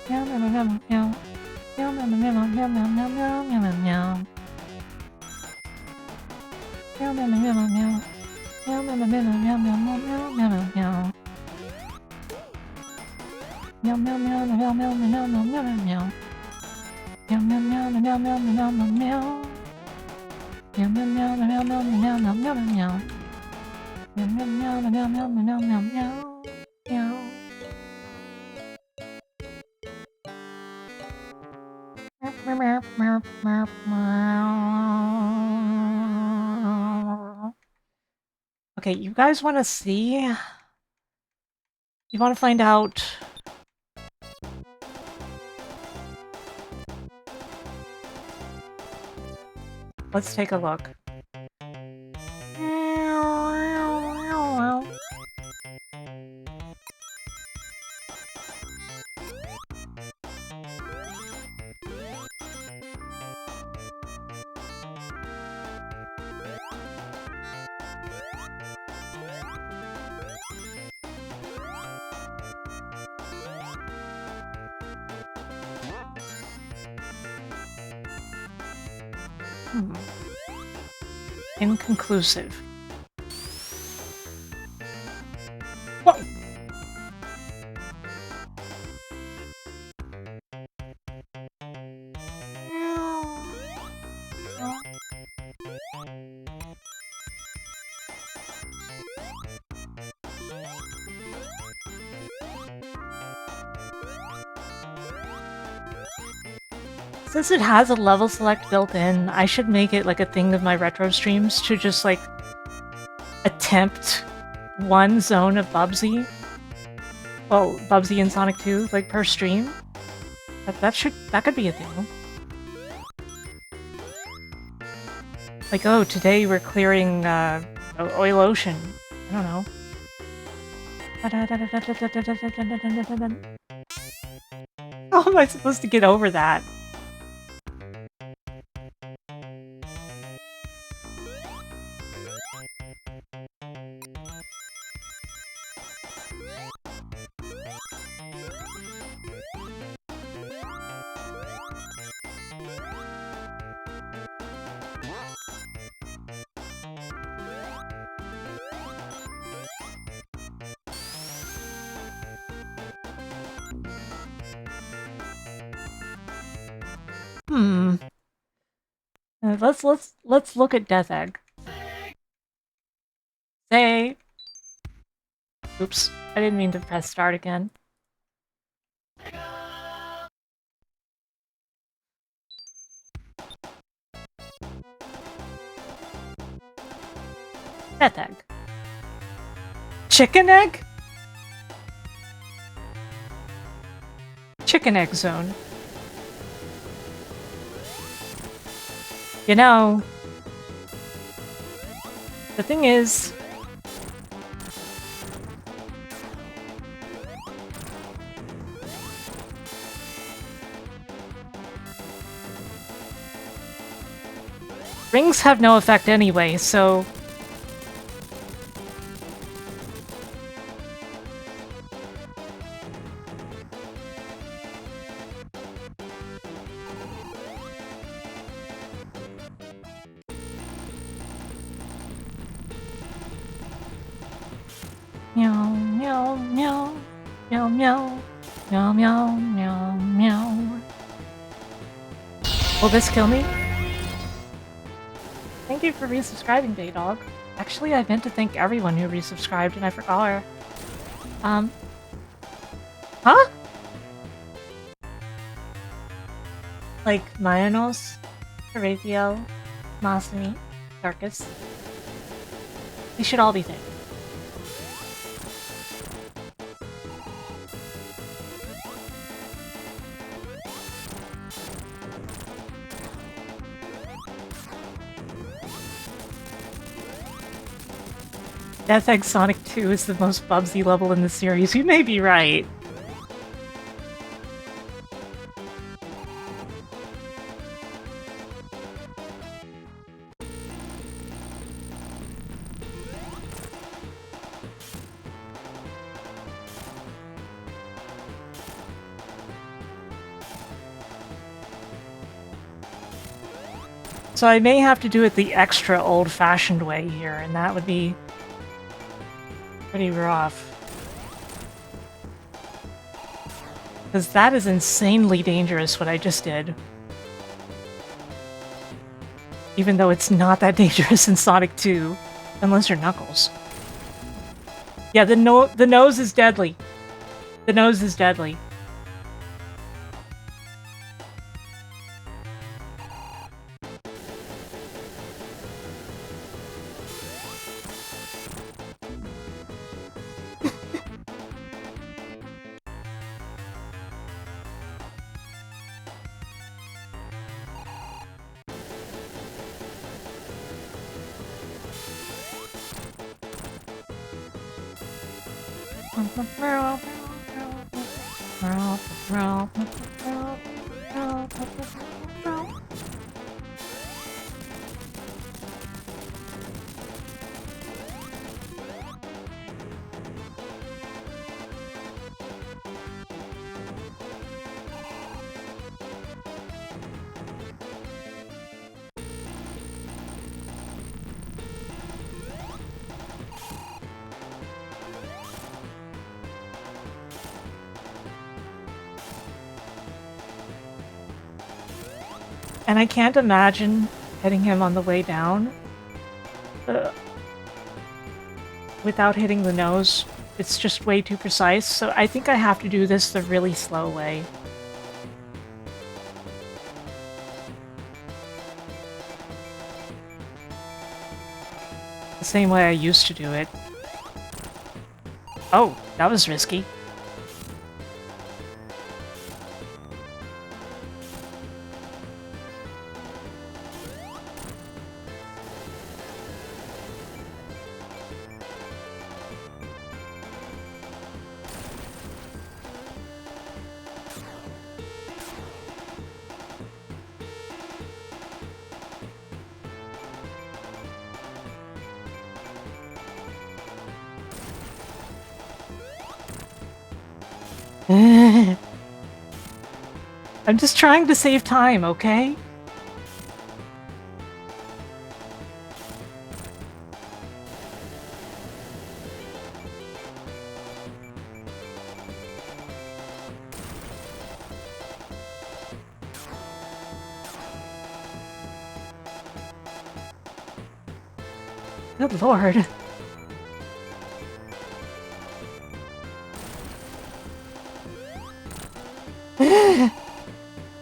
Meow meow meow meow meow meow meow meow meow meow meow meow meow meow meow meow meow meow meow. Meow meow meow meow meow meow meow meow meow meow. Meow meow meow meow meow meow meow meow meow meow. Meow meow meow meow meow meow meow meow meow. Meow meow meow meow meow meow meow meow meow meow. Meow meow meow meow meow meow meow meow. Meow. Meow meow meow meow. Okay, you guys want to see? You want to find out? Let's take a look. Inconclusive. Whoa! Since it has a level select built in, I should make it like a thing of my retro streams to just like attempt one zone of Bubsy. Well, Bubsy and Sonic 2, like, per stream. That could be a thing. Like, oh, today we're clearing, Oil Ocean. I don't know. How am I supposed to get over that? Let's look at Death Egg. Say. Oops, I didn't mean to press start again. Death Egg. Chicken Egg? Chicken Egg Zone. You know, the thing is, rings have no effect anyway, so... Meow, meow, meow, meow, meow, meow, meow, meow, meow. Will this kill me? Thank you for resubscribing, Daydog. Actually, I meant to thank everyone who resubscribed and I forgot her. Huh? Like Mayanos, Horatio, Masumi, Darkus. They should all be thanked. Death Egg Sonic 2 is the most Bubsy level in the series. You may be right. So I may have to do it the extra old-fashioned way here, and that would be pretty rough. Because that is insanely dangerous, what I just did. Even though it's not that dangerous in Sonic 2, unless you're Knuckles. Yeah, the nose is deadly. The nose is deadly. And I can't imagine hitting him on the way down without hitting the nose. It's just way too precise, so I think I have to do this the really slow way. The same way I used to do it. Oh, that was risky. I'm just trying to save time, okay? Good lord.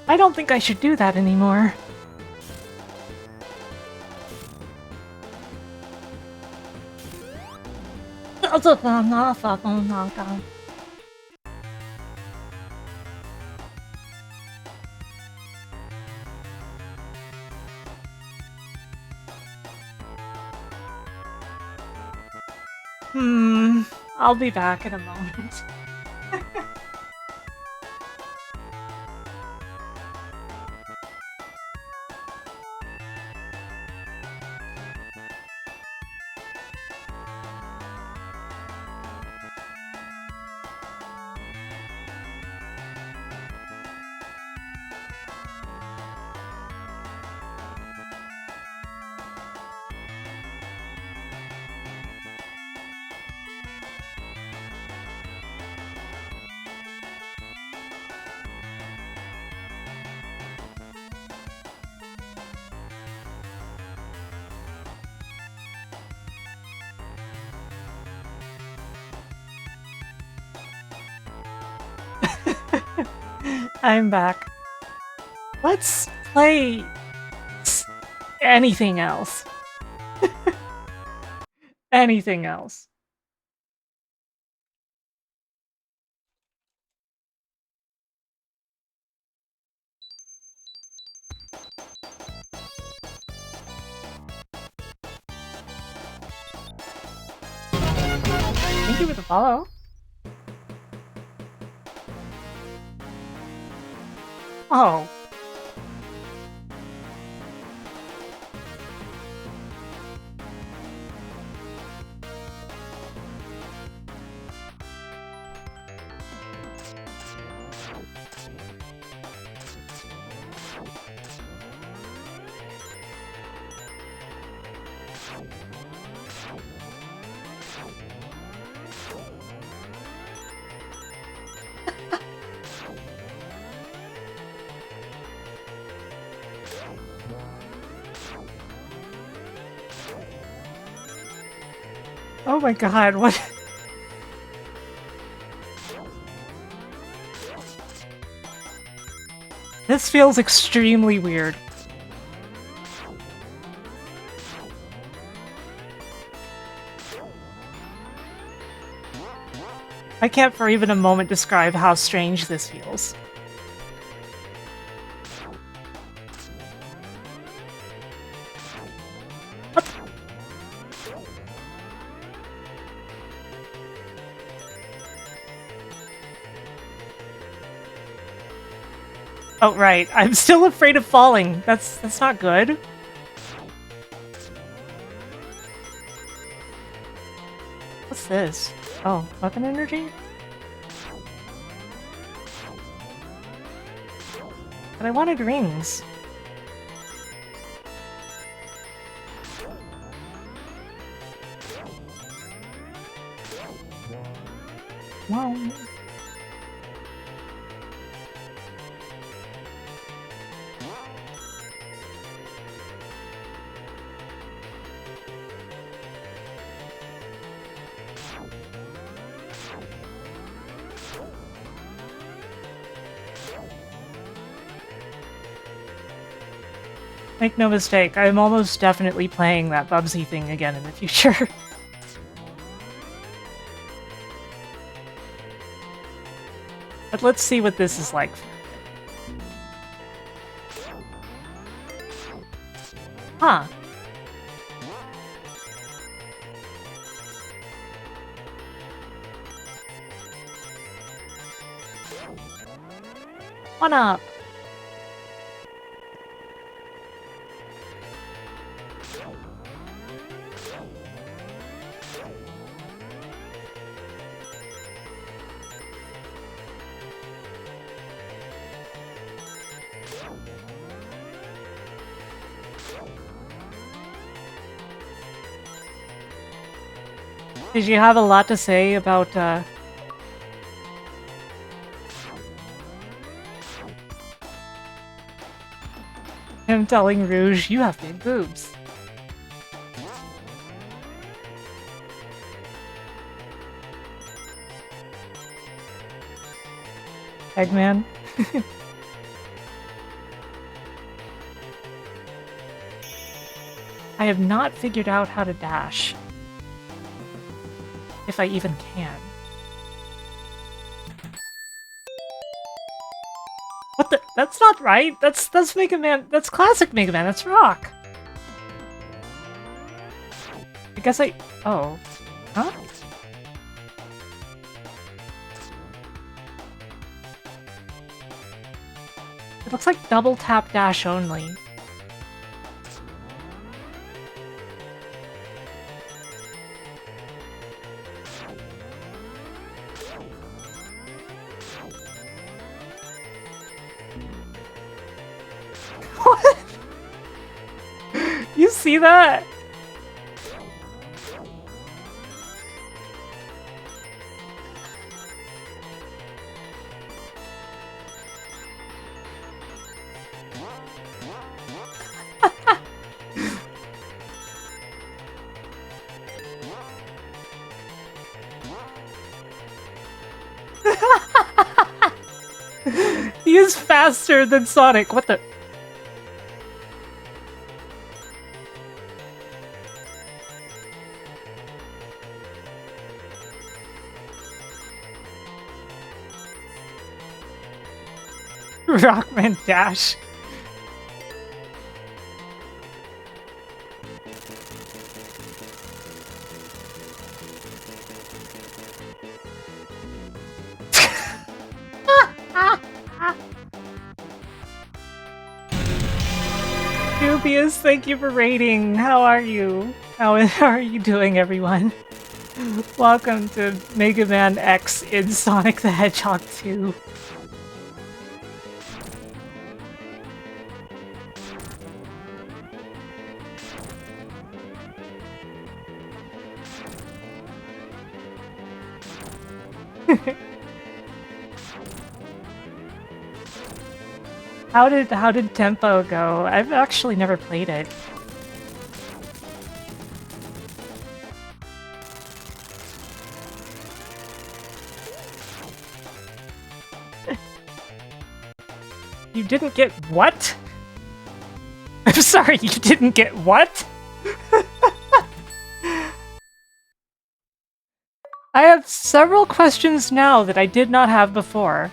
I don't think I should do that anymore. I'll be back in a moment. I'm back. Let's play anything else. Anything else. Thank you for the follow. Oh. Oh my god, what? This feels extremely weird. I can't for even a moment describe how strange this feels. Oh, right. I'm still afraid of falling. That's not good. What's this? Oh, weapon energy? But I wanted rings. Wow. Make no mistake, I'm almost definitely playing that Bubsy thing again in the future. But let's see what this is like. Huh. One up. Did you have a lot to say about, him telling Rouge, you have big boobs? Eggman? I have not figured out how to dash. If I even can. What the? That's not right. That's Mega Man. That's classic Mega Man. That's Rock. I guess I. Oh. Huh? It looks like double tap dash only. What? You see that? He is faster than Sonic. What the? Rockman dash. Dubious, thank you for raiding. How are you? How are you doing, everyone? Welcome to Mega Man X in Sonic the Hedgehog 2. How did Tempo go? I've actually never played it. You didn't get what? I'm sorry, you didn't get what? I have several questions now that I did not have before.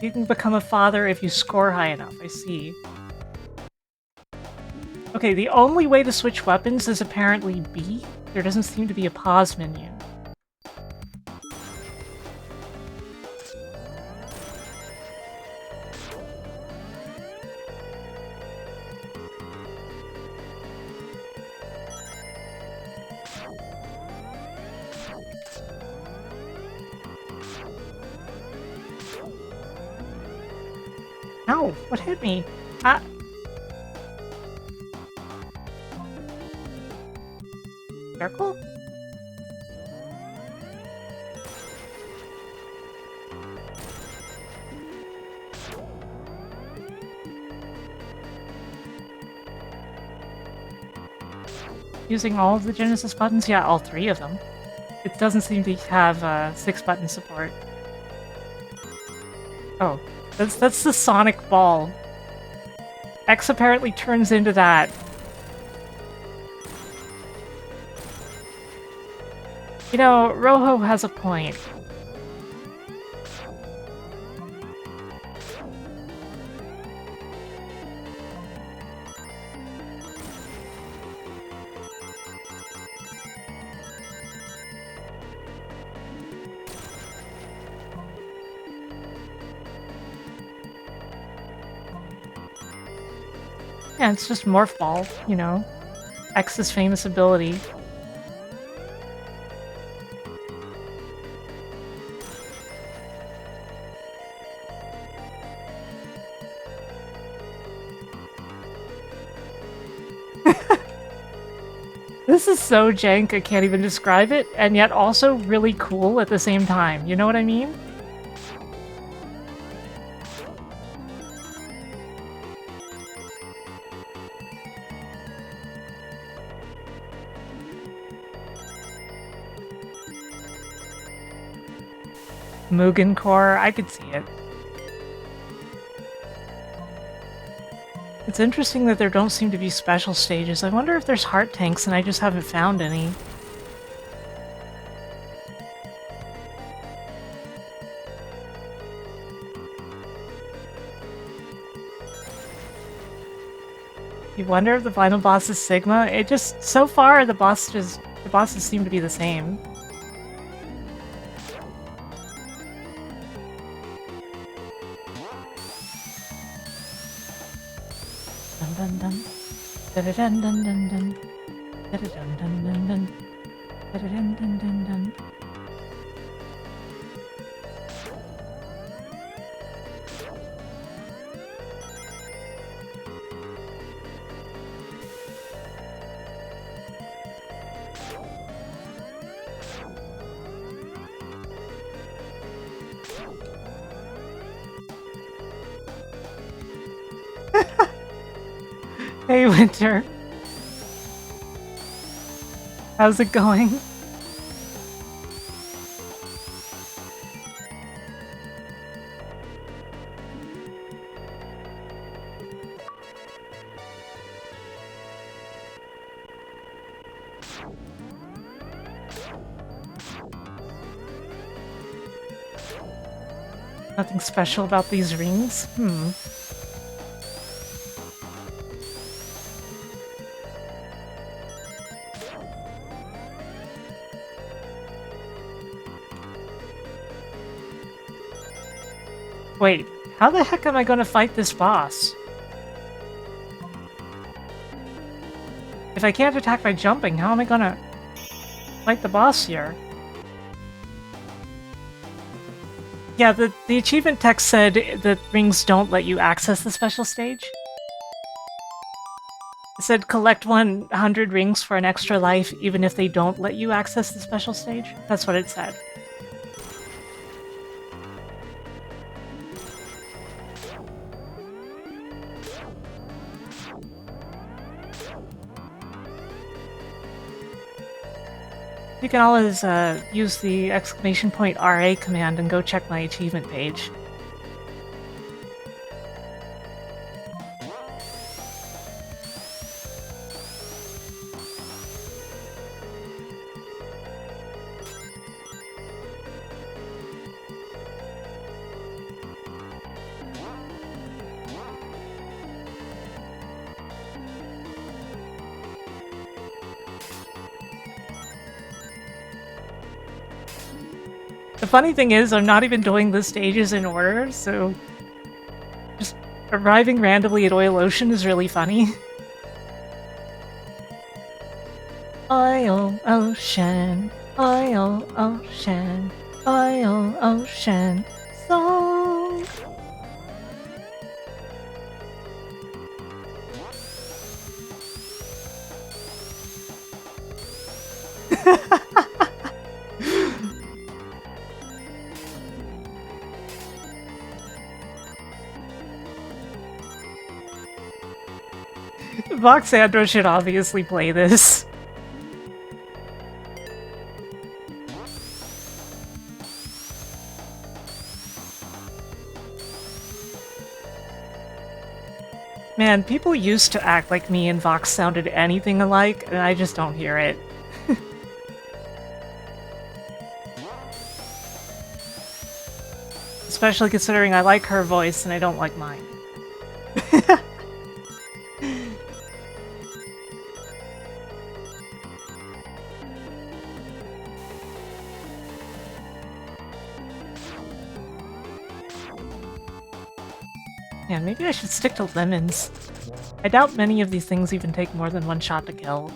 You can become a father if you score high enough, I see. Okay, the only way to switch weapons is apparently B. There doesn't seem to be a pause menu. Ow, what hit me? Ah. Circle? Using all of the Genesis buttons? Yeah, all three of them. It doesn't seem to have 6-button support. Oh, that's the Sonic ball. X apparently turns into that. You know, Rojo has a point. Yeah, it's just Morph Ball, you know. X's famous ability. This is so jank, I can't even describe it, and yet also really cool at the same time. You know what I mean? Mugen Core, I could see it. It's interesting that there don't seem to be special stages. I wonder if there's heart tanks and I just haven't found any. You wonder if the final boss is Sigma? It just, so far the bosses seem to be the same. Dun dun dun dun dun dun dun dun dun dun dun dun dun dun dun dun. Hey, Winter. How's it going? Nothing special about these rings? Wait, how the heck am I gonna fight this boss? If I can't attack by jumping, how am I gonna fight the boss here? Yeah, the achievement text said that rings don't let you access the special stage. It said collect 100 rings for an extra life even if they don't let you access the special stage. That's what it said. You can always use the !RA command and go check my achievement page. The funny thing is, I'm not even doing the stages in order, so just arriving randomly at Oil Ocean is really funny. Oil Ocean, Oil Ocean, Oil Ocean, song. Voxandra should obviously play this. Man, people used to act like me and Vox sounded anything alike, and I just don't hear it. Especially considering I like her voice and I don't like mine. Yeah, maybe I should stick to lemons. I doubt many of these things even take more than one shot to kill.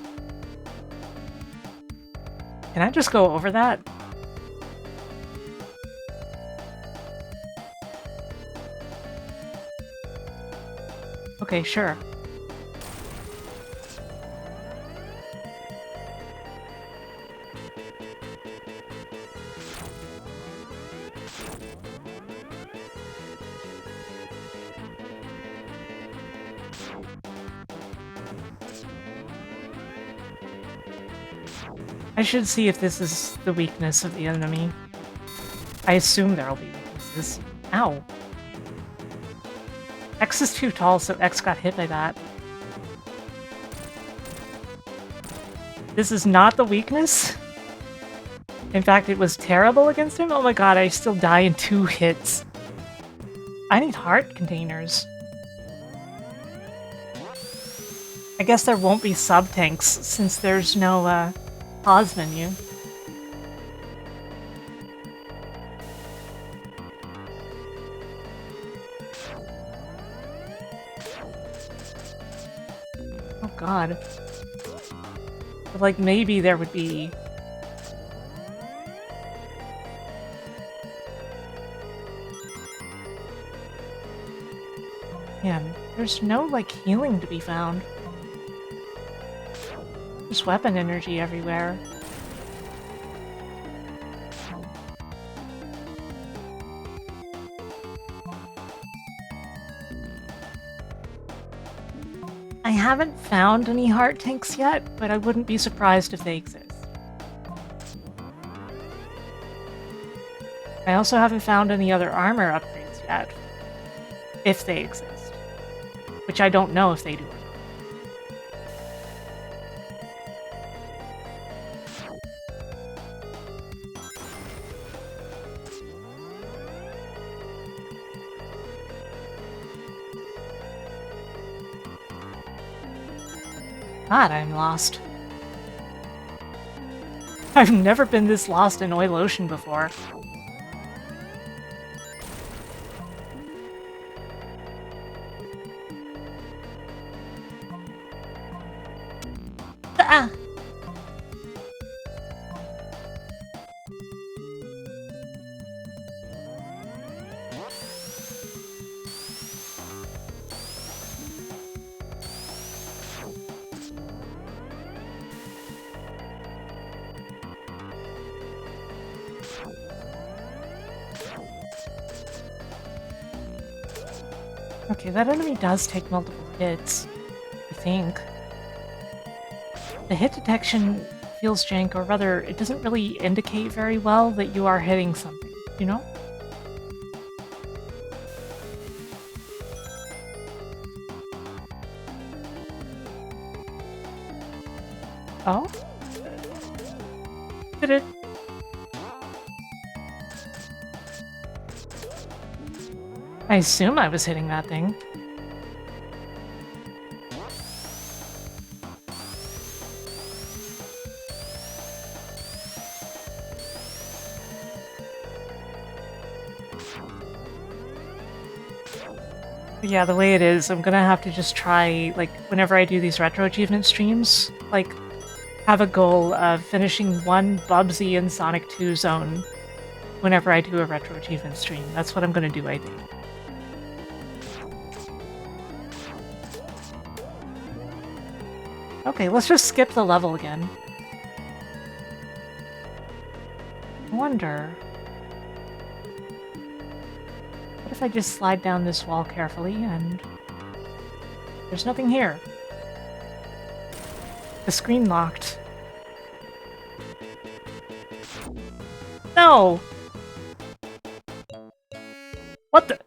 Can I just go over that? Okay, sure. I should see if this is the weakness of the enemy. I assume there'll be weaknesses. Ow. X is too tall, so X got hit by that. This is not the weakness? In fact, it was terrible against him? Oh my god, I still die in 2 hits. I need heart containers. I guess there won't be sub-tanks since there's no, pause menu. Oh god. But, like, maybe there would be... Man, there's no, like, healing to be found. There's weapon energy everywhere. I haven't found any heart tanks yet, but I wouldn't be surprised if they exist. I also haven't found any other armor upgrades yet, if they exist. Which I don't know if they do or not. God, I'm lost. I've never been this lost in Oil Ocean before. Ah! Okay, that enemy does take multiple hits, I think. The hit detection feels jank, or rather, it doesn't really indicate very well that you are hitting something, you know? Oh? Did it? I assume I was hitting that thing. Yeah, the way it is, I'm gonna have to just try, like, whenever I do these retro achievement streams, like, have a goal of finishing one Bubsy and Sonic 2 zone whenever I do a retro achievement stream. That's what I'm gonna do, I think. Okay, let's just skip the level again. I wonder... What if I just slide down this wall carefully and... There's nothing here. The screen locked. No! What the...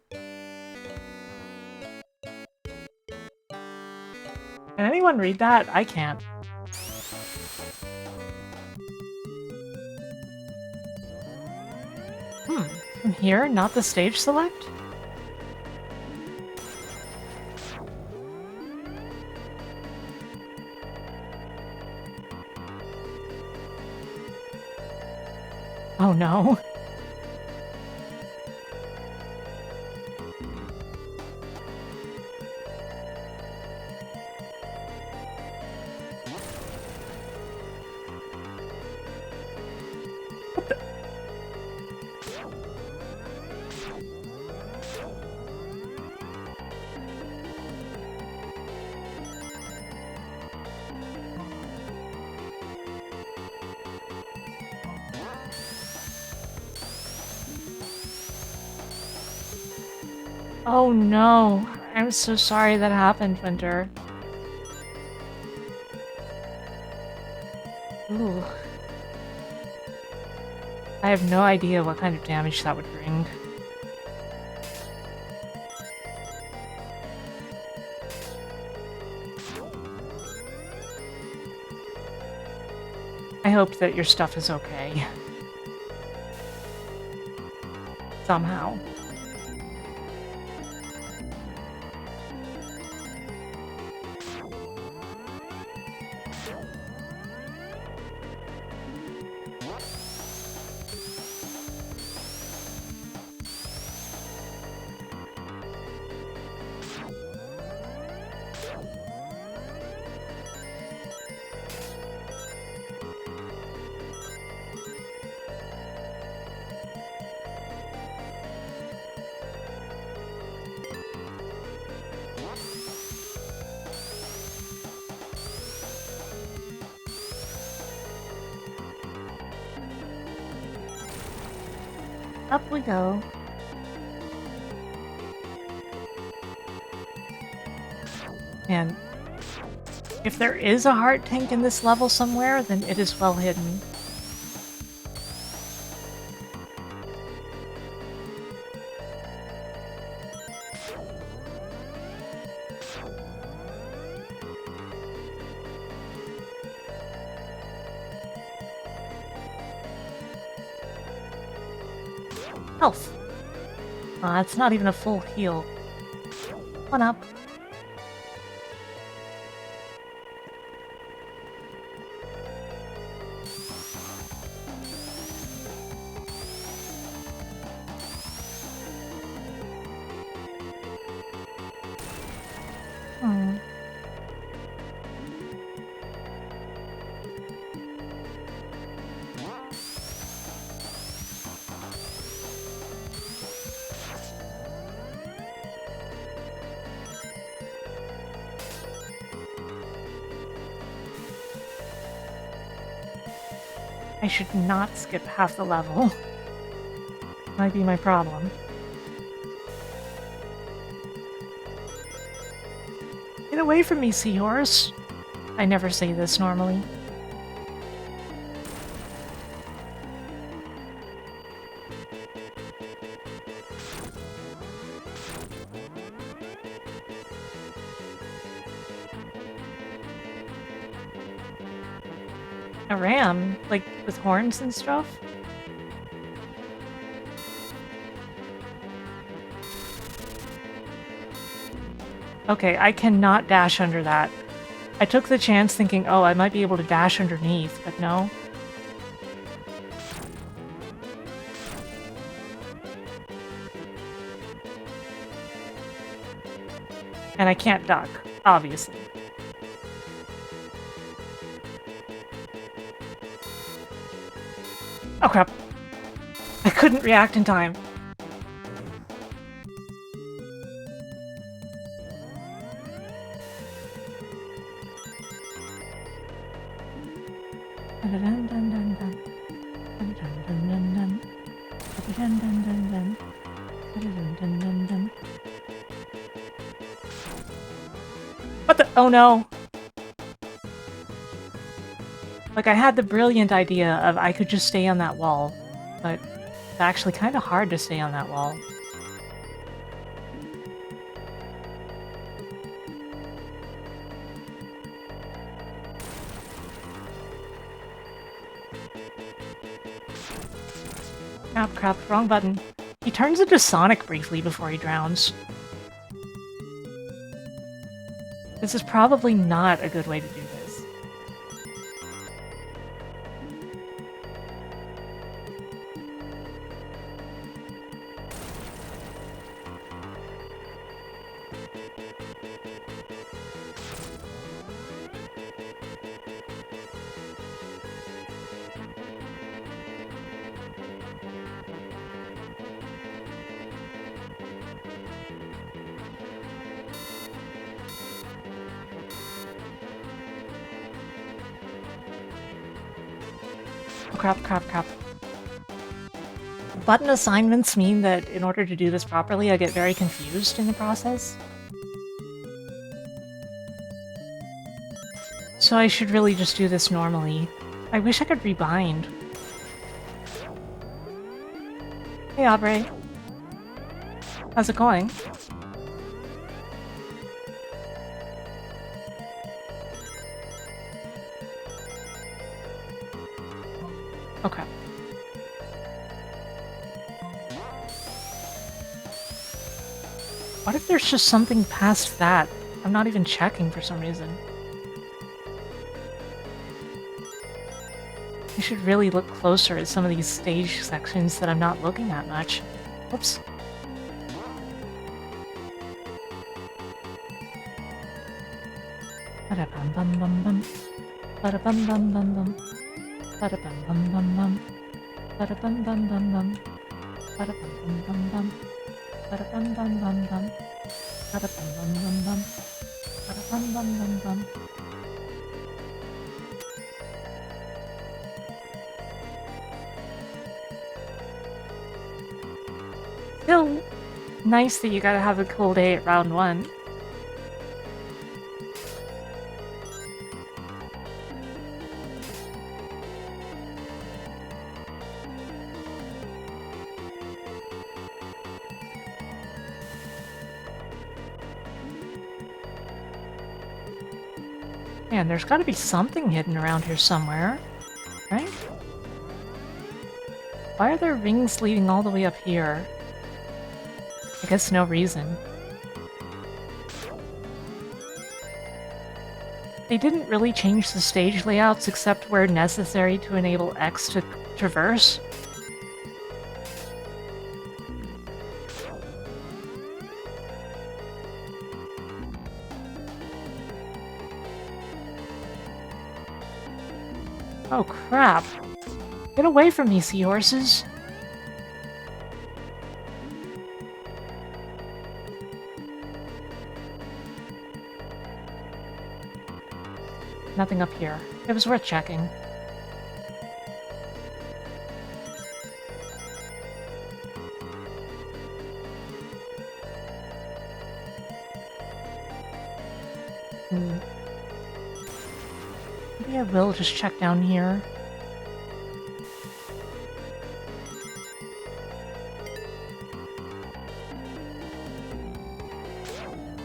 anyone read that? I can't. From here, not the stage select? Oh no. Oh no, I'm so sorry that happened, Winter. Ooh. I have no idea what kind of damage that would bring. I hope that your stuff is okay. Somehow. Up we go. And if there is a heart tank in this level somewhere, then it is well hidden. Health. It's not even a full heal. One up. I should not skip half the level. Might be my problem. Get away from me, seahorse! I never say this normally. A ram? Like, with horns and stuff? Okay, I cannot dash under that. I took the chance thinking, oh, I might be able to dash underneath, but no. And I can't duck, obviously. Oh crap. I couldn't react in time. What the? Oh no. Like, I had the brilliant idea of I could just stay on that wall, but it's actually kind of hard to stay on that wall. Crap, crap, wrong button. He turns into Sonic briefly before he drowns. This is probably not a good way to do this. Oh, crap, crap, crap. Button assignments mean that in order to do this properly, I get very confused in the process. So I should really just do this normally. I wish I could rebind. Hey, Aubrey. How's it going? Okay. What if there's just something past that? I'm not even checking for some reason. I should really look closer at some of these stage sections that I'm not looking at much. Whoops. Ba-da-bum-bum-bum-bum. Ba-da-bum-bum-bum-bum. Ba-da-bum-bum-bum-bum. Ba-da-bum-bum-bum-bum. Ba-da-bum-bum-bum-bum. Ba-da-bum-bum-bum-bum. Ba-da-bum-bum-bum-bum. Ba-da-bum-bum-bum-bum. Still nice that you gotta have a cool day at round 1. Man, there's gotta be something hidden around here somewhere, right? Why are there rings leading all the way up here? I guess no reason. They didn't really change the stage layouts except where necessary to enable X to traverse. Oh crap! Get away from me, seahorses! Nothing up here. It was worth checking. Maybe I will just check down here.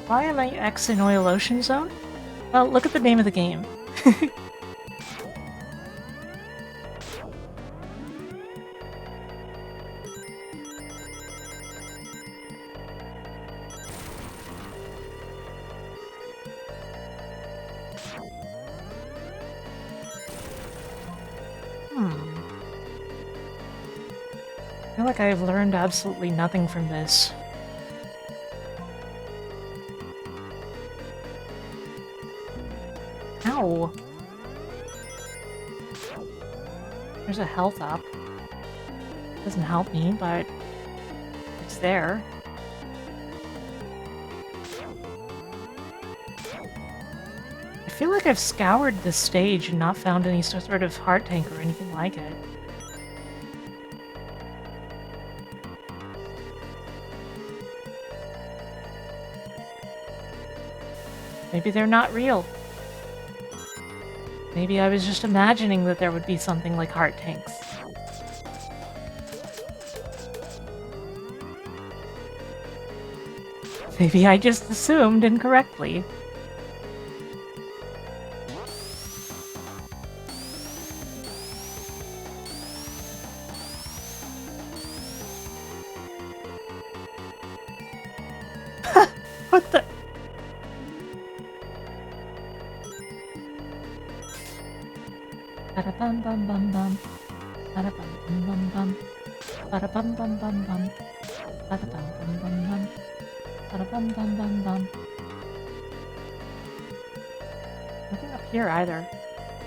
Why am I X in Oil Ocean Zone? Well, look at the name of the game. I feel like I have learned absolutely nothing from this. Ow! There's a health up. Doesn't help me, but it's there. I feel like I've scoured this stage and not found any sort of heart tank or anything like it. Maybe they're not real. Maybe I was just imagining that there would be something like heart tanks. Maybe I just assumed incorrectly. What the? Ba-da-bum-bum-bum-bum. Ba-da-bum-bum-bum-bum. Ba-da-bum-bum-bum-bum. Ba-da-bum-bum-bum-bum. Ba-da-bum-bum-bum-bum. Nothing up here either.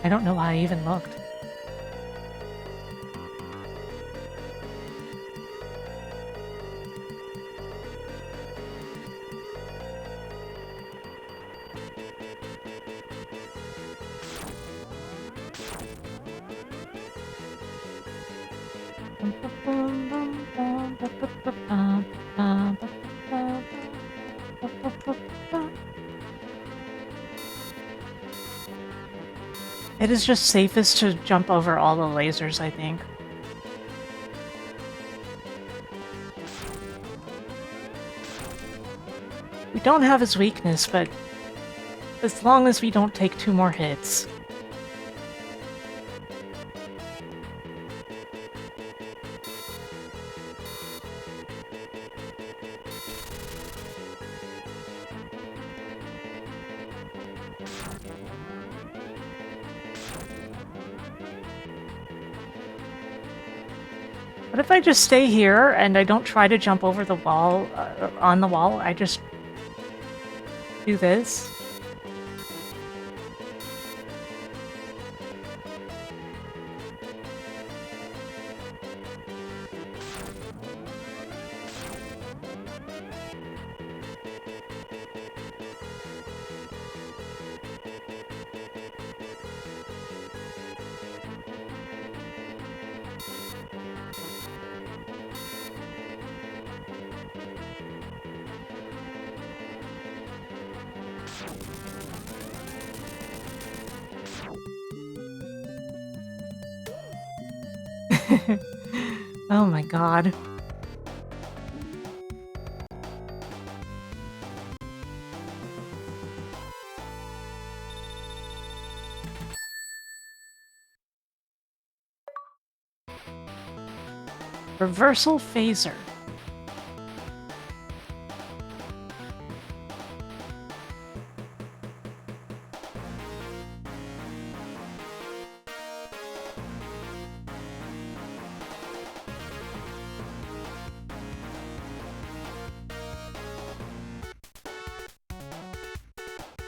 I don't know why I even looked. It is just safest to jump over all the lasers, I think. We don't have his weakness, but as long as we don't take 2 more hits. What if I just stay here and I don't try to jump over the wall, on the wall? I just do this? Oh my god. Reversal phaser.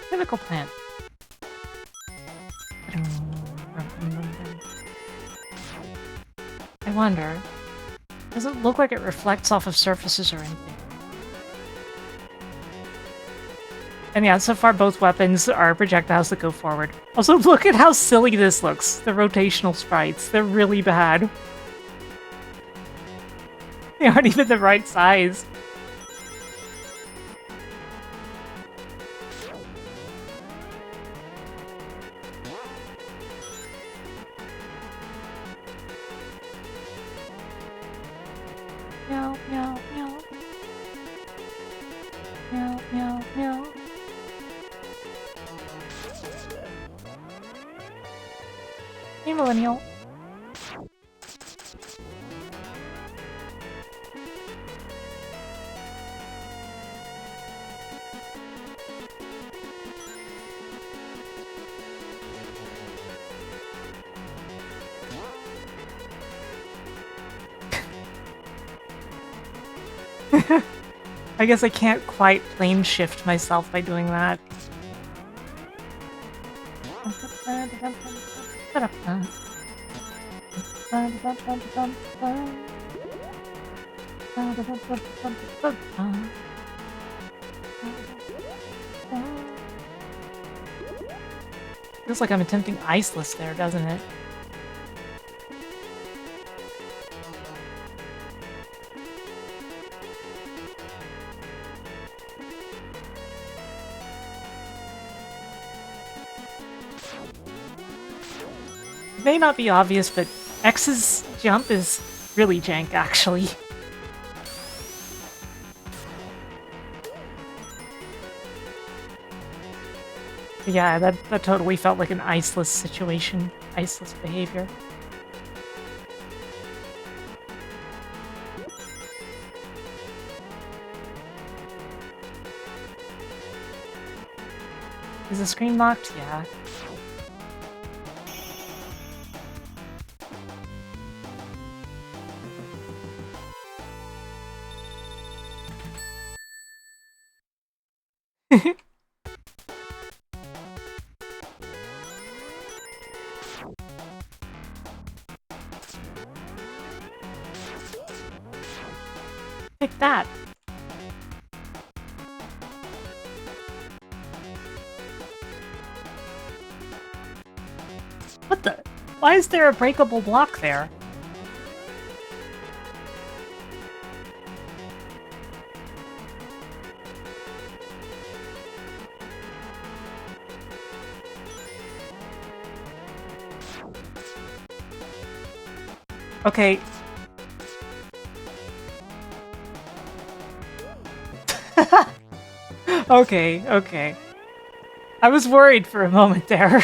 Chemical plant. I wonder. Doesn't look like it reflects off of surfaces or anything. And yeah, so far both weapons are projectiles that go forward. Also, look at how silly this looks. The rotational sprites. They're really bad. They aren't even the right size. Meow, meow, meow. Meow, meow, meow. Hey, millennial. I guess I can't quite plane shift myself by doing that. Feels like I'm attempting Iceless there, doesn't it? It may not be obvious, but X's jump is really jank, actually. Yeah, that totally felt like an Iceless situation. Iceless behavior. Is the screen locked? Yeah. Take that. What the? Why is there a breakable block there? Okay. Okay. I was worried for a moment there.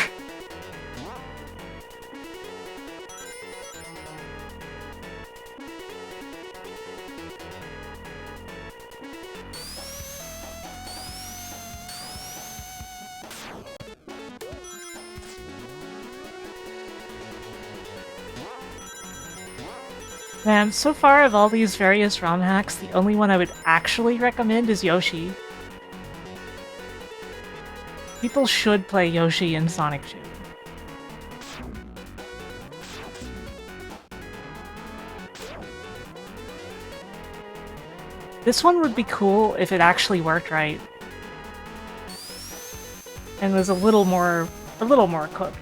Man, so far of all these various ROM hacks, the only one I would actually recommend is Yoshi. People should play Yoshi in Sonic 2. This one would be cool if it actually worked right. And was a little more cooked.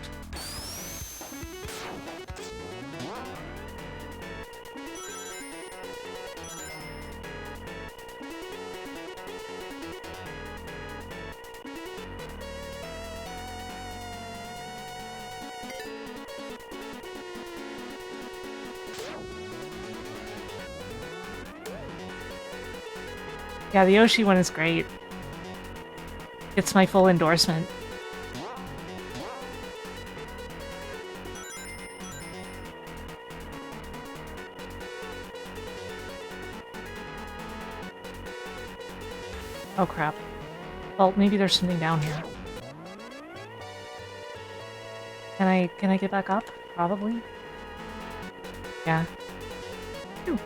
Yeah, the Yoshi one is great. It's my full endorsement. Oh crap. Well, maybe there's something down here. Can I get back up? Probably. Yeah. Phew.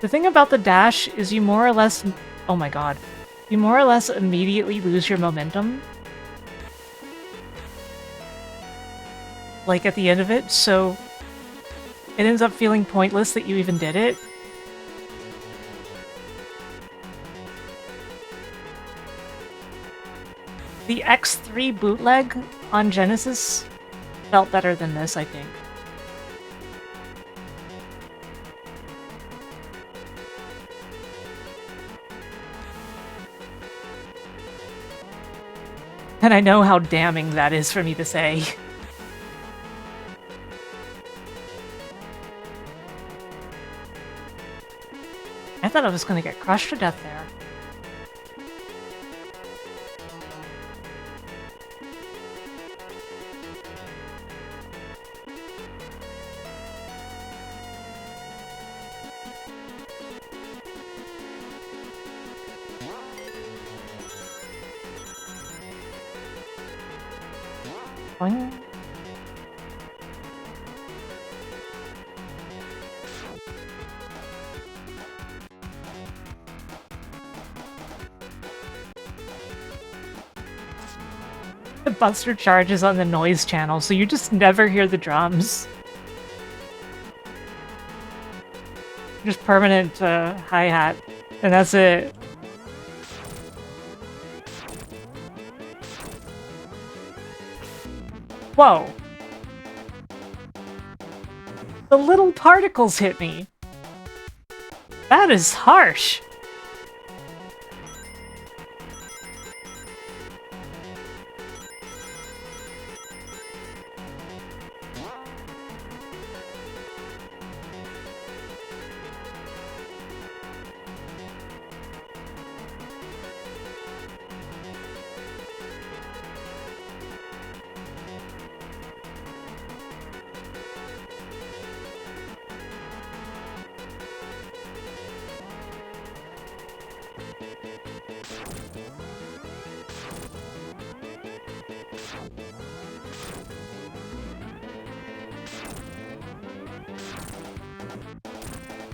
The thing about the dash is you more or less... Oh my god. You more or less immediately lose your momentum. Like at the end of it, so... It ends up feeling pointless that you even did it. The X3 bootleg on Genesis felt better than this, I think. And I know how damning that is for me to say. I thought I was gonna get crushed to death there. Boing. The Buster charges on the noise channel, so you just never hear the drums. Just permanent hi-hat, and that's it. Whoa. The little particles hit me. That is harsh.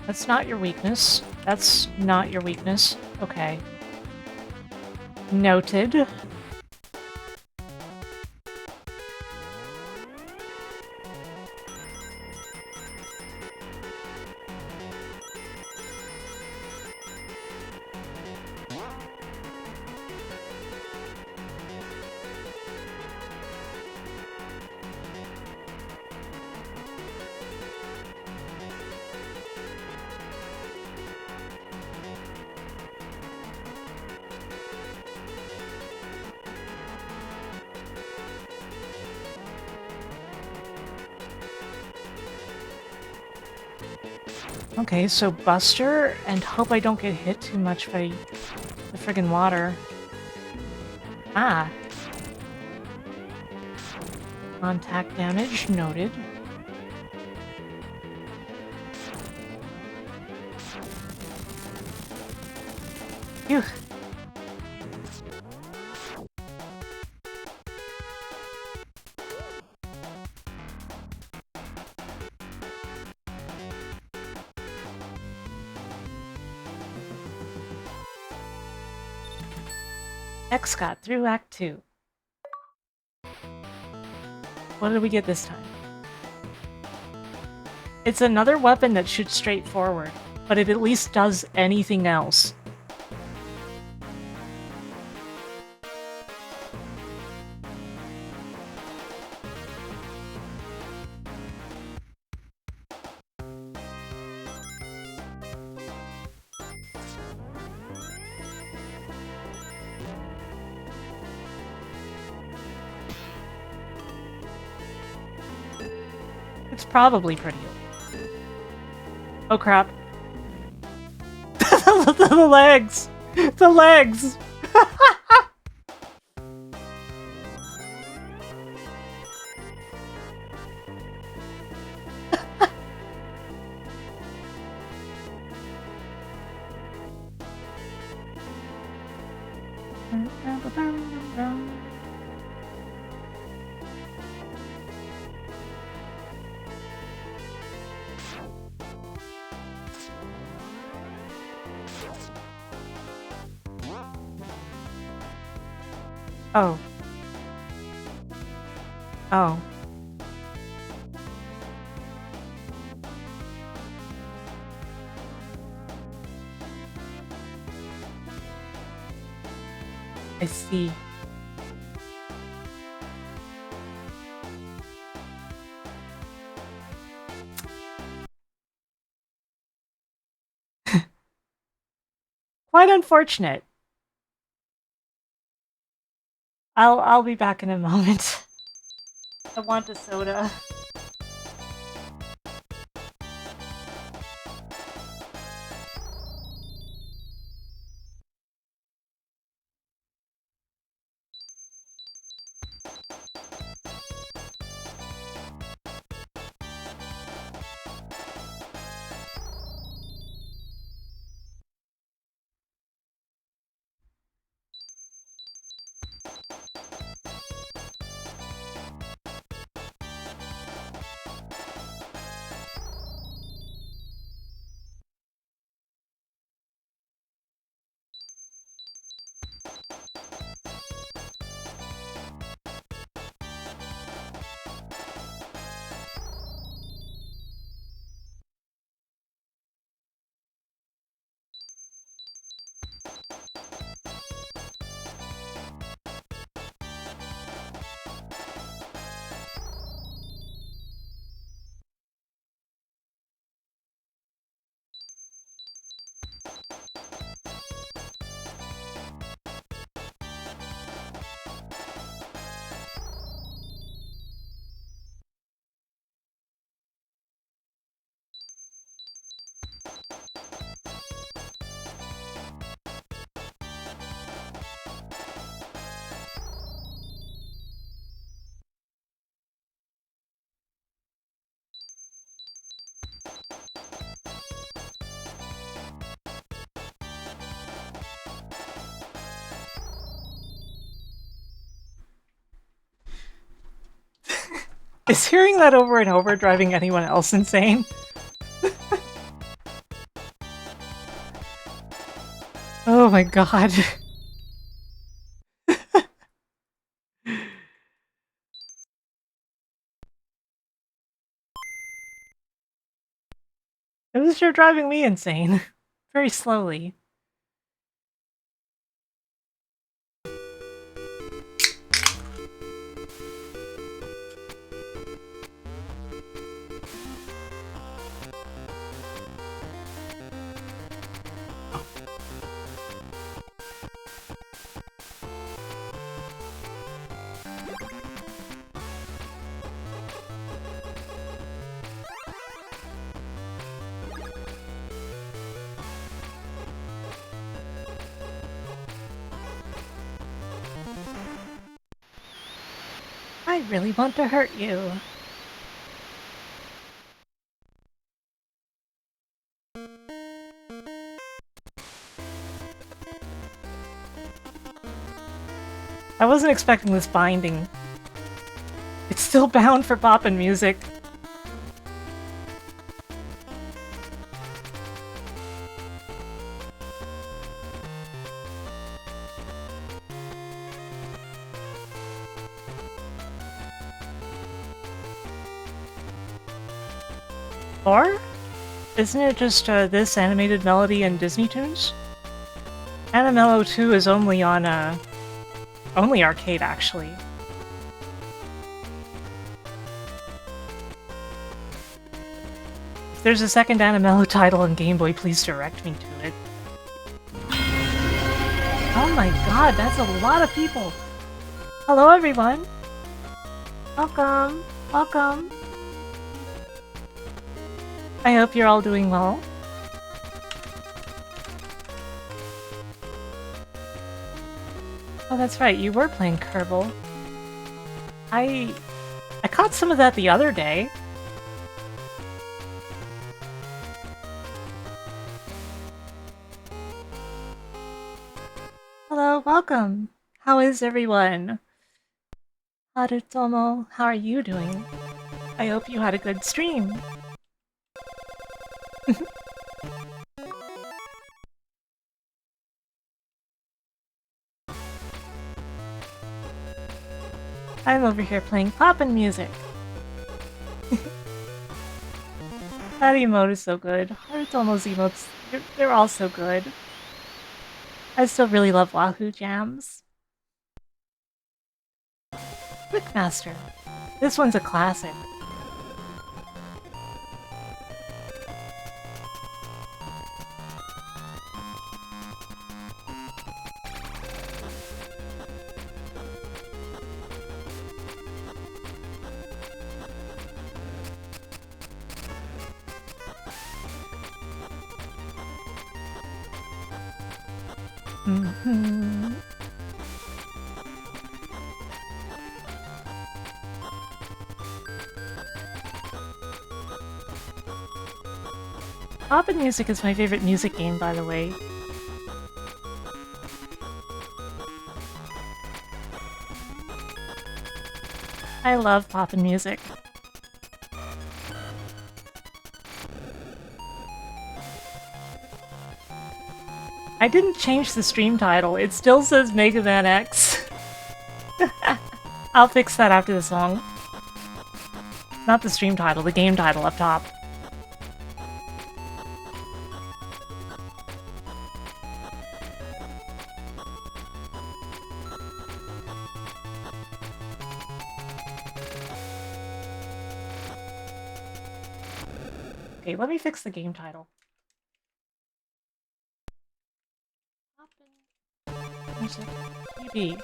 That's not your weakness. That's not your weakness. Okay. Noted. Okay, so Buster, and hope I don't get hit too much by the friggin' water. Ah. Contact damage, noted. Phew. X got through Act 2. What did we get this time? It's another weapon that shoots straight forward, but it at least does anything else. It's probably pretty old. Oh crap. The legs! The legs! Oh. Oh. I see. Quite unfortunate. I'll be back in a moment. I want a soda. Is hearing that over and over driving anyone else insane? Oh my god. It was sure driving me insane. Very slowly. I really want to hurt you. I wasn't expecting this binding. It's still bound for poppin' music. Or? Isn't it just this animated melody and Disney tunes? Animello 2 is only on only arcade actually. If there's a second Animello title on Game Boy, please direct me to it. Oh my god, that's a lot of people! Hello everyone! Welcome! Welcome! I hope you're all doing well. Oh, that's right, you were playing Kerbal. I caught some of that the other day. Hello, welcome! How is everyone? Harutomo, how are you doing? I hope you had a good stream. I'm over here playing poppin' music. That emote is so good. Harutomo's emotes, they're all so good. I still really love Wahoo Jams. Quickmaster. This one's a classic. Mm-hmm. Poppin' Music is my favorite music game, by the way. I love Poppin' Music. I didn't change the stream title, it still says Mega Man X. I'll fix that after the song. Not the stream title, the game title up top. Okay, let me fix the game title. Music TV.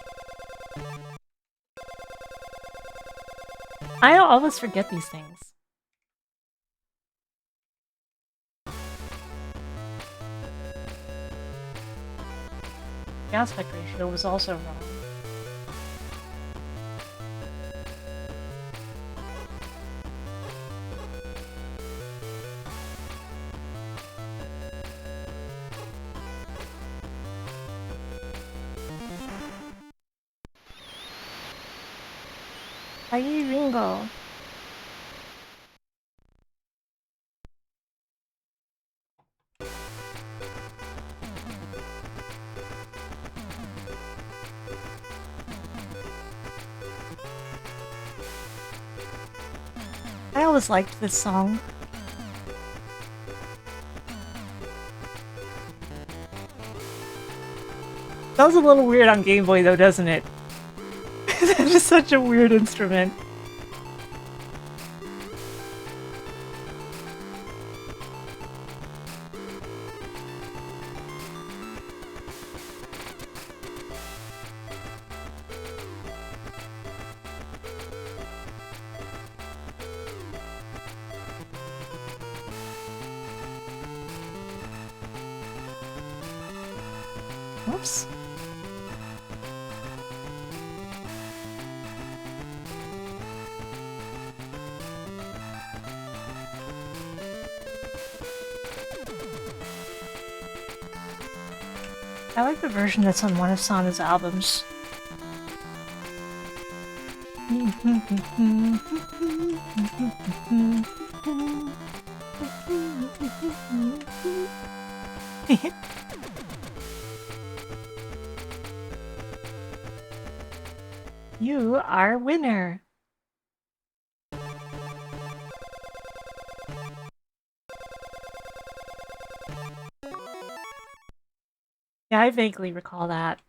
I always forget these things. The aspect ratio was also wrong. Hi, Ringo. always liked this song. Sounds a little weird on Game Boy though, doesn't it? That is such a weird instrument. Whoops. I like the version that's on one of Sana's albums. You are winner. Yeah, I vaguely recall that.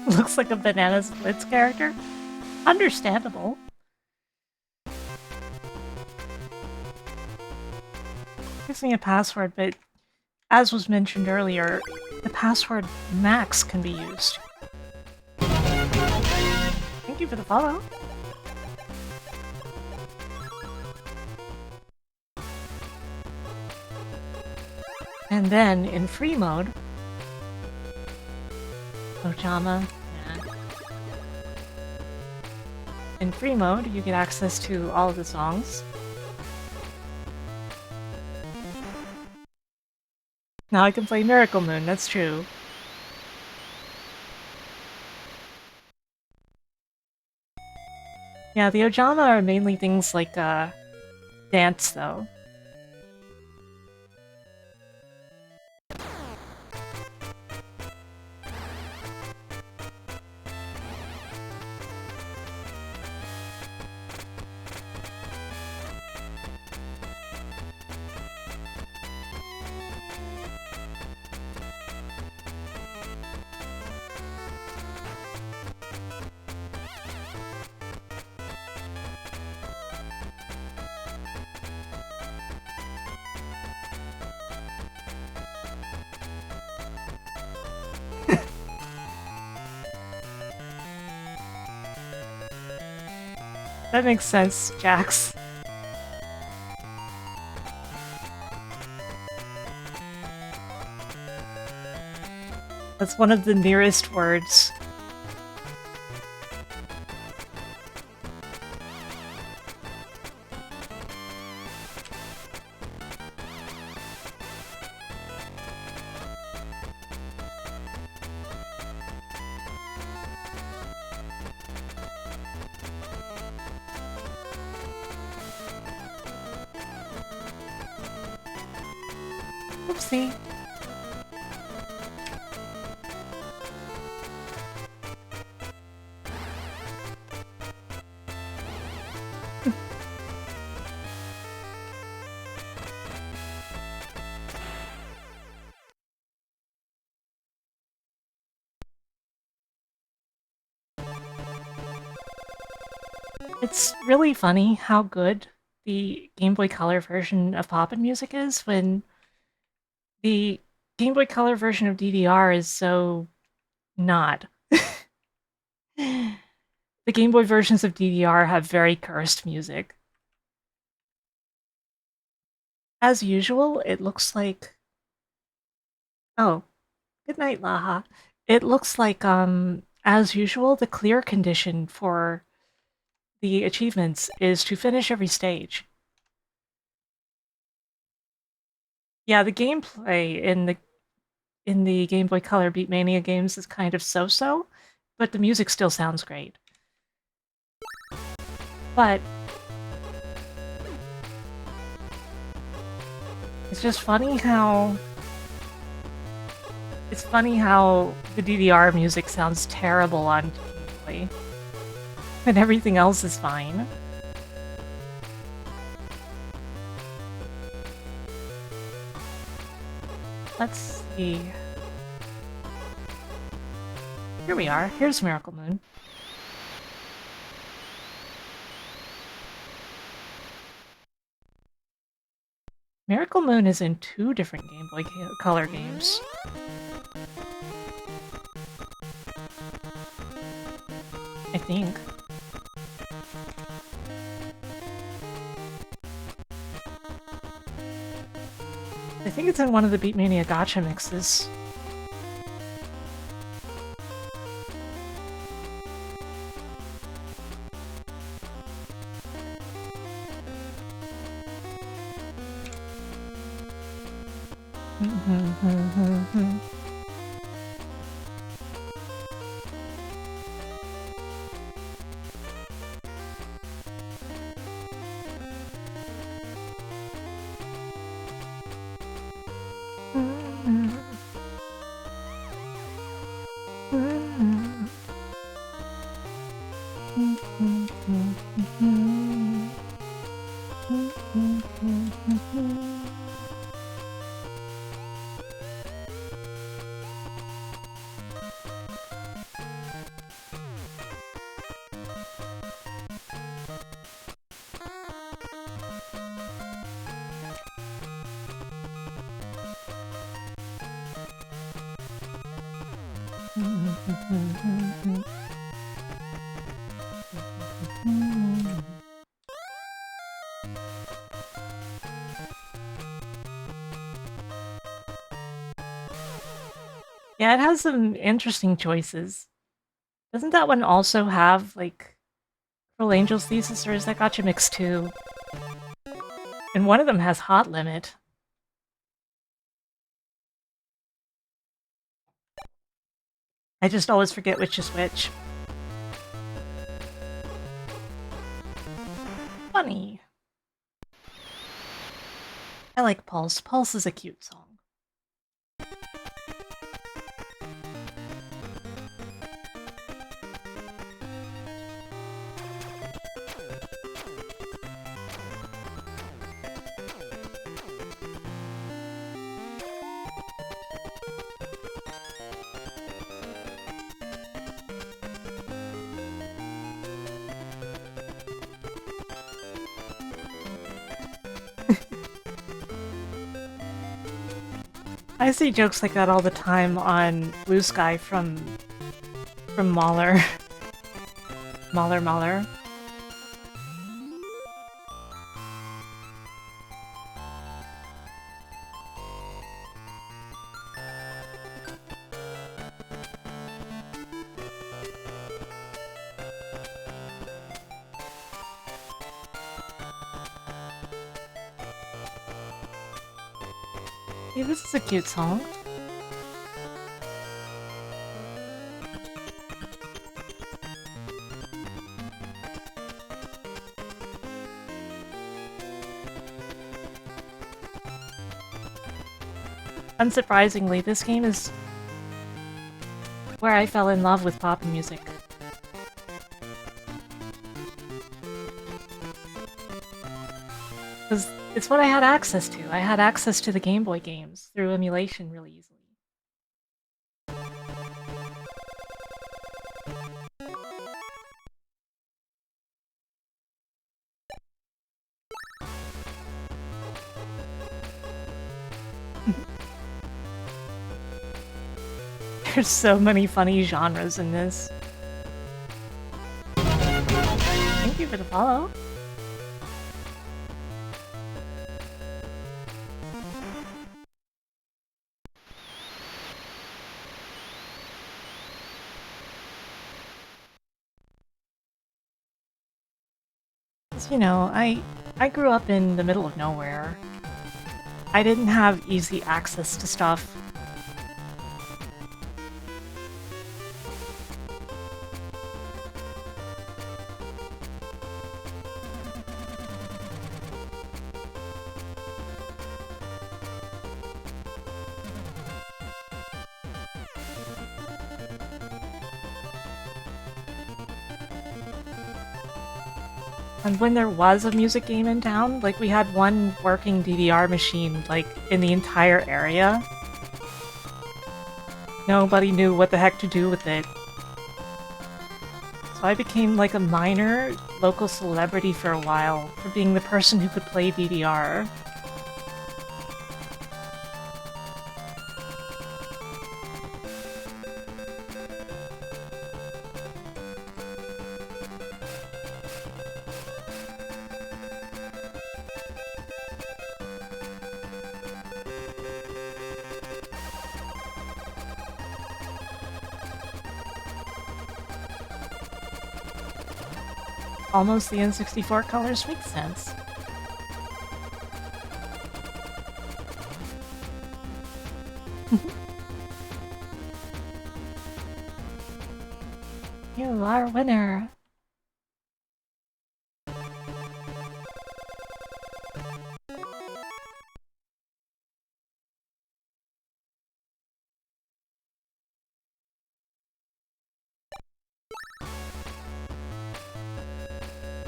Looks like a Bananas Blitz character. Understandable. Gives me a password, but as was mentioned earlier, the password max can be used. Thank you for the follow. And then in free mode, Ojama, yeah. In free mode, you get access to all of the songs. Now I can play Miracle Moon, that's true. Yeah, the Ojama are mainly things like, dance, though. That makes sense, Jax. That's one of the nearest words. Oopsie. It's really funny how good the Game Boy Color version of Poppin' Music is when the Game Boy Color version of DDR is so not. The Game Boy versions of DDR have very cursed music. As usual, it looks like... Oh, good night, Laha. It looks like, as usual, the clear condition for the achievements is to finish every stage. Yeah, the gameplay in the Game Boy Color Beatmania games is kind of so-so, but the music still sounds great. But It's just funny how... It's funny how the DDR music sounds terrible on Game Boy, and everything else is fine. Let's see. Here we are. Here's Miracle Moon. Miracle Moon is in 2 different Game Boy Color games. I think. I think it's in one of the Beatmania Gacha mixes. Yeah, it has some interesting choices. Doesn't that one also have, like, Cruel Angel's Thesis, or is that Gacha Mix too? And one of them has Hot Limit. I just always forget which is which. Funny. I like Pulse. Pulse is a cute song. I see jokes like that all the time on Blue Sky from Mahler. Mahler. Hey, this is a cute song. Unsurprisingly, this game is where I fell in love with pop music. Because it's what I had access to. I had access to the Game Boy games through emulation really easily. There's so many funny genres in this. Thank you for the follow. You know, I grew up in the middle of nowhere. I didn't have easy access to stuff. And when there was a music game in town, like we had one working DVR machine, like in the entire area. Nobody knew what the heck to do with it. So I became like a minor local celebrity for a while for being the person who could play DVR. Almost the N64 colors make sense. You are a winner.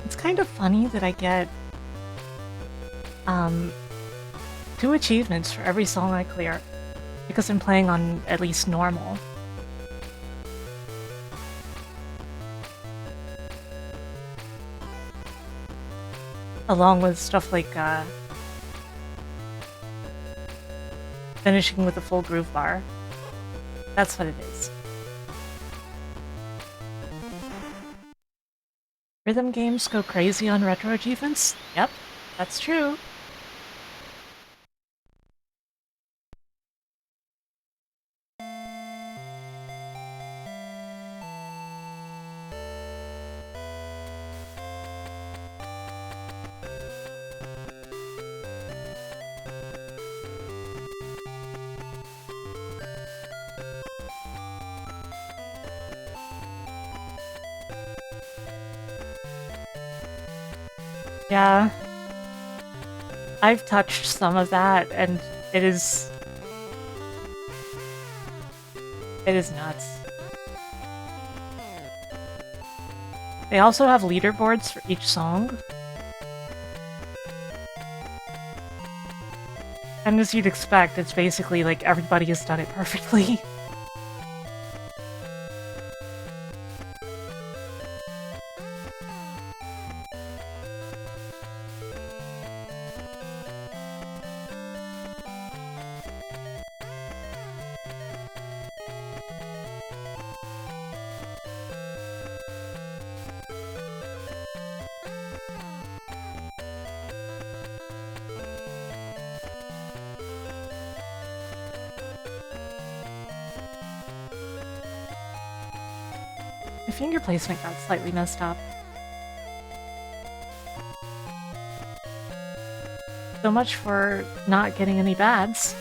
It's kind of funny that I get 2 achievements for every song I clear, because I'm playing on at least normal. Along with stuff like finishing with a full groove bar. That's what it is. Rhythm games go crazy on retro achievements? Yep, that's true. Yeah. I've touched some of that, and it is nuts. They also have leaderboards for each song. And as you'd expect, it's basically like everybody has done it perfectly. My finger placement got slightly messed up. So much for not getting any bads.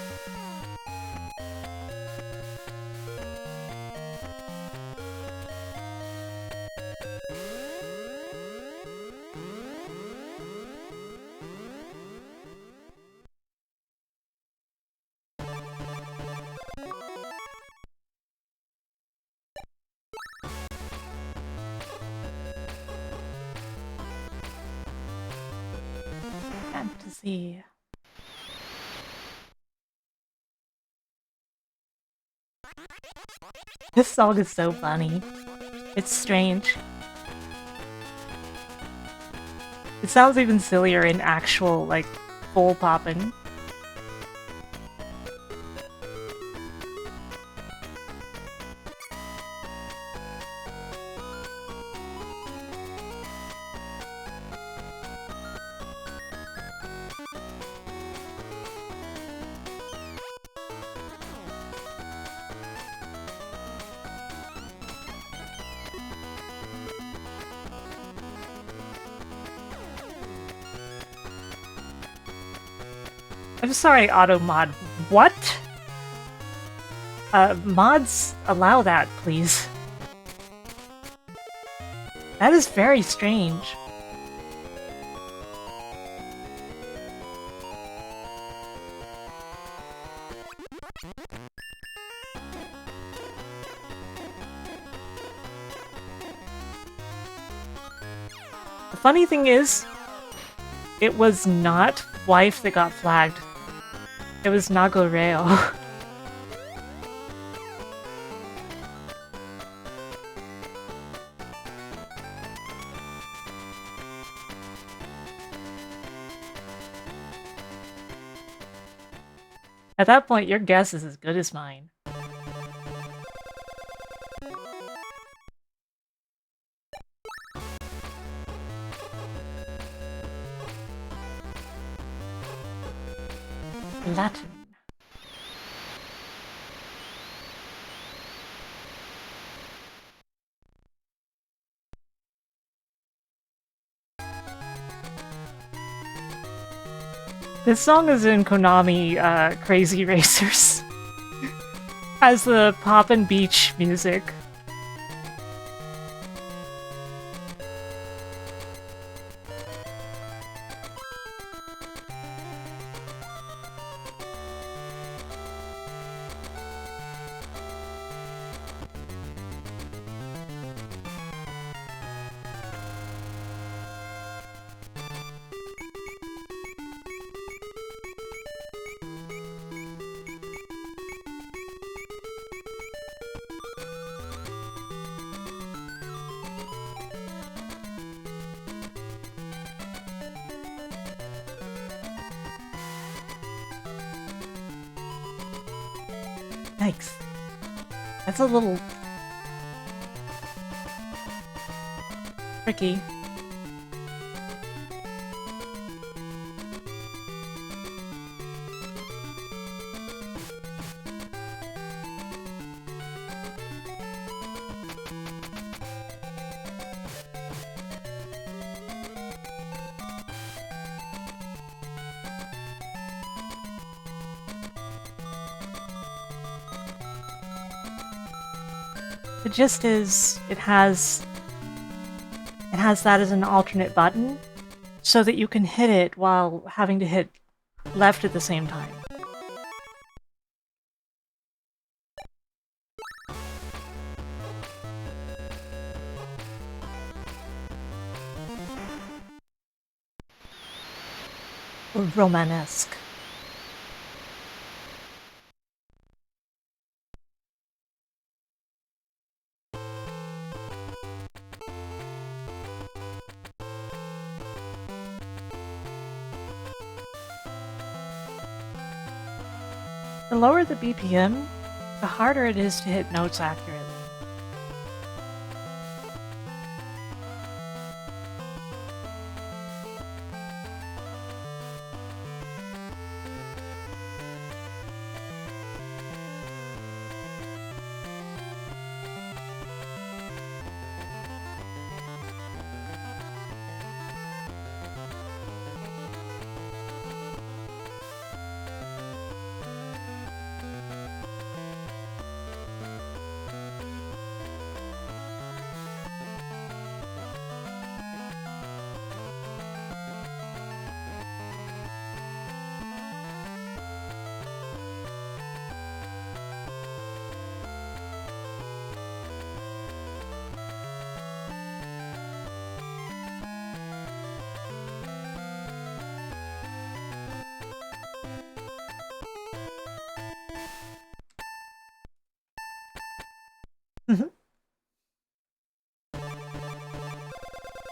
Fantasy. This song is so funny. It's strange. It sounds even sillier in actual, like, full poppin'. I'm sorry, AutoMod. What? Mods allow that, please. That is very strange. The funny thing is, it was not wife that got flagged. It was Nagoreo. At that point, your guess is as good as mine. Latin. This song is in Konami Crazy Racers. Has the pop and beach music. Yikes. That's a little tricky. The gist is, it has that as an alternate button, so that you can hit it while having to hit left at the same time. Or Romanesque. The lower the BPM, the harder it is to hit notes accurately.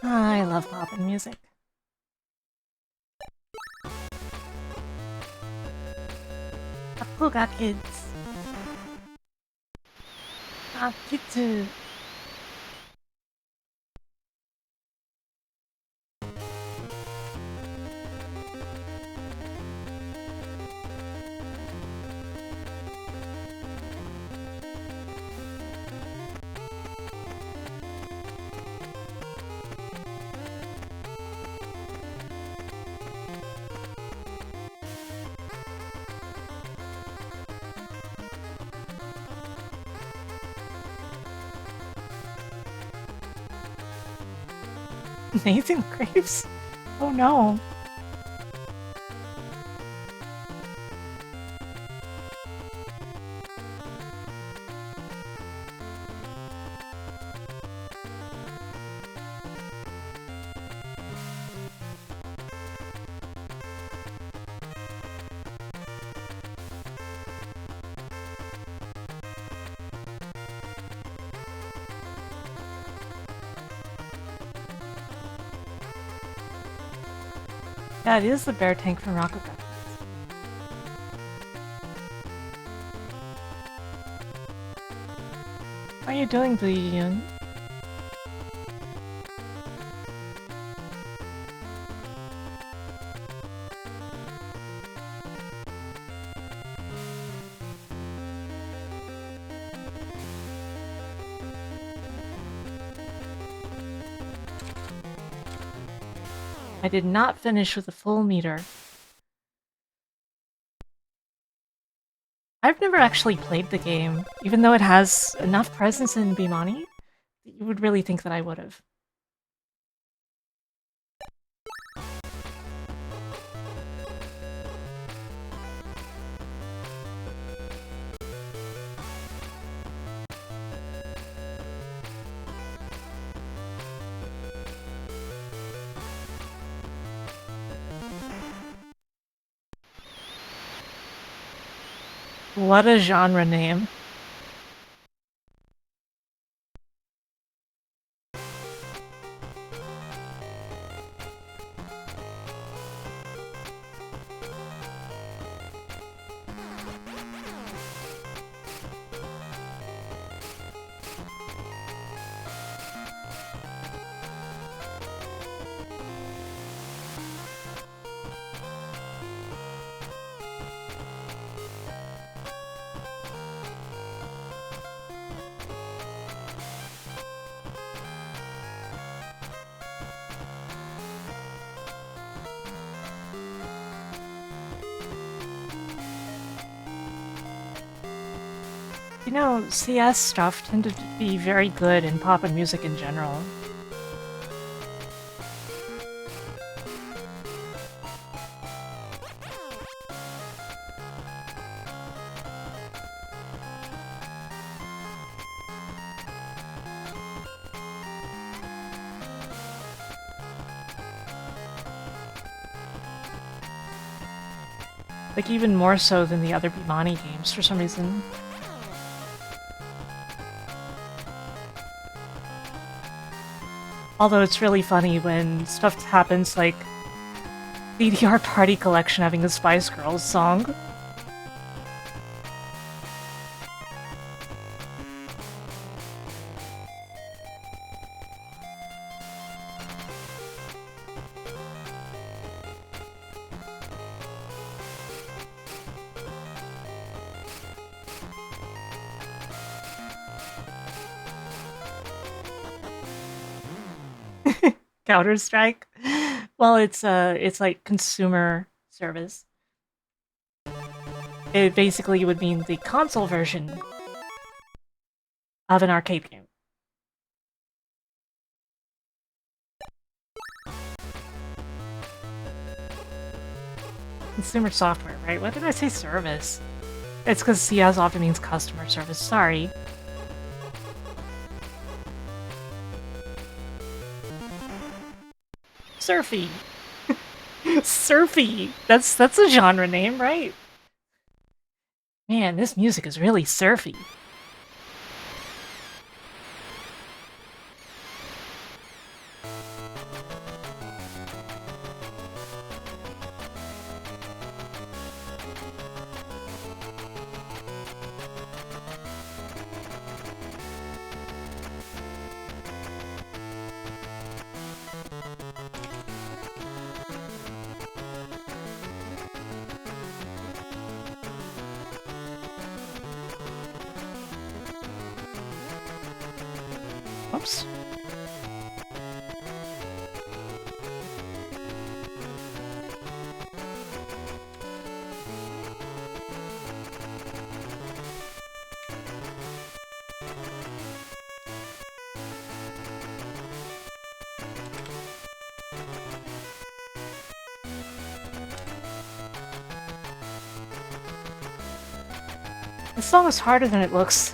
I love poppin' music. Apuga kids. Akitsu. Nathan Graves? Oh no. Yeah, it is the bear tank from Rocket Band. What are you doing, Bleedian? I did not finish with a full meter. I've never actually played the game, even though it has enough presence in Bimani. You would really think that I would have. What a genre name. You know, CS stuff tended to be very good in pop and music in general. Like, even more so than the other Bimani games for some reason. Although it's really funny when stuff happens like DDR Party Collection having a Spice Girls song. Counter-Strike? Well, it's like consumer service. It basically would mean the console version of an arcade game. Consumer software, right? What did I say? Service. It's because CS often means customer service. Sorry. Surfy. Surfy. That's a genre name, right? Man, this music is really surfy. Oops. This song is harder than it looks.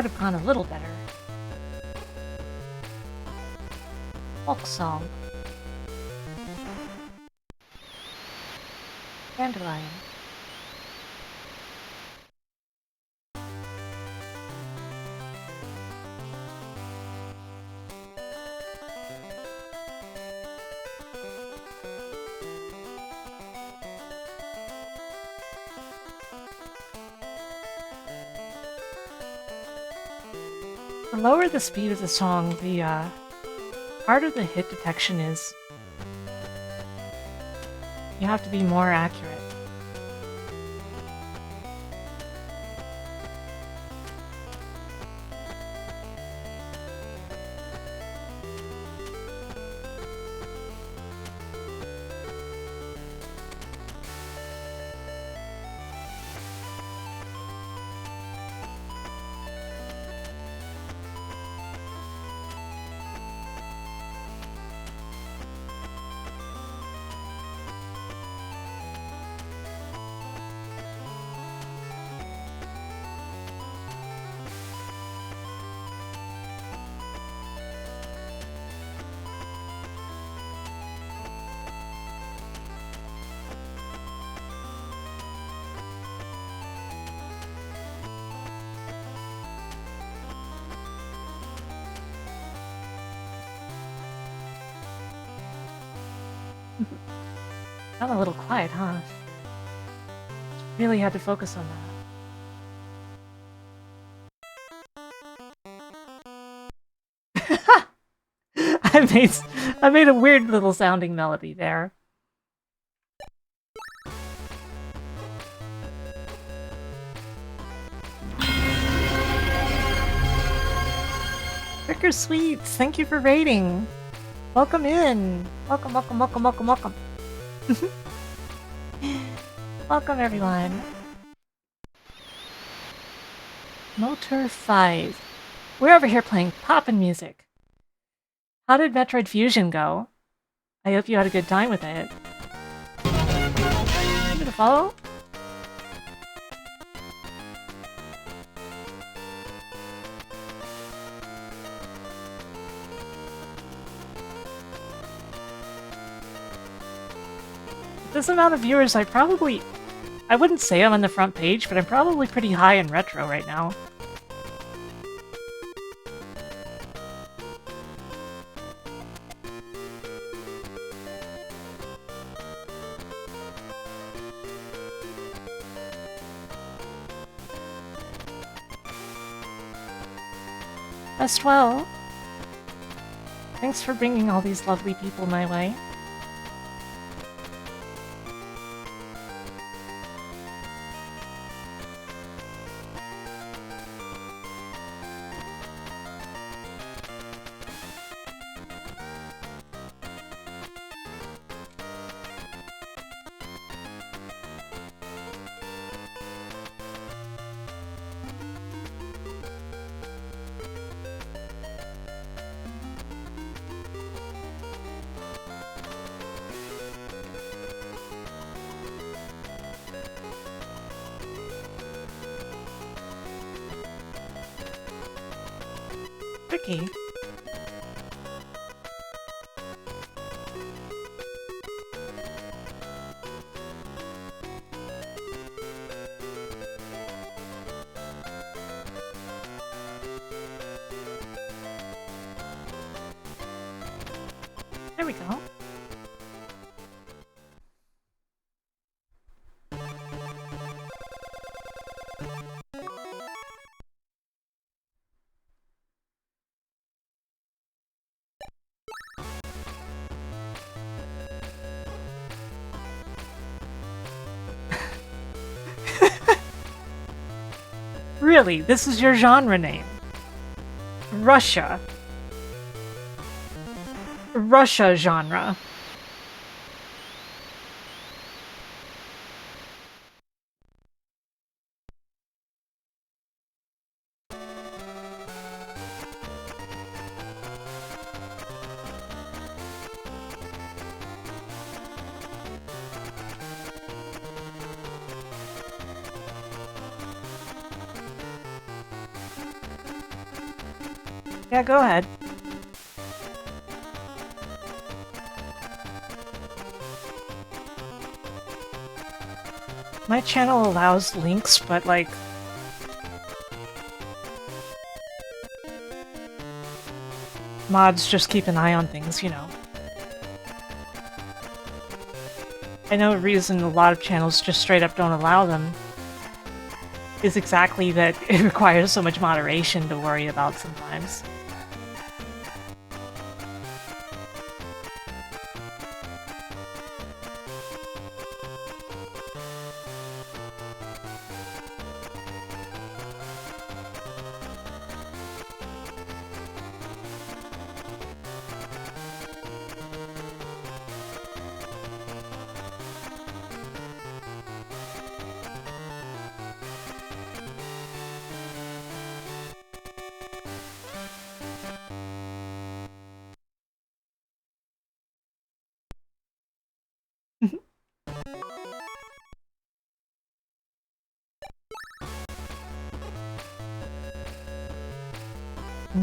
could have gone a little better. Folk song. Dandelion. The lower the speed of the song, the harder the hit detection is. You have to be more accurate. I'm a little quiet, huh? Really had to focus on that. I made a weird little sounding melody there. Tricker Sweets, thank you for raiding. Welcome in. Welcome, welcome, welcome, welcome, welcome. Welcome, everyone. Motor 5. We're over here playing poppin' music. How did Metroid Fusion go? I hope you had a good time with it. Give me the follow? This amount of viewers, I wouldn't say I'm on the front page, but I'm probably pretty high in retro right now. Best well. Thanks for bringing all these lovely people my way. Tricky. There we go. Really, this is your genre name? Russia. Russia genre. Yeah, go ahead. My channel allows links, but like... mods just keep an eye on things, you know. I know a reason a lot of channels just straight up don't allow them is exactly that it requires so much moderation to worry about sometimes.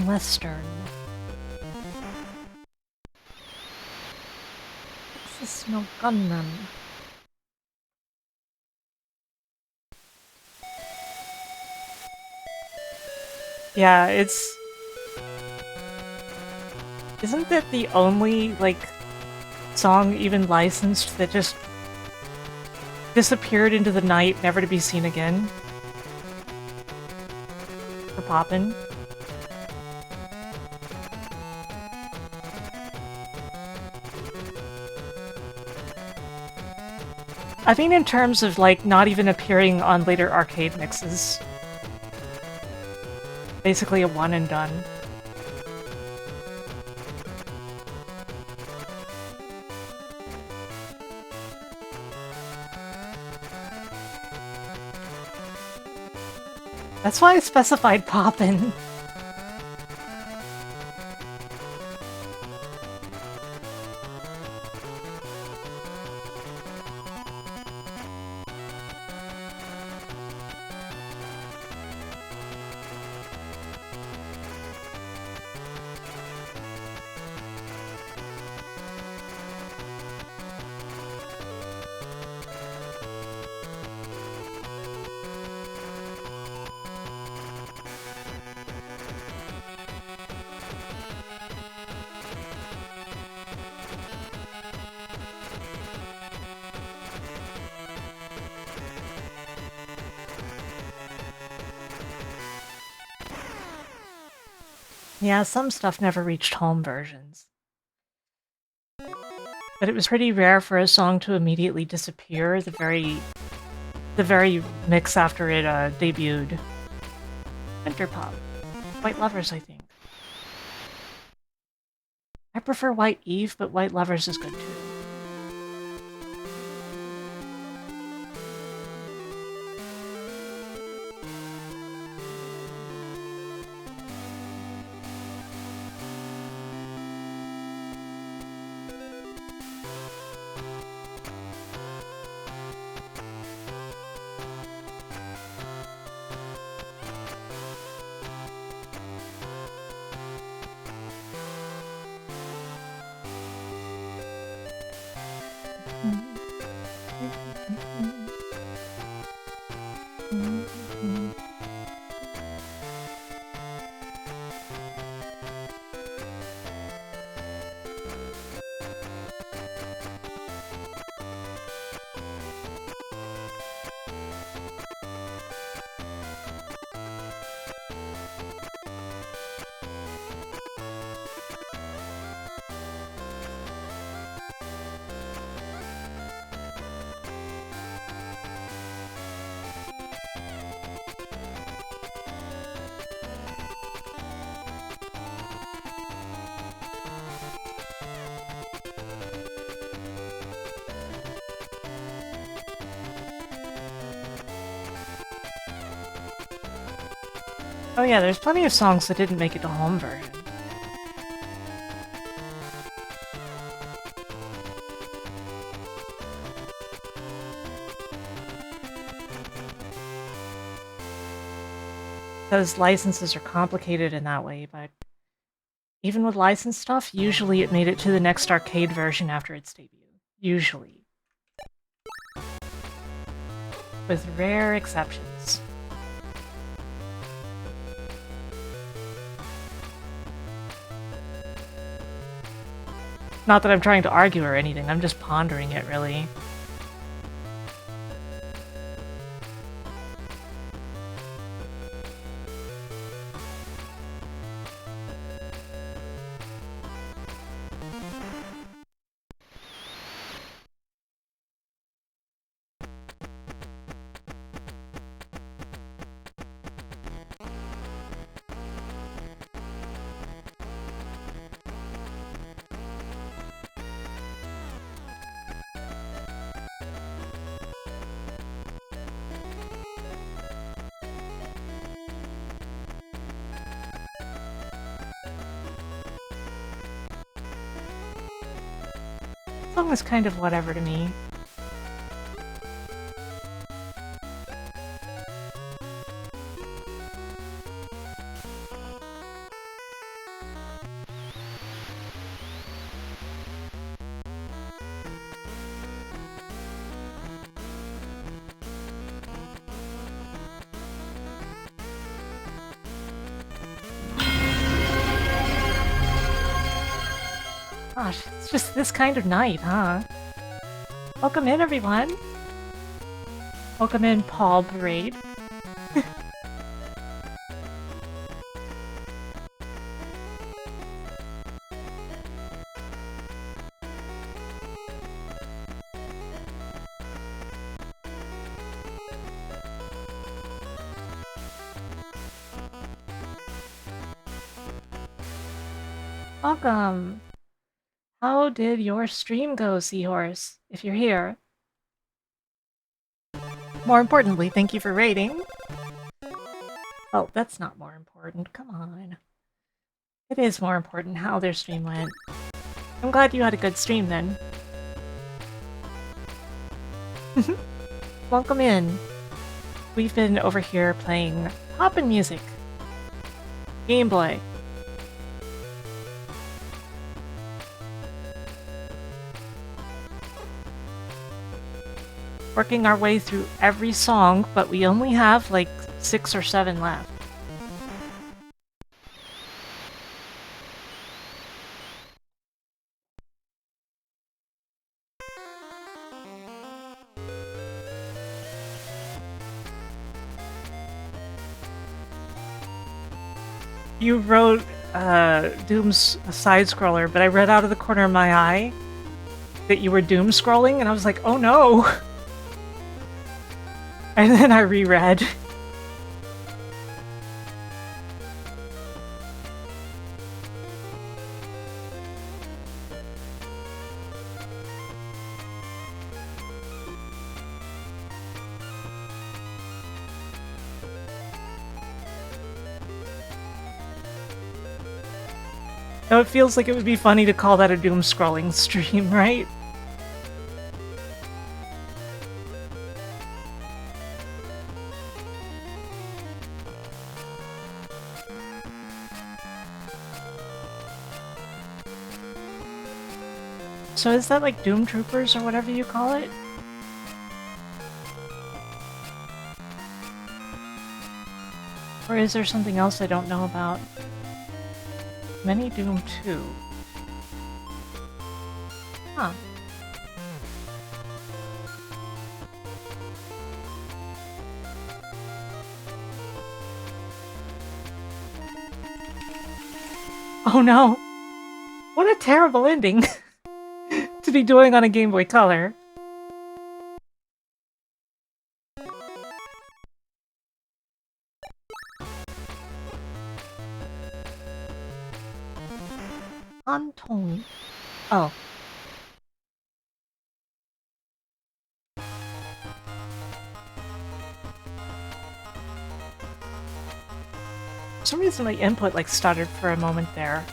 Western. This is no gunman. Yeah, it's... Isn't that the only, like, song even licensed that just disappeared into the night, never to be seen again? For Poppin'? I mean in terms of, like, not even appearing on later arcade mixes. Basically a one and done. That's why I specified Poppin'. Yeah, some stuff never reached home versions. But it was pretty rare for a song to immediately disappear the very mix after it debuted. Winter Pop. White Lovers, I think. I prefer White Eve, but White Lovers is good too. Oh yeah, there's plenty of songs that didn't make it to home version. Because licenses are complicated in that way, but Even with licensed stuff, usually it made it to the next arcade version after its debut. Usually. With rare exceptions. Not that I'm trying to argue or anything, I'm just pondering it, really. Song was kind of whatever to me. Gosh, it's just this kind of night, huh? Welcome in, everyone! Welcome in, Paul Parade. Welcome! How did your stream go, Seahorse? If you're here. More importantly, thank you for rating. Oh, that's not more important. Come on. It is more important how their stream went. I'm glad you had a good stream then. Welcome in. We've been over here playing poppin' music. Game Boy. Working our way through every song, but we only have like 6 or 7 left. You wrote Doom's side-scroller, but I read out of the corner of my eye that you were doom scrolling, and I was like, oh no! And then I reread. Now it feels like it would be funny to call that a doom scrolling stream, right? So is that like Doom Troopers or whatever you call it? Or is there something else I don't know about? Many Doom 2. Huh. Oh no! What a terrible ending to be doing on a Game Boy Color. Anton. Oh. For some reason my input like stuttered for a moment there.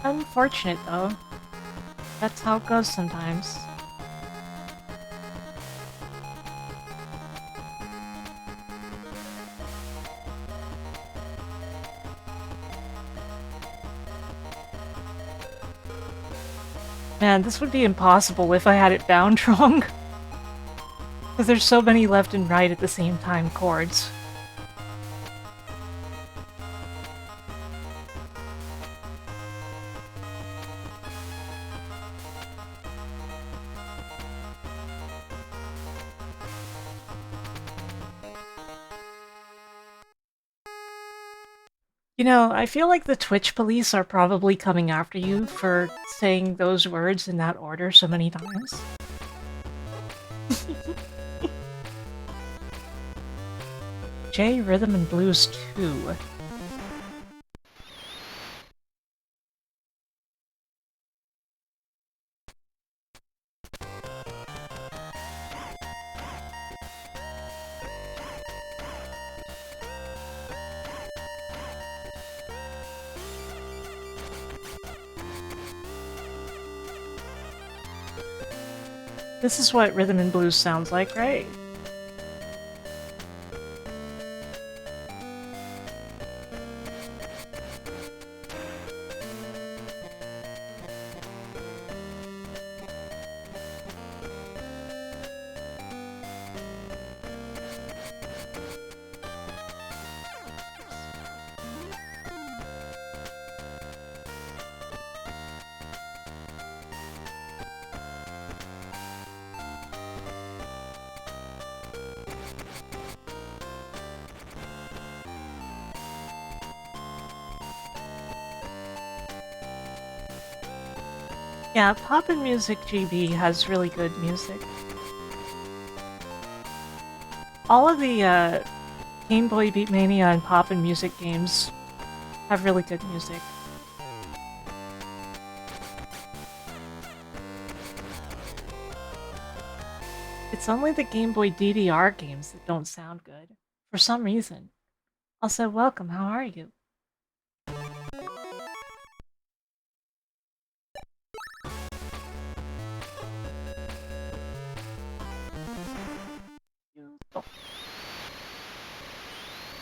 Unfortunate, though. That's how it goes sometimes. Man, this would be impossible if I had it bound wrong. Because there's so many left and right at the same time chords. You know, I feel like the Twitch police are probably coming after you for saying those words in that order so many times. J Rhythm and Blues 2. This is what Rhythm and Blues sounds like, right? Yeah, Poppin' Music GB has really good music. All of the Game Boy Beatmania and Poppin' Music games have really good music. It's only the Game Boy DDR games that don't sound good, for some reason. Also, welcome, how are you?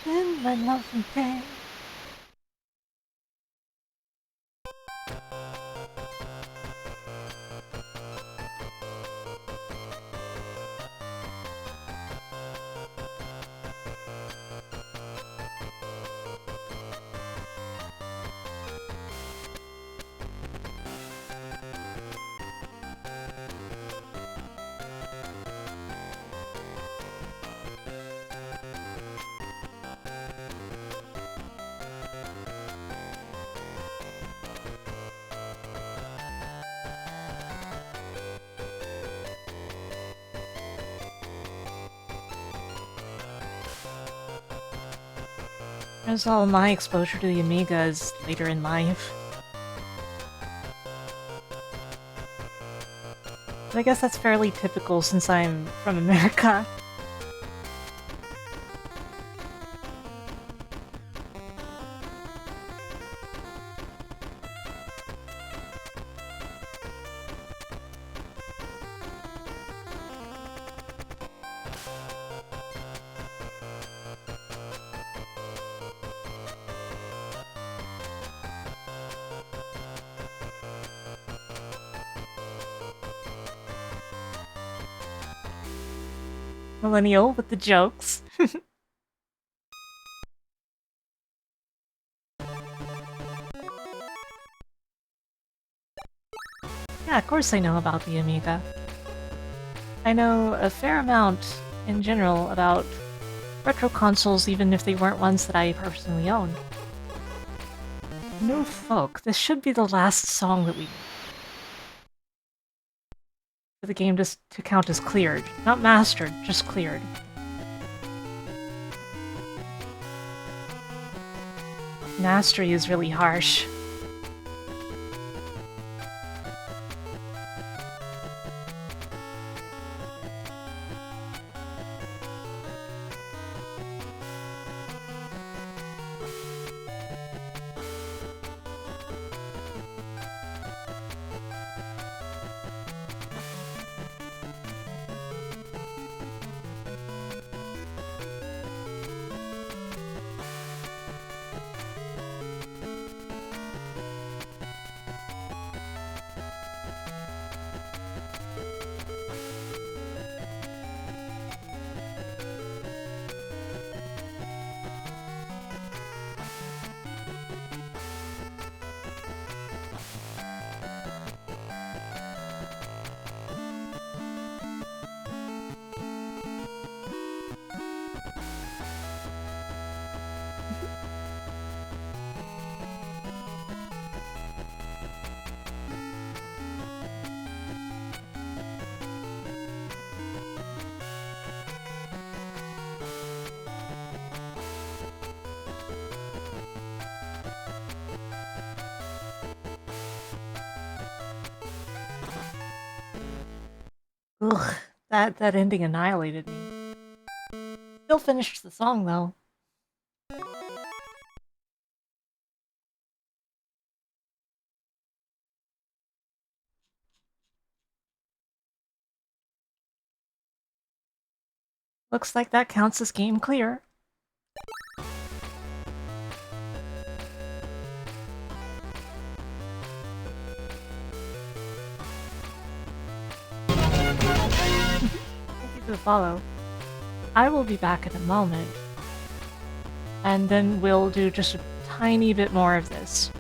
In my lovely day. As all my exposure to the Amiga is later in life. But I guess that's fairly typical since I'm from America. Millennial with the jokes. Yeah, of course I know about the Amiga. I know a fair amount, in general, about retro consoles, even if they weren't ones that I personally owned. No folk, this should be the last song that we... for the game to count as cleared. Not mastered, just cleared. Mastery is really harsh. Ugh, that ending annihilated me. Still finished the song though. Looks like that counts as game clear. Thank you for the follow. I will be back in a moment. And then we'll do just a tiny bit more of this.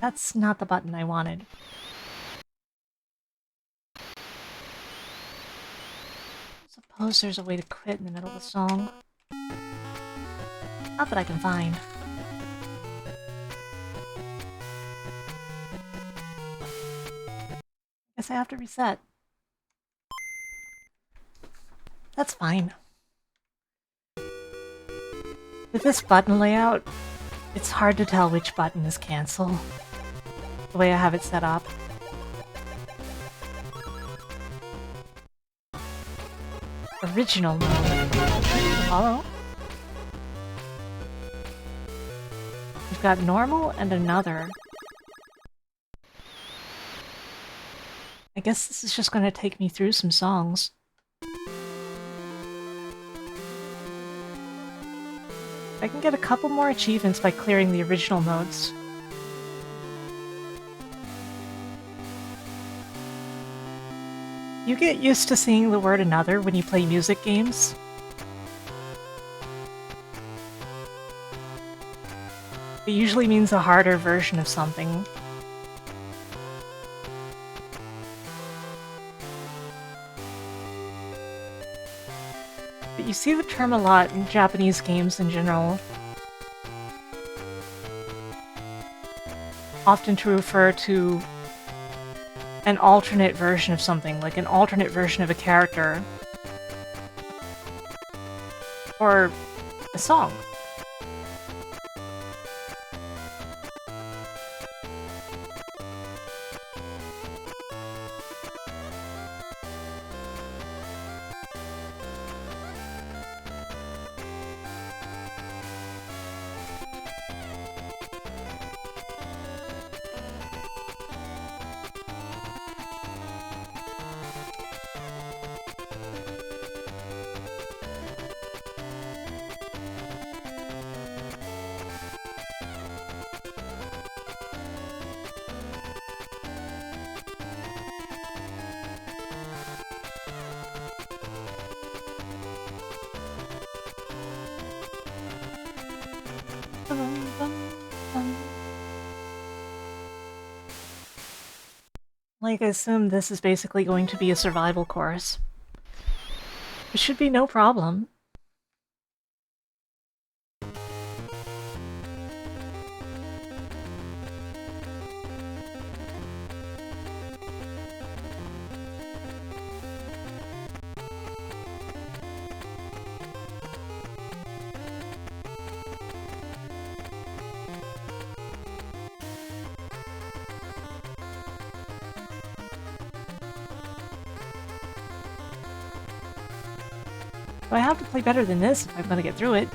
That's not the button I wanted. Suppose there's a way to quit in the middle of the song. Not that I can find. Guess I have to reset. That's fine. With this button layout, it's hard to tell which button is cancel. The way I have it set up. Original mode. Follow. We've got normal and another. I guess this is just gonna take me through some songs. I can get a couple more achievements by clearing the original modes. You get used to seeing the word another when you play music games. It usually means a harder version of something. But you see the term a lot in Japanese games in general. Often to refer to an alternate version of something, like an alternate version of a character. Or a song. Like, I assume this is basically going to be a survival course. It should be no problem. But I have to play better than this if I'm gonna get through it.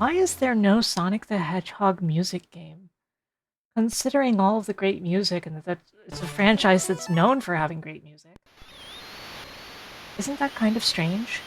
Why is there no Sonic the Hedgehog music game? Considering all of the great music and that it's a franchise that's known for having great music. Isn't that kind of strange?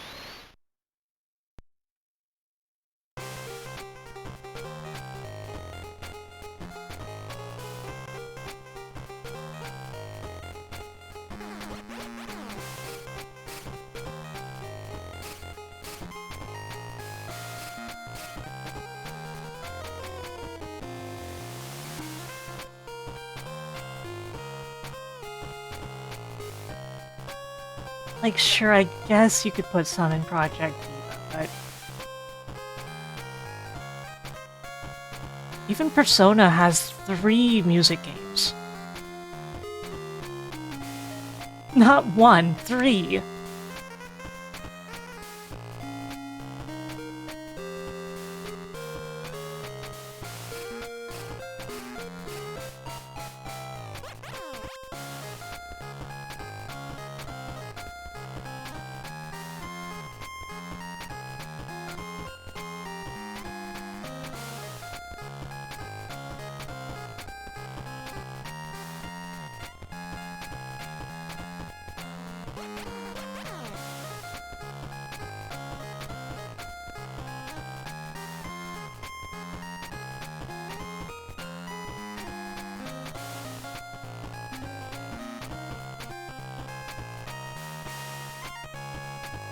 Like, sure, I guess you could put some in Project Diva, but... Even Persona has 3 music games. Not 1, 3!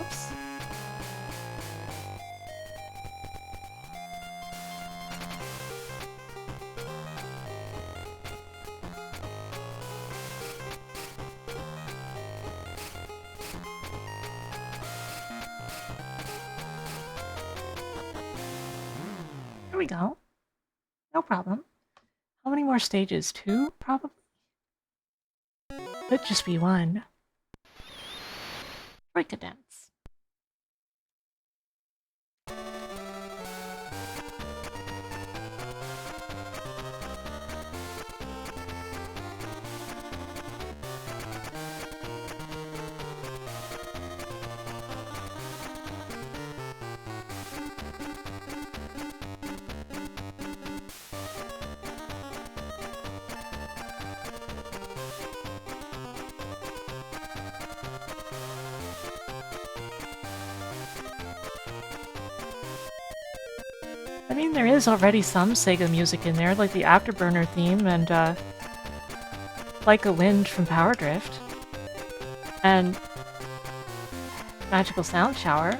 Oops. There we go. No problem. How many more stages? 2, probably? Could just be 1. Break a dance. I mean, there is already some Sega music in there, like the Afterburner theme and, Like a Wind from Power Drift. And Magical Sound Shower.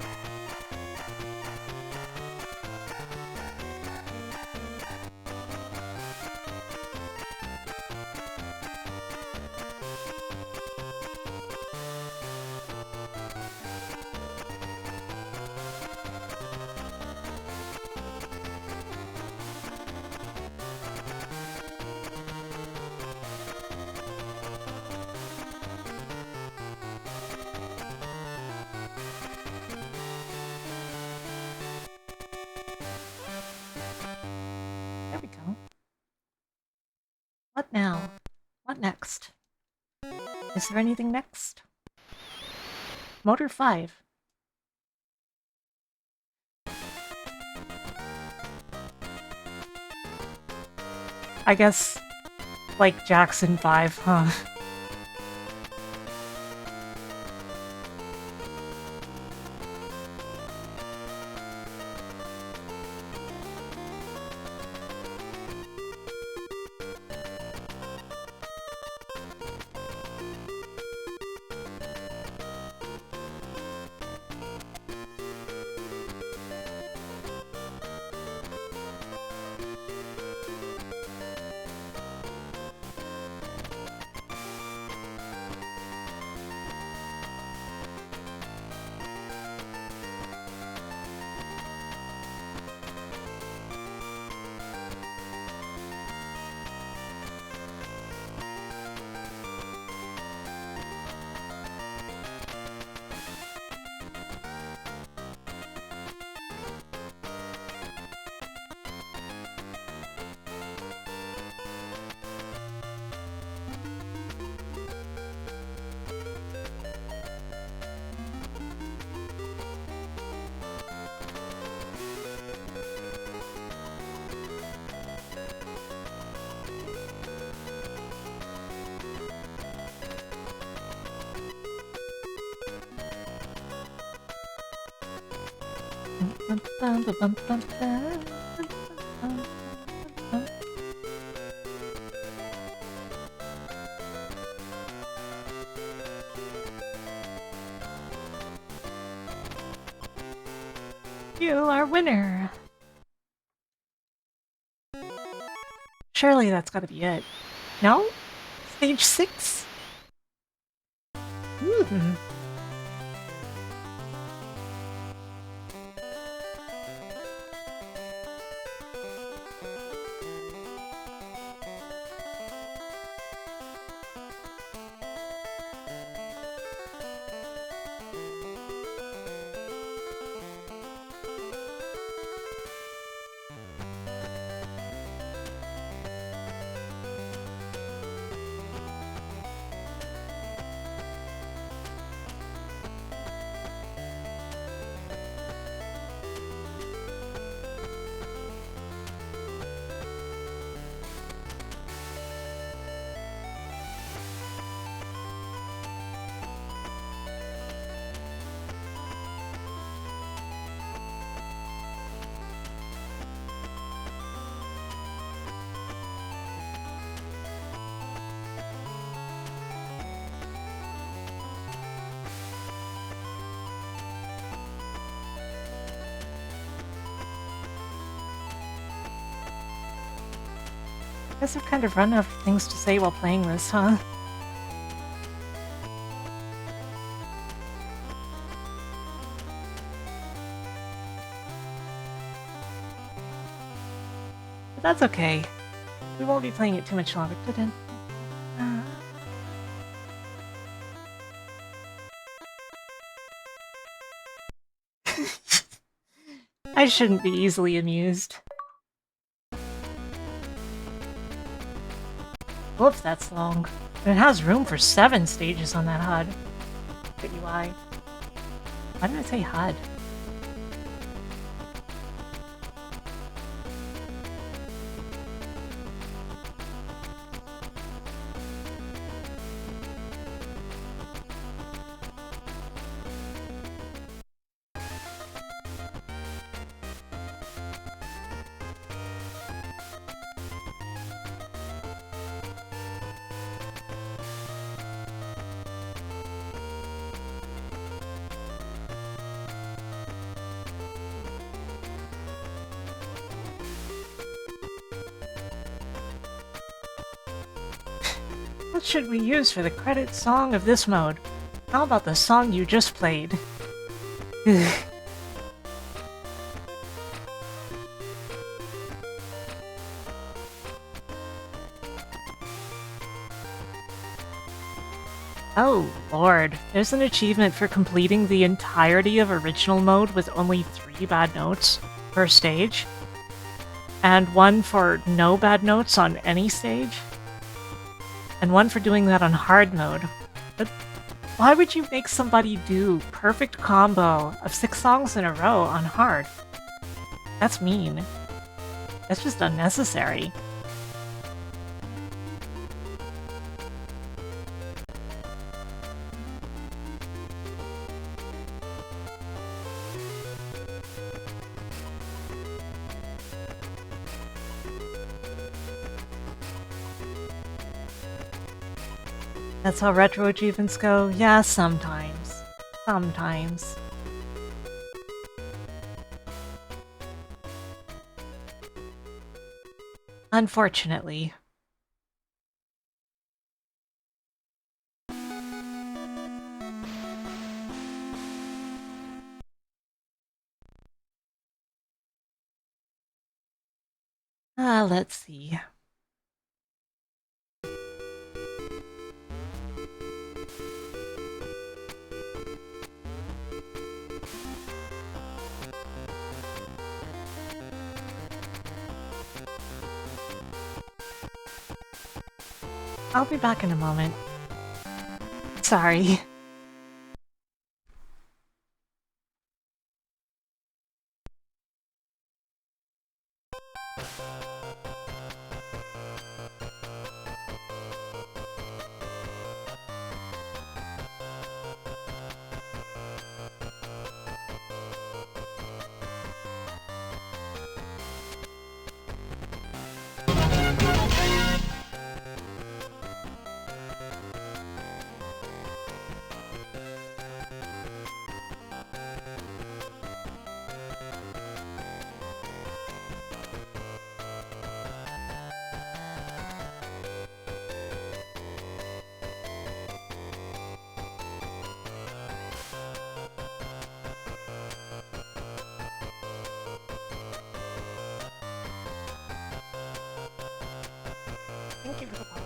There we go. What now? What next? Is there anything next? Motor 5. I guess, like Jackson 5, huh? You are winner. Surely that's gotta be it. No? Stage 6? Hmm. Guess I've kind of run out of things to say while playing this, huh? But that's okay. We won't be playing it too much longer. I shouldn't be easily amused. Whoops, that's long. But it has room for 7 stages on that HUD. Good UI. Why did I say HUD? What should we use for the credit song of this mode? How about the song you just played? Oh, lord. There's an achievement for completing the entirety of original mode with only 3 bad notes per stage. And 1 for no bad notes on any stage. And 1 for doing that on hard mode. But why would you make somebody do perfect combo of 6 songs in a row on hard? That's mean. That's just unnecessary. That's how retro achievements go? Yeah, sometimes. Sometimes. Unfortunately. Let's see. I'll be back in a moment. Sorry. Thank you for the follow.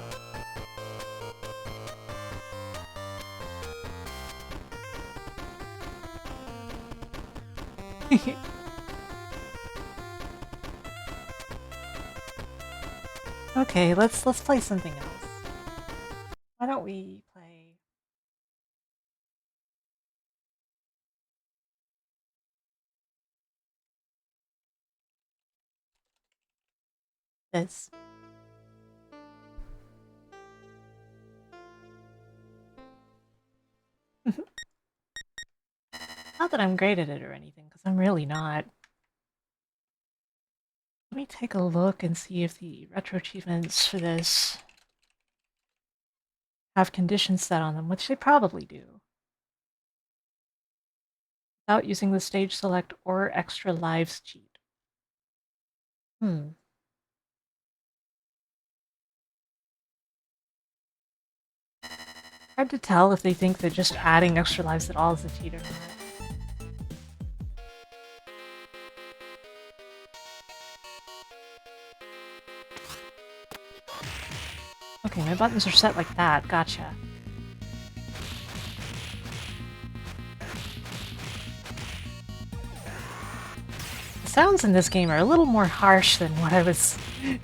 Okay, let's play something else. Why don't we play this? Not that I'm great at it or anything, because I'm really not. Let me take a look and see if the retro achievements for this have conditions set on them, which they probably do. Without using the stage select or extra lives cheat. Hard to tell if they think that just adding extra lives at all is a cheat or not. Okay, my buttons are set like that. Gotcha. The sounds in this game are a little more harsh than what I was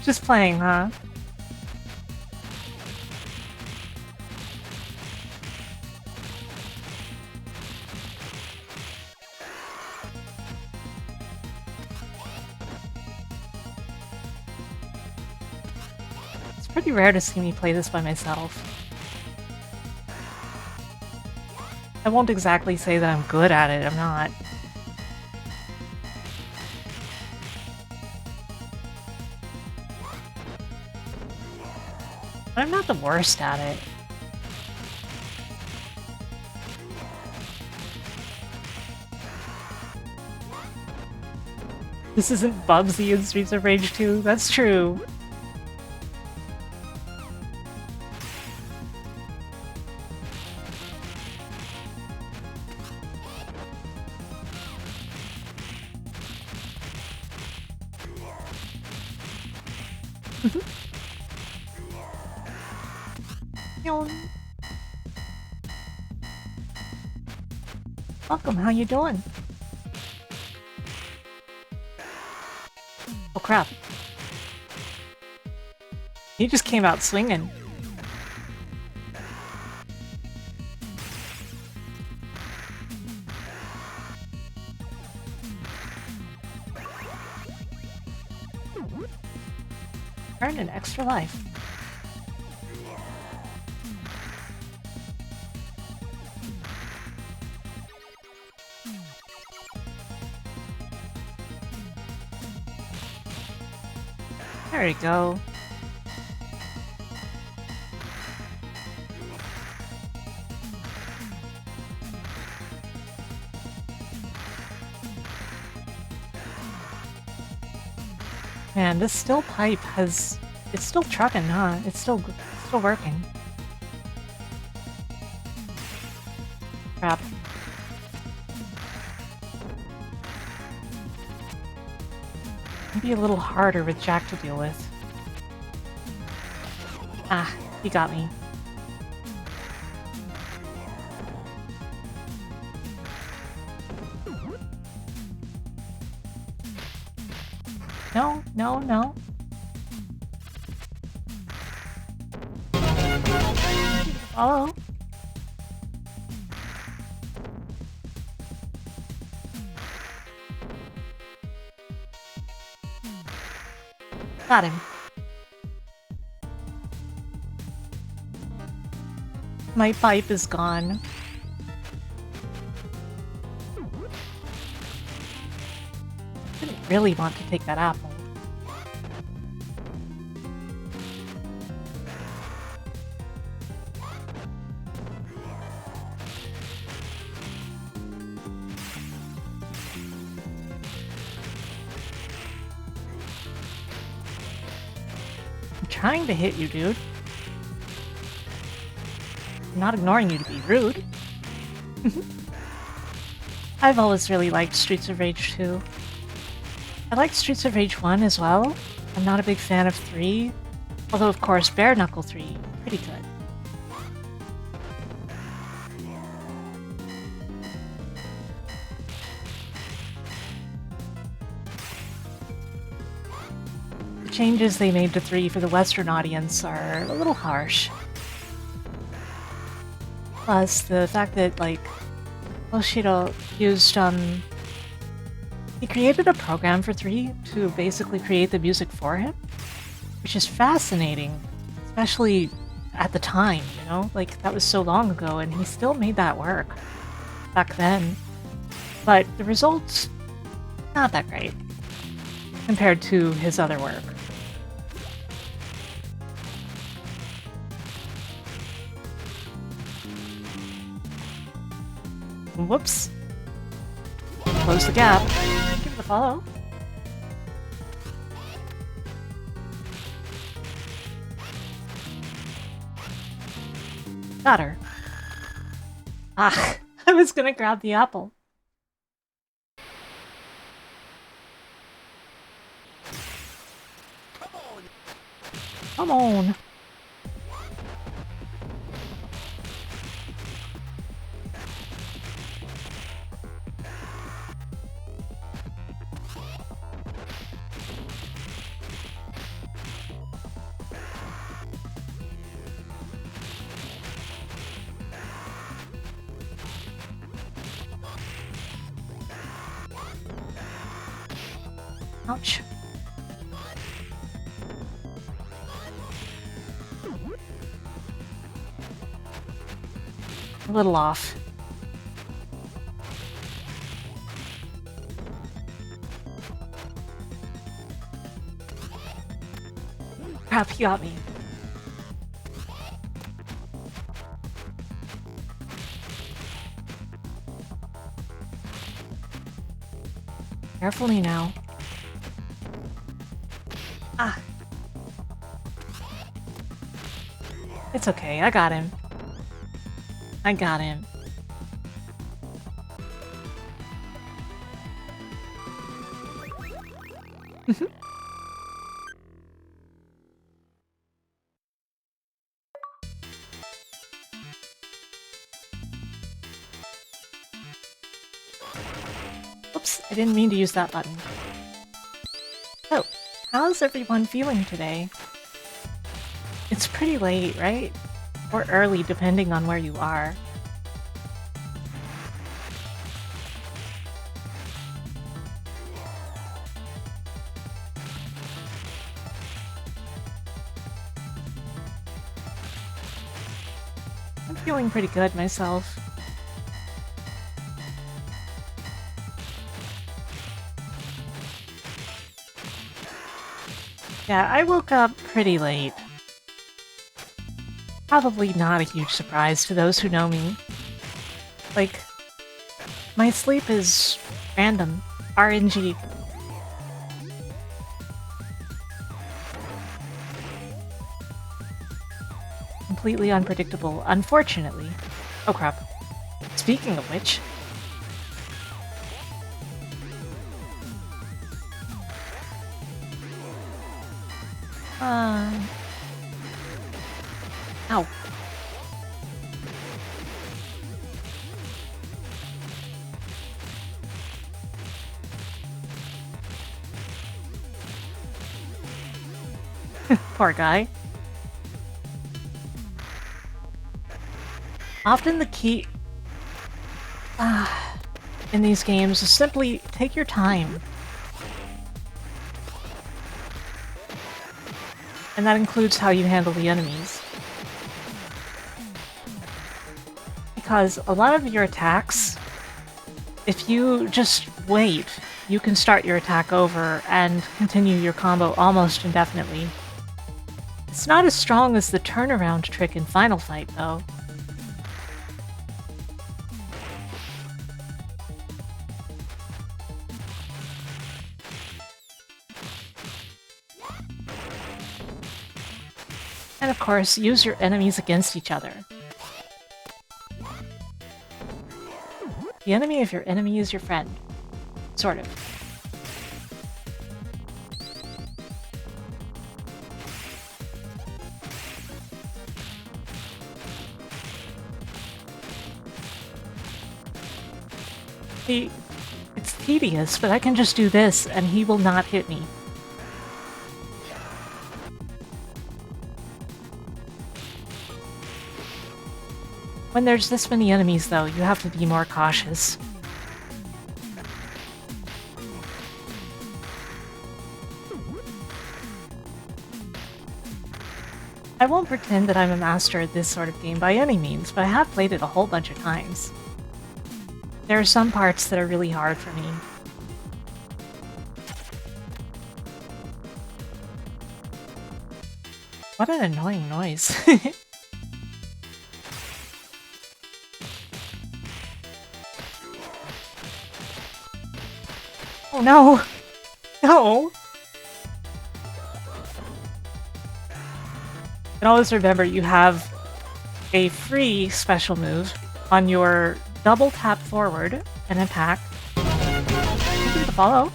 just playing, huh? It's pretty rare to see me play this by myself. I won't exactly say that I'm good at it, I'm not. But I'm not the worst at it. This isn't Bubsy in Streets of Rage 2, that's true. Welcome, how you doing? Oh crap. He just came out swinging. Earned an extra life. There we go. Man, this still pipe has... It's still trucking, huh? It's still working. Crap. Be a little harder with Jack to deal with. Ah, he got me. No, no, no. Follow. Got him. My pipe is gone. I didn't really want to take that apple. I'm trying to hit you, dude. I'm not ignoring you to be rude. I've always really liked Streets of Rage 2. I liked Streets of Rage 1 as well. I'm not a big fan of 3. Although, of course, Bare Knuckle 3, pretty good. The changes they made to 3 for the Western audience are a little harsh. Plus, the fact that, like, Oshiro used, he created a program for 3 to basically create the music for him, which is fascinating, especially at the time, you know? Like, that was so long ago, and he still made that work back then. But the results, not that great compared to his other work. Whoops. Close the gap. Give it a follow. Got her. Ah, I was gonna grab the apple. Come on. Ouch. A little off. Crap, he got me. Carefully now. Ah. It's okay, I got him. I got him. Oops, I didn't mean to use that button. So, how's everyone feeling today? It's pretty late, right? Or early, depending on where you are. I'm feeling pretty good myself. Yeah, I woke up pretty late. Probably not a huge surprise to those who know me. Like, my sleep is random. RNG. Completely unpredictable, unfortunately. Oh crap. Speaking of which... Ow. Poor guy. Often the key in these games is simply take your time. And that includes how you handle the enemies. Because a lot of your attacks, if you just wait, you can start your attack over and continue your combo almost indefinitely. It's not as strong as the turnaround trick in Final Fight, though. And of course, use your enemies against each other. The enemy of your enemy is your friend. Sort of. See, it's tedious, but I can just do this and he will not hit me. When there's this many enemies, though, you have to be more cautious. I won't pretend that I'm a master at this sort of game by any means, but I have played it a whole bunch of times. There are some parts that are really hard for me. What an annoying noise. Oh no! No! And always remember you have a free special move on your double tap forward and attack. You can follow.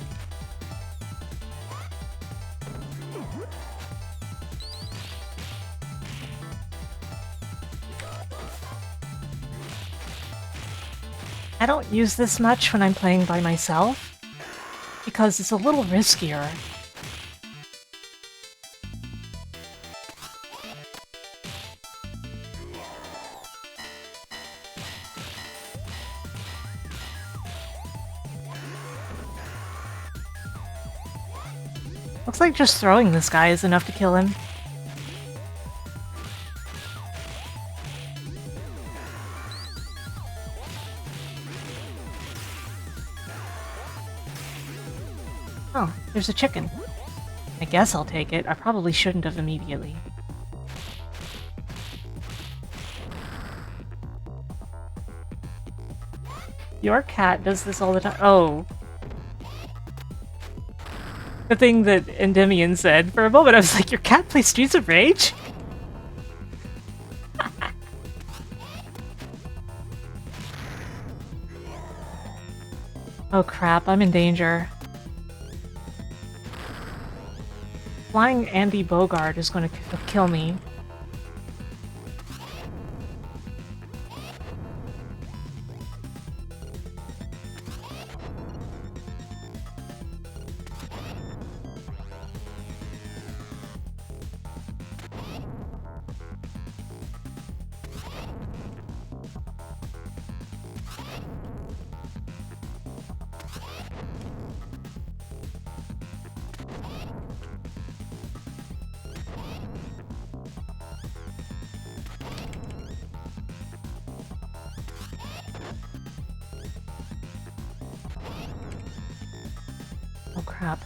I don't use this much when I'm playing by myself, because it's a little riskier. Looks like just throwing this guy is enough to kill him. Oh, there's a chicken. I guess I'll take it. I probably shouldn't have immediately. Your cat does this all the time. Oh. The thing that Endymion said. For a moment I was like, your cat plays Streets of Rage? Oh crap, I'm in danger. Flying Andy Bogard is going to kill me. Oh crap.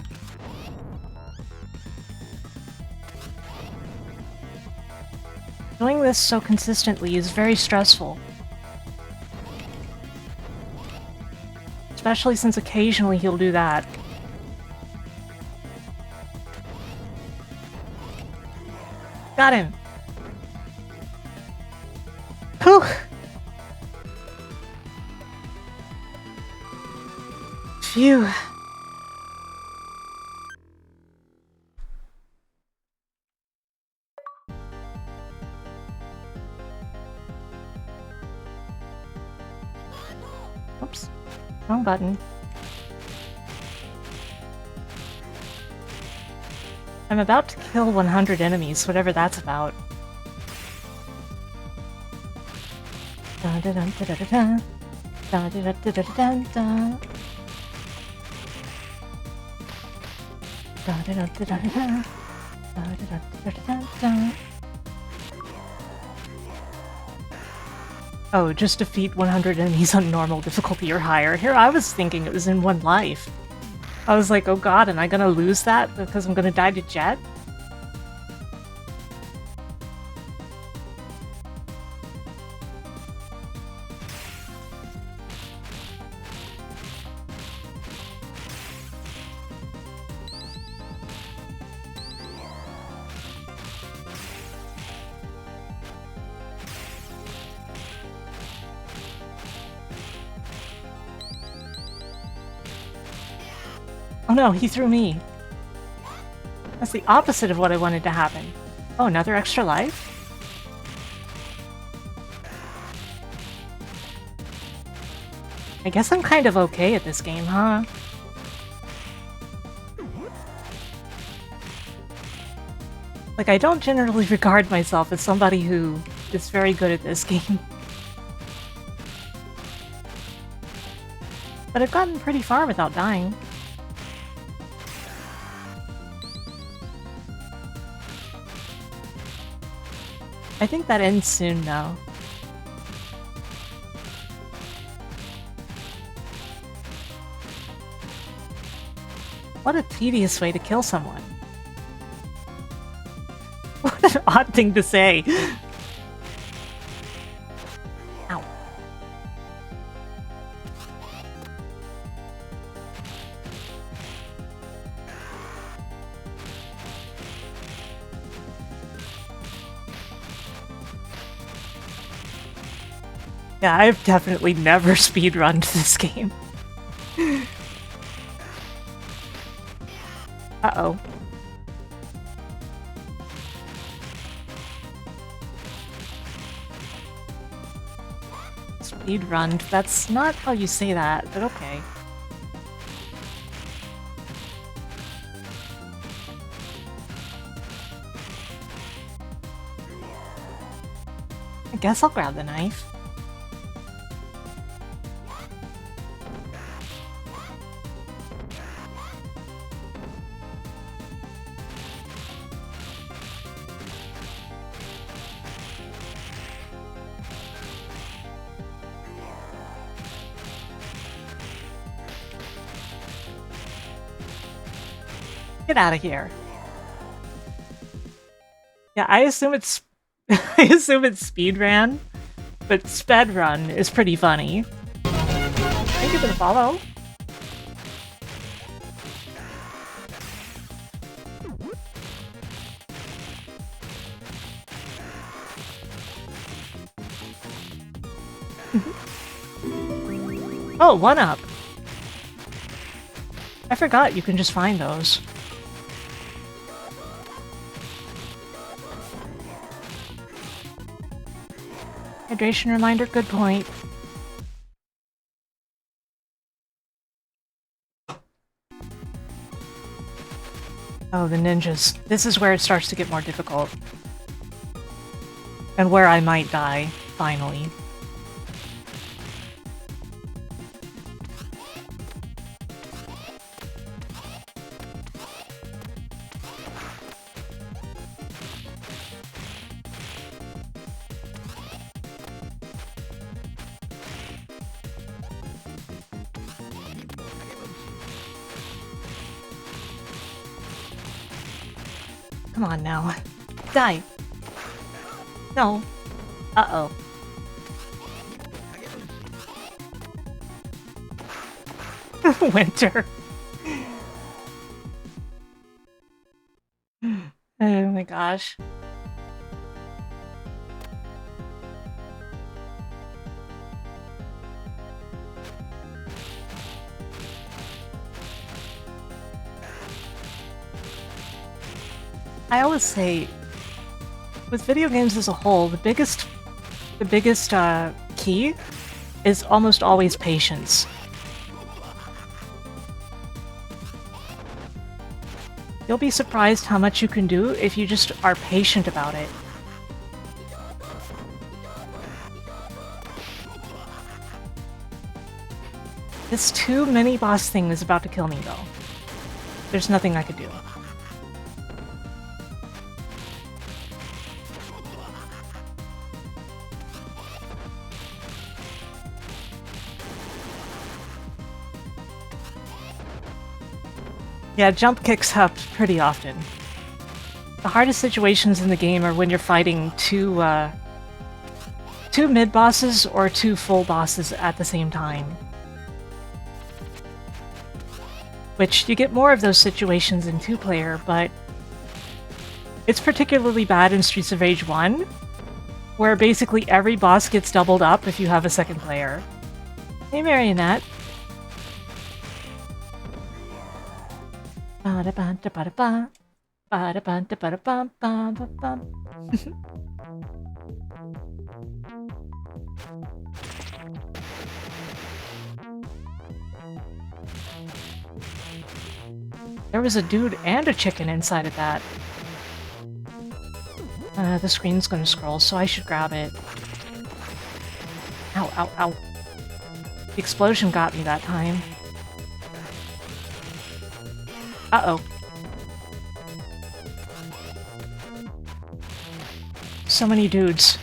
Doing this so consistently is very stressful. Especially since occasionally he'll do that. Got him! Whew! Phew. Oops. Wrong button. I'm about to kill 100 enemies, whatever that's about. Da-da-dum-da-da-da-da. Da-da-da-da-da-da-da. Da-da-da-da-da-da. Da-da-da-da-da-da. Oh, just defeat 100 enemies on normal difficulty or higher. Here I was thinking it was in one life. I was like, oh god, am I gonna lose that because I'm gonna die to Jet? Oh no, he threw me. That's the opposite of what I wanted to happen. Oh, another extra life? I guess I'm kind of okay at this game, huh? Like, I don't generally regard myself as somebody who is very good at this game. But I've gotten pretty far without dying. I think that ends soon, though. What a tedious way to kill someone. What an odd thing to say. Ow. Yeah, I've definitely never speedrunned this game. Uh-oh. Speedrunned. That's not how you say that, but okay. I guess I'll grab the knife. Get out of here. Yeah, I assume it's I assume it's speedrun, but spedrun is pretty funny. Thank you for the follow. Oh, 1-up. I forgot you can just find those. Hydration reminder, good point. Oh, the ninjas. This is where it starts to get more difficult. And where I might die, finally. Come on now. Die! No. Uh-oh. Winter. Oh my gosh. I always say, with video games as a whole, the biggest key is almost always patience. You'll be surprised how much you can do if you just are patient about it. This 2 mini-boss thing is about to kill me, though. There's nothing I could do. Yeah, jump kicks up pretty often. The hardest situations in the game are when you're fighting two mid-bosses or 2 full bosses at the same time. Which, you get more of those situations in 2-player, but it's particularly bad in Streets of Rage 1, where basically every boss gets doubled up if you have a second player. Hey, Marionette. Ba-da-ba-da-ba-da-ba. Ba-da-ba-da-ba-da-ba-ba-ba-ba. There was a dude and a chicken inside of that. The screen's gonna scroll, so I should grab it. Ow, ow, ow. The explosion got me that time. Uh-oh. So many dudes.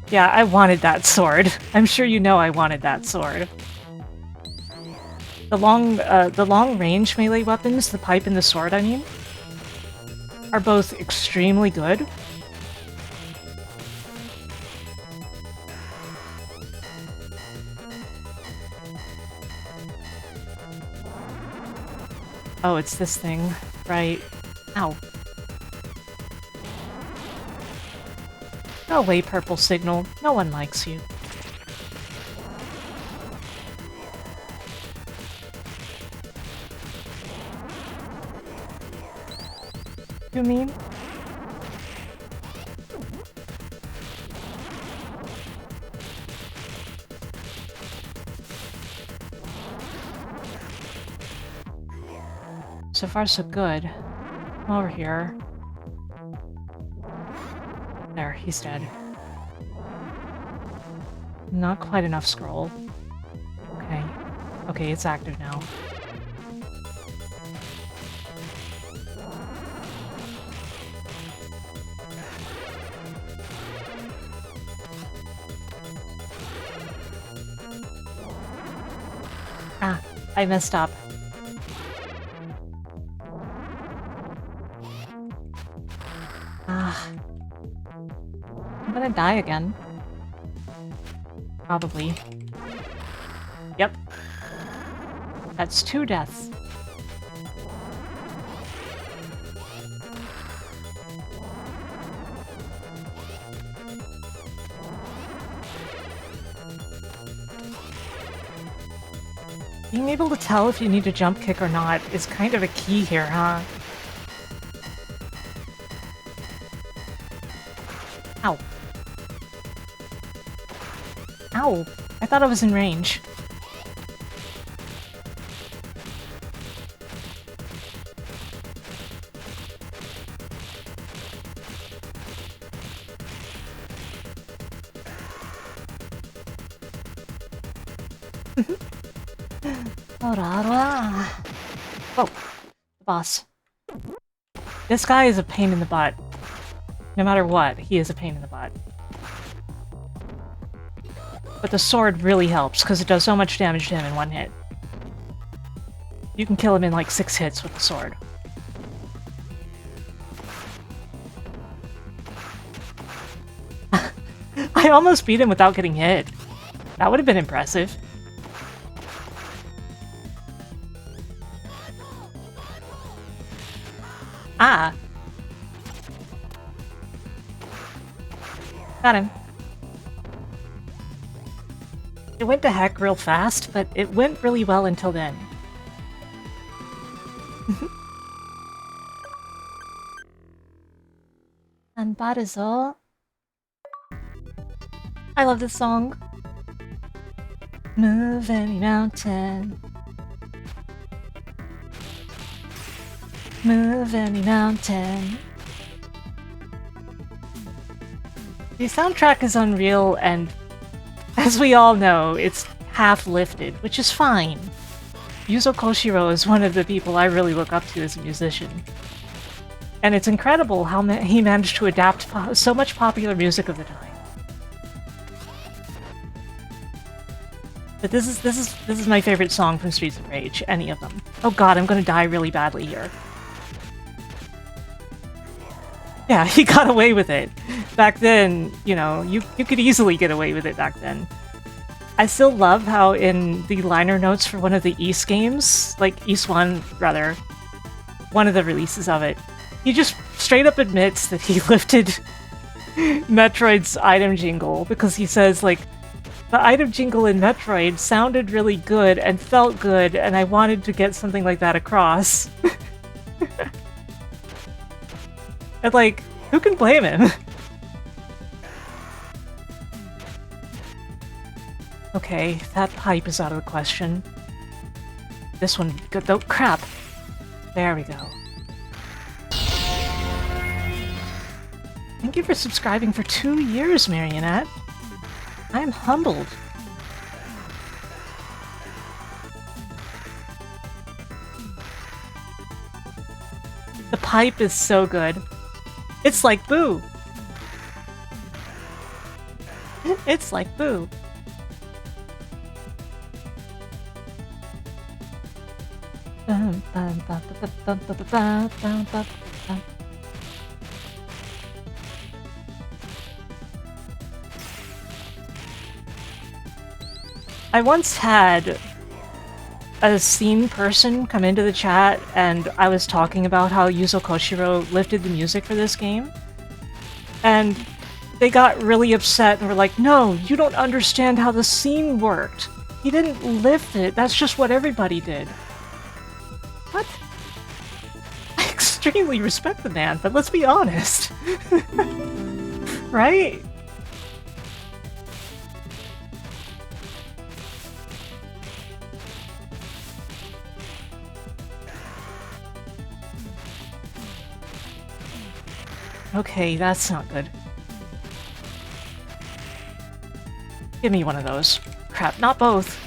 Yeah, I wanted that sword. I'm sure you know I wanted that sword. The long range melee weapons, the pipe and the sword, I mean, are both extremely good. Oh, it's this thing. Right. Ow. Go away, purple signal. No one likes you. You mean? So far, so good. Come over here. There, he's dead. Not quite enough scroll. Okay. Okay, it's active now. Ah, I messed up. Ah. I'm gonna die again. Probably. Yep. That's 2 deaths. Being able to tell if you need a jump kick or not is kind of a key here, huh? Ow. Ow! I thought I was in range. Oh, the boss. This guy is a pain in the butt. No matter what, he is a pain in the butt. But the sword really helps, because it does so much damage to him in 1 hit. You can kill him in like 6 hits with the sword. I almost beat him without getting hit. That would have been impressive. Ah! Got him. It went to heck real fast, but it went really well until then. And Barizo. I love this song. Move any mountain. Move any mountain. The soundtrack is unreal, and as we all know, it's half-lifted, which is fine. Yuzo Koshiro is one of the people I really look up to as a musician. And it's incredible how he managed to adapt so much popular music of the time. But this is my favorite song from Streets of Rage, any of them. Oh god, I'm gonna die really badly here. Yeah, he got away with it. Back then, you know, you could easily get away with it back then. I still love how in the liner notes for one of the Ys games, like Ys 1, rather, one of the releases of it, he just straight up admits that he lifted Metroid's item jingle because he says, like, the item jingle in Metroid sounded really good and felt good, and I wanted to get something like that across. And, like, who can blame him? Okay, that pipe is out of the question. This one, good though. Crap! There we go. Thank you for subscribing for 2 years, Marionette. I am humbled. The pipe is so good. It's like Boo. It's like Boo. I once had a scene person come into the chat and I was talking about how Yuzo Koshiro lifted the music for this game. And they got really upset and were like, no, you don't understand how the scene worked. He didn't lift it, that's just what everybody did. What? I extremely respect the man, but let's be honest. Right? Okay, that's not good. Give me one of those. Crap, not both.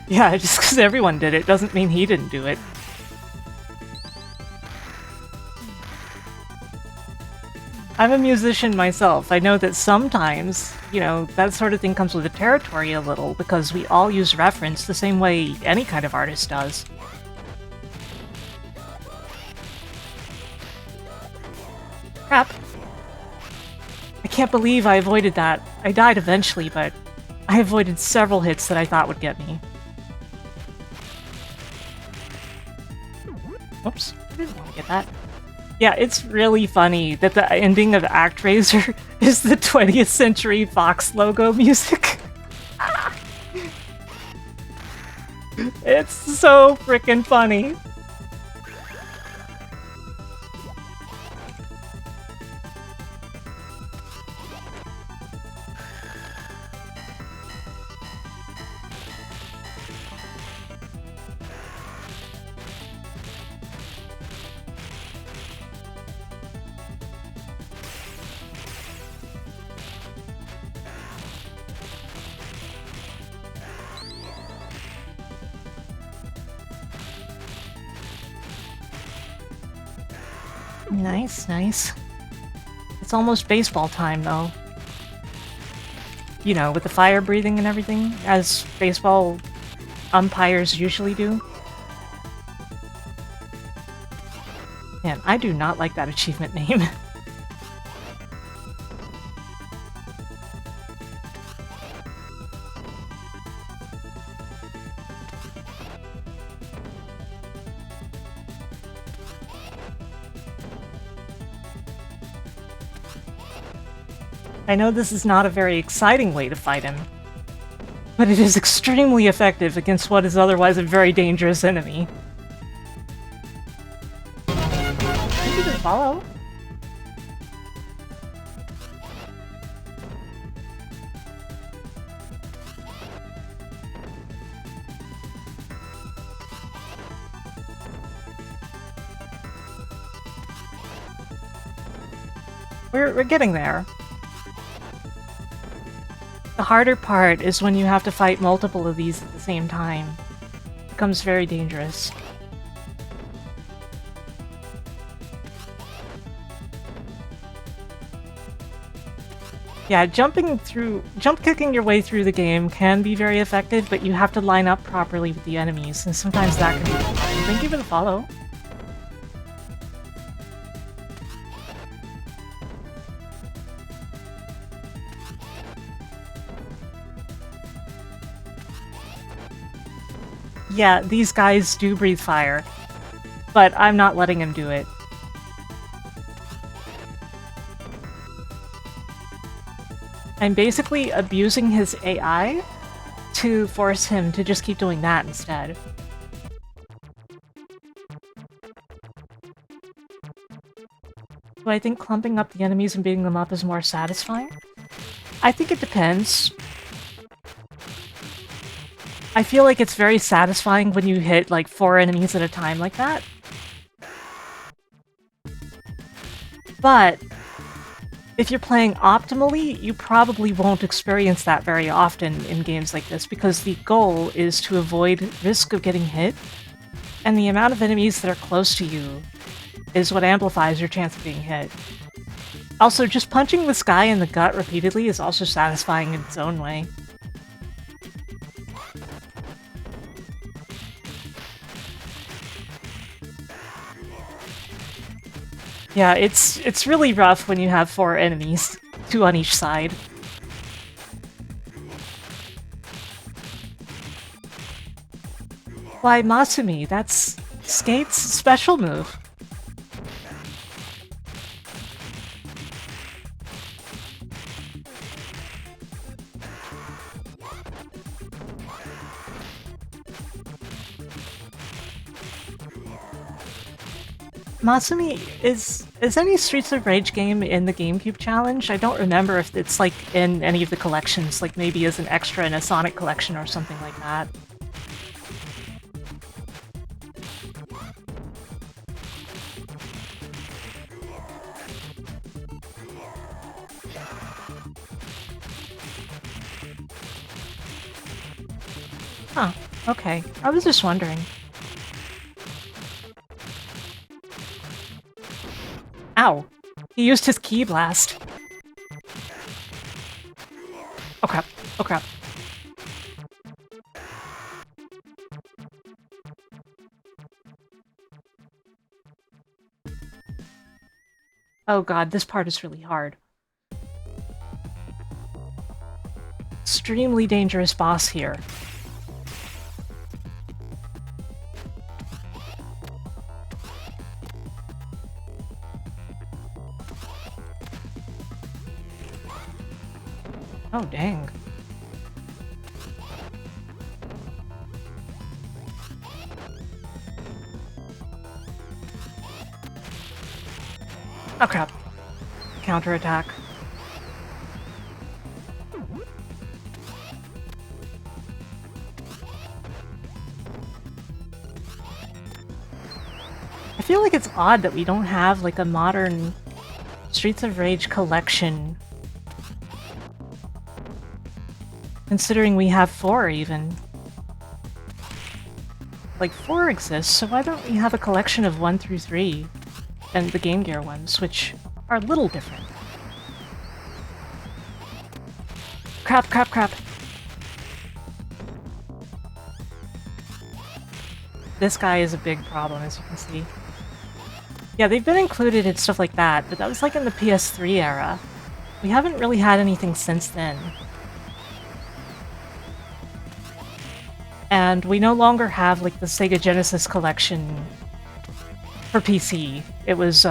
Yeah, just because everyone did it doesn't mean he didn't do it. I'm a musician myself. I know that sometimes, you know, that sort of thing comes with the territory a little, because we all use reference the same way any kind of artist does. Crap. I can't believe I avoided that. I died eventually, but I avoided several hits that I thought would get me. Oops, I didn't want to get that. Yeah, it's really funny that the ending of ActRaiser is the 20th Century Fox logo music. It's so freaking funny. Nice, nice. It's almost baseball time, though. You know, with the fire breathing and everything, as baseball umpires usually do. Man, I do not like that achievement name. I know this is not a very exciting way to fight him, but it is extremely effective against what is otherwise a very dangerous enemy. Thank you for the follow. We're getting there. The harder part is when you have to fight multiple of these at the same time. It becomes very dangerous. Yeah, jump kicking your way through the game can be very effective, but you have to line up properly with the enemies, and sometimes that can be a problem. Thank you for the follow. Yeah, these guys do breathe fire, but I'm not letting him do it. I'm basically abusing his AI to force him to just keep doing that instead. Do I think clumping up the enemies and beating them up is more satisfying? I think it depends. I feel like it's very satisfying when you hit like 4 enemies at a time like that. But if you're playing optimally, you probably won't experience that very often in games like this because the goal is to avoid risk of getting hit, and the amount of enemies that are close to you is what amplifies your chance of being hit. Also, just punching this guy in the gut repeatedly is also satisfying in its own way. Yeah, it's really rough when you have 4 enemies, 2 on each side. Why, Masumi, that's Skate's special move. Masumi, is any Streets of Rage game in the GameCube challenge? I don't remember if it's like in any of the collections, like maybe as an extra in a Sonic collection or something like that. Huh, okay. I was just wondering. Ow! He used his Ki Blast. Oh crap. Oh crap. Oh god, this part is really hard. Extremely dangerous boss here. Oh, dang. Oh crap. Counterattack. I feel like it's odd that we don't have like a modern Streets of Rage collection. Considering we have 4 even. Like 4 exists, so why don't we have a collection of 1 through 3? And the Game Gear ones, which are a little different. Crap, crap, crap. This guy is a big problem, as you can see. Yeah, they've been included in stuff like that, but that was like in the PS3 era. We haven't really had anything since then. And we no longer have, like, the Sega Genesis collection for PC. It was,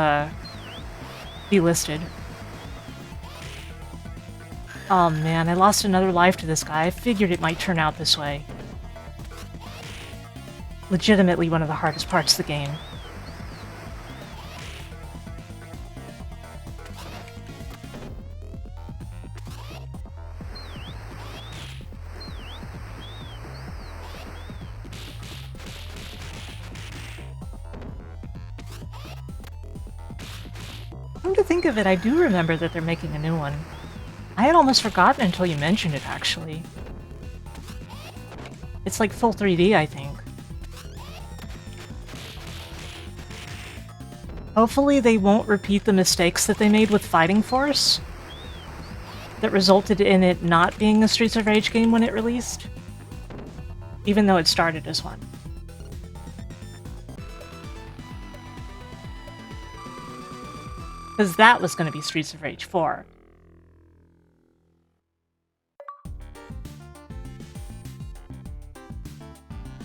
delisted. Oh man, I lost another life to this guy. I figured it might turn out this way. Legitimately one of the hardest parts of the game. Come to think of it, I do remember that they're making a new one. I had almost forgotten until you mentioned it, actually. It's like full 3D, I think. Hopefully they won't repeat the mistakes that they made with Fighting Force that resulted in it not being a Streets of Rage game when it released, even though it started as one. Because that was going to be Streets of Rage 4.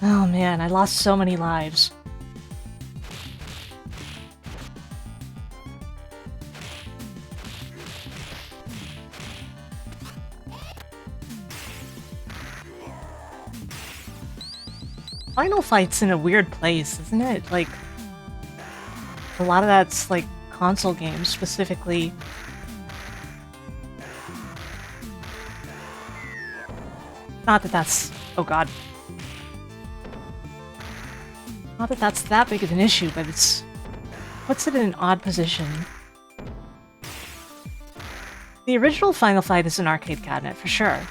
Oh man, I lost so many lives. Final Fight's in a weird place, isn't it? Like, a lot of that's, like, console games, specifically. Not that that's... oh god. Not that that's that big of an issue, but it's... puts it in an odd position. The original Final Fight is an arcade cabinet, for sure.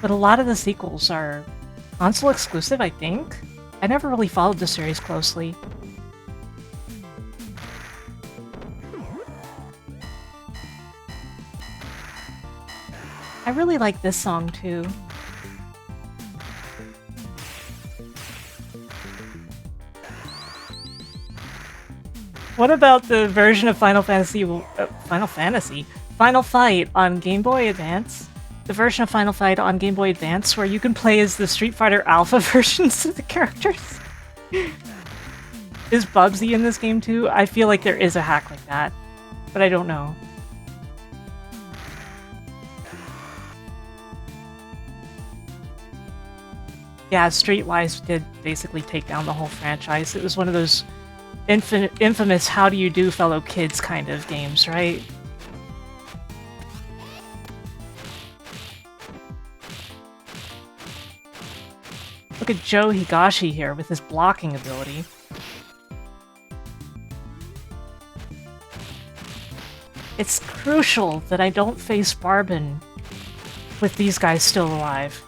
But a lot of the sequels are console exclusive, I think? I never really followed the series closely. I really like this song, too. What about the version of Final Fight on Game Boy Advance? The version of Final Fight on Game Boy Advance where you can play as the Street Fighter Alpha versions of the characters? Is Bubsy in this game too? I feel like there is a hack like that, but I don't know. Yeah, Streetwise did basically take down the whole franchise. It was one of those infamous how do you do fellow kids kind of games, right? Look at Joe Higashi here with his blocking ability. It's crucial that I don't face Barbin with these guys still alive.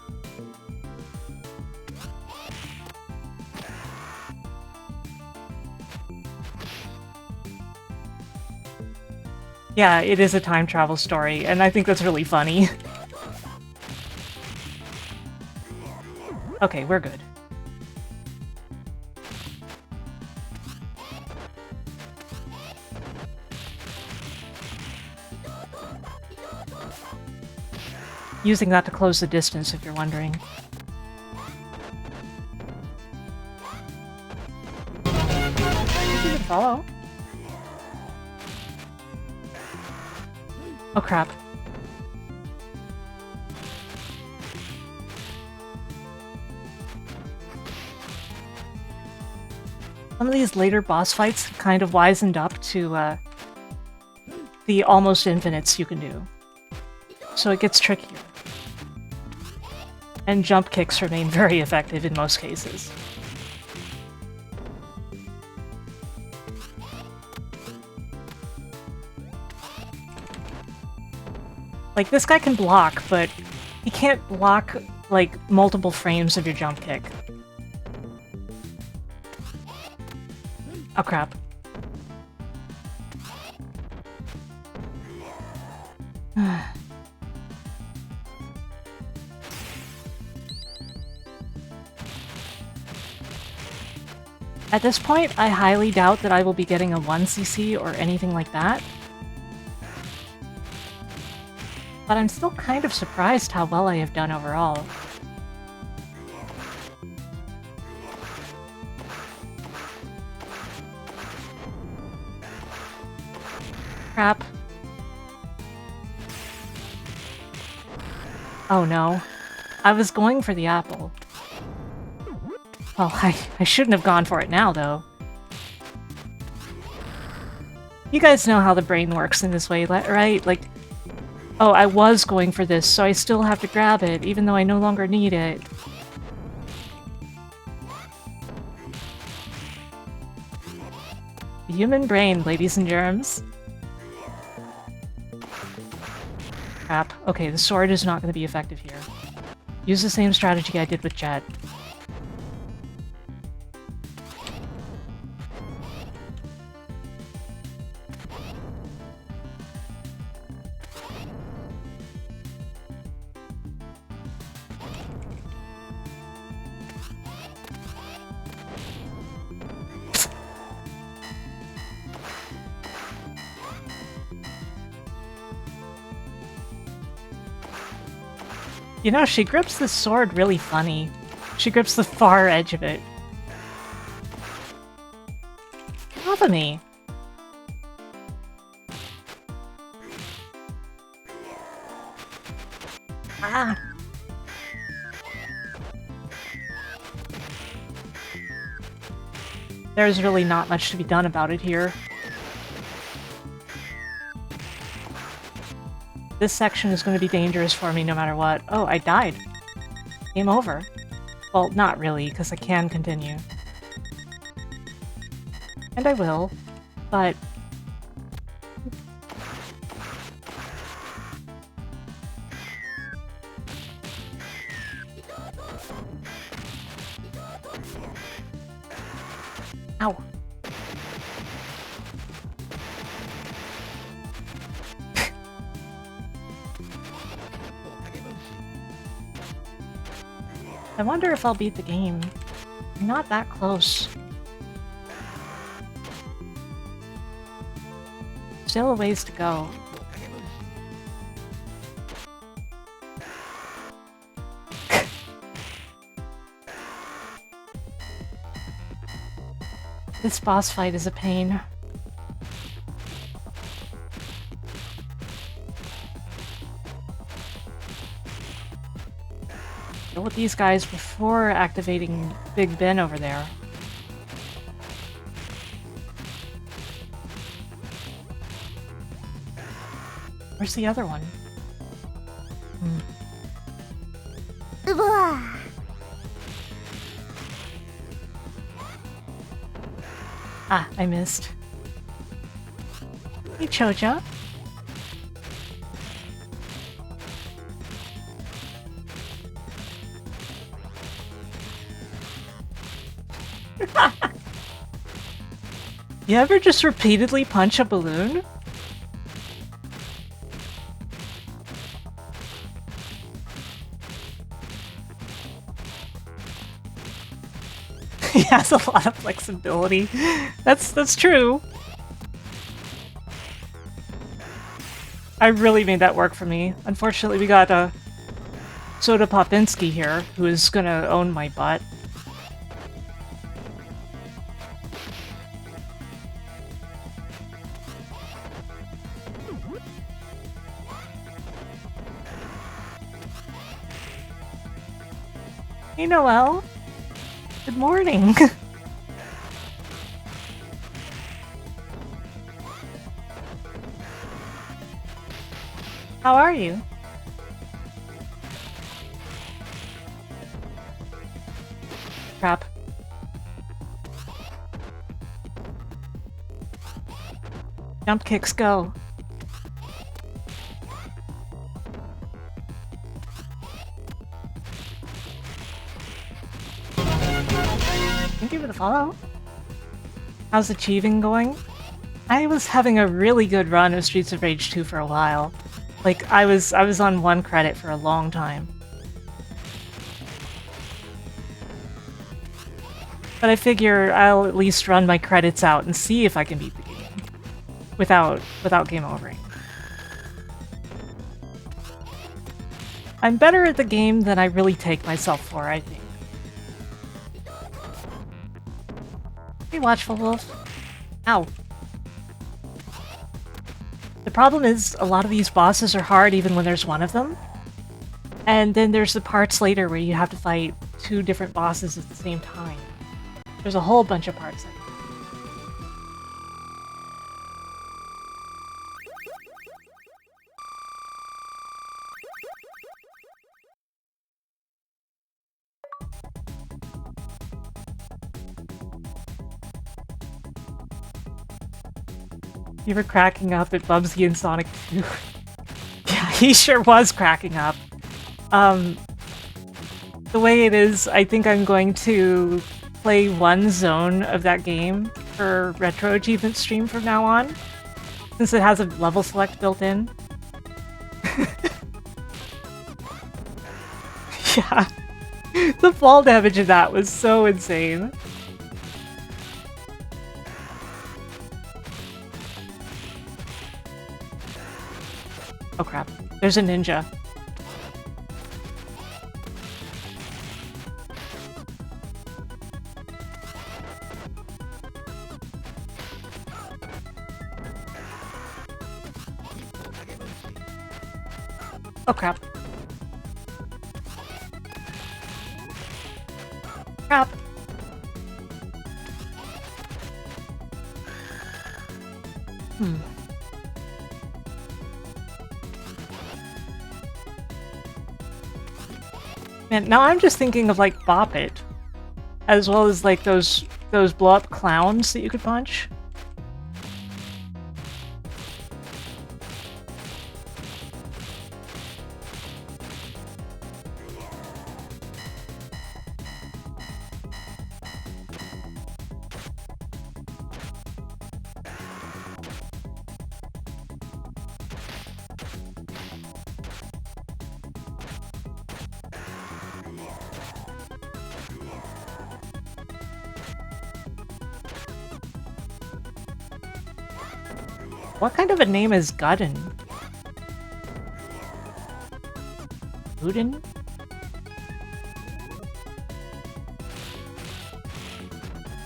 Yeah, it is a time travel story, and I think that's really funny. Okay, we're good. Using that to close the distance, if you're wondering. You can follow. Oh crap. Some of these later boss fights have kind of wisened up to the almost infinites you can do. So it gets trickier. And jump kicks remain very effective in most cases. Like, this guy can block, but he can't block, like, multiple frames of your jump kick. Oh crap. At this point, I highly doubt that I will be getting a 1cc or anything like that. But I'm still kind of surprised how well I have done overall. Crap. Oh no. I was going for the apple. Well, I shouldn't have gone for it now, though. You guys know how the brain works in this way, right? Like, oh, I was going for this, so I still have to grab it, even though I no longer need it. The human brain, ladies and germs. Crap. Okay, the sword is not going to be effective here. Use the same strategy I did with Jet. You know, she grips the sword really funny. She grips the far edge of it. Get off of me! Ah! there's really not much to be done about it here. This section is going to be dangerous for me no matter what. Oh, I died. Game over. Well, not really, because I can continue. And I will, but... Ow. I wonder if I'll beat the game. I'm not that close. Still a ways to go. This boss fight is a pain. Deal with these guys before activating Big Ben over there. Where's the other one? Ah, I missed. Hey, Choja. You ever just repeatedly punch a balloon? He has a lot of flexibility. That's true. I really made that work for me. Unfortunately, we got Soda Popinski here, who is gonna own my butt. Hey, Noelle. Good morning. How are you? Crap. Jump kicks go. Thank you for the follow. How's achieving going? I was having a really good run of Streets of Rage 2 for a while. Like, I was on 1 credit for a long time. But I figure I'll at least run my credits out and see if I can beat the game. Without game overing. I'm better at the game than I really take myself for, I think. Hey, Watchful Wolf. Ow. The problem is, a lot of these bosses are hard even when there's one of them. And then there's the parts later where you have to fight 2 different bosses at the same time. There's a whole bunch of parts like that. You were cracking up at Bubsy and Sonic 2. Yeah, he sure was cracking up. The way it is, I think I'm going to play one zone of that game for Retro Achievement stream from now on, since it has a level select built in. Yeah. The fall damage in that was so insane. Oh crap, there's a ninja. Oh crap. Crap. Man, now I'm just thinking of like Bop It, as well as like those blow up clowns that you could punch. What kind of a name is Gudden? Gudden?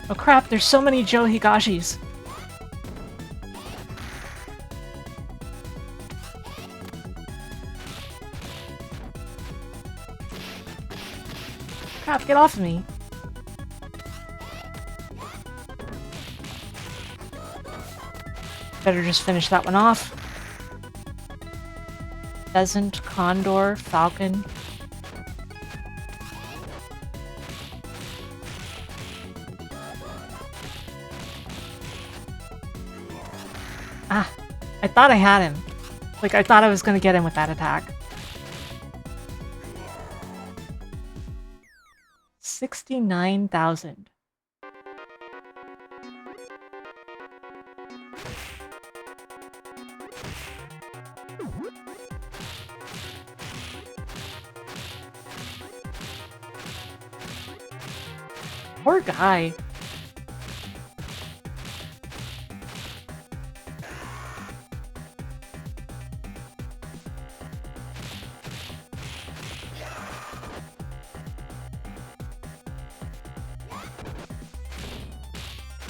Oh crap, there's so many Joe Higashis. Crap, get off of me. Better just finish that one off. Pheasant, condor, falcon. Ah, I thought I had him. Like, I thought I was gonna get him with that attack. 69,000. Poor guy.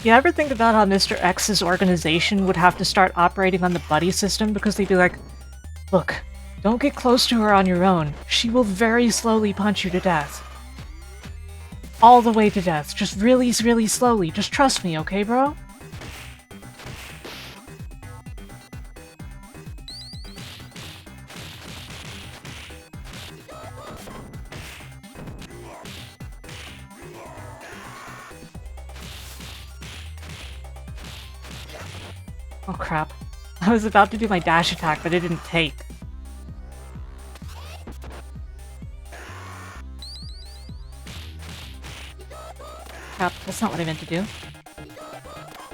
You ever think about how Mr. X's organization would have to start operating on the buddy system because they'd be like, look, don't get close to her on your own. She will very slowly punch you to death. All the way to death. Just really, really slowly. Just trust me, okay, bro? Oh crap. I was about to do my dash attack, but it didn't take. Crap, that's not what I meant to do.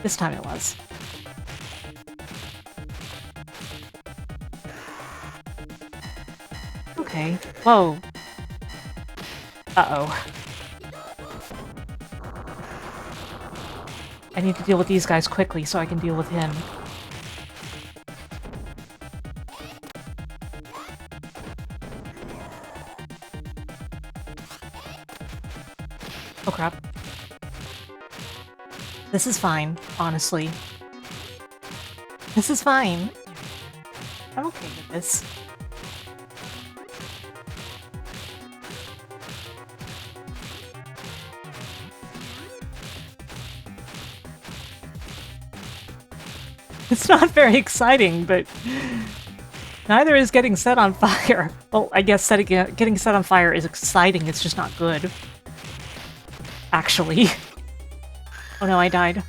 This time it was. Okay. Whoa. Uh-oh. I need to deal with these guys quickly so I can deal with him. Oh crap. This is fine, honestly. This is fine. I'm okay with this. It's not very exciting, but neither is getting set on fire. Well, I guess getting set on fire is exciting, it's just not good. Actually. Oh no, I died.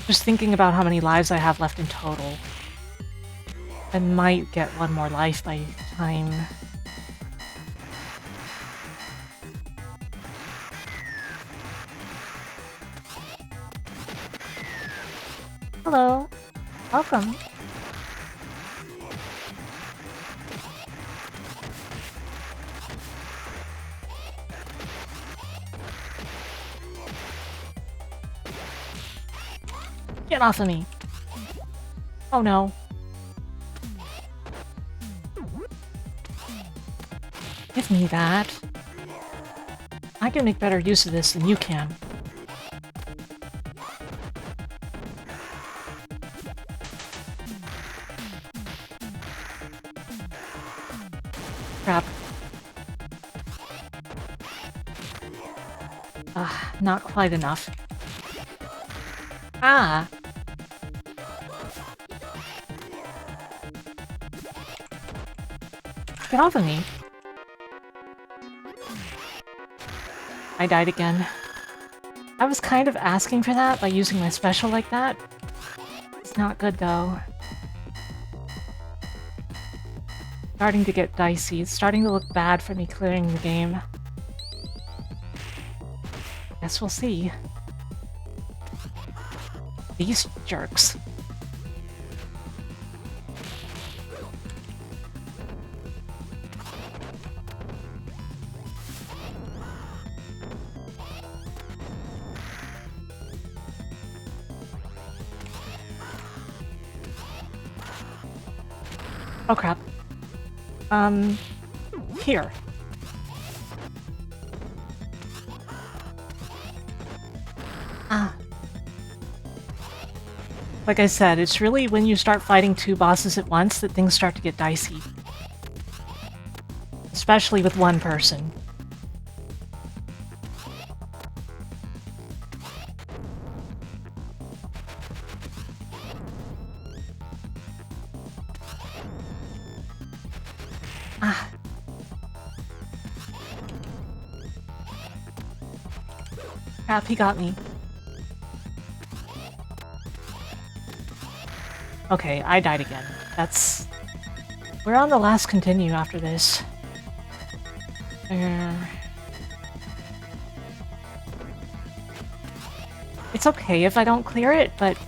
Just thinking about how many lives I have left in total. I might get one more life by time. Hello. Welcome. Get off of me. Oh no. Give me that. I can make better use of this than you can. Crap. Not quite enough. Ah! Get off of me. I died again. I was kind of asking for that by using my special like that. It's not good though. Starting to get dicey. It's starting to look bad for me clearing the game. Guess we'll see. These jerks. Oh crap. Here. Ah. Like I said, it's really when you start fighting two bosses at once that things start to get dicey. Especially with one person. Ah. Crap, he got me. Okay, I died again. That's... We're on the last continue after this. It's okay if I don't clear it, but...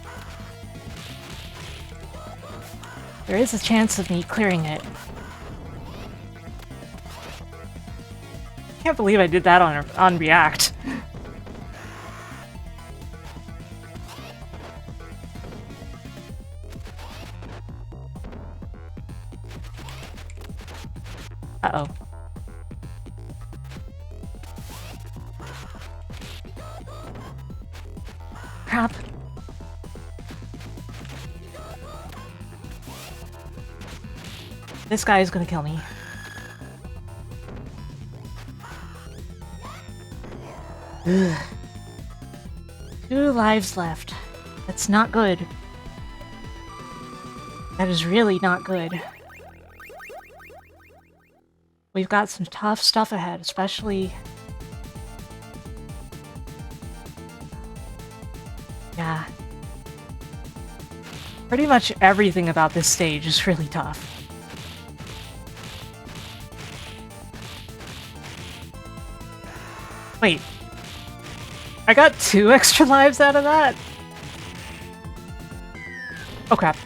there is a chance of me clearing it. Can't believe I did that on React. Uh-oh. Crap. This guy is gonna kill me. Ugh. 2 lives left. That's not good. That is really not good. We've got some tough stuff ahead, especially... yeah. Pretty much everything about this stage is really tough. Wait. I got 2 extra lives out of that? Oh crap.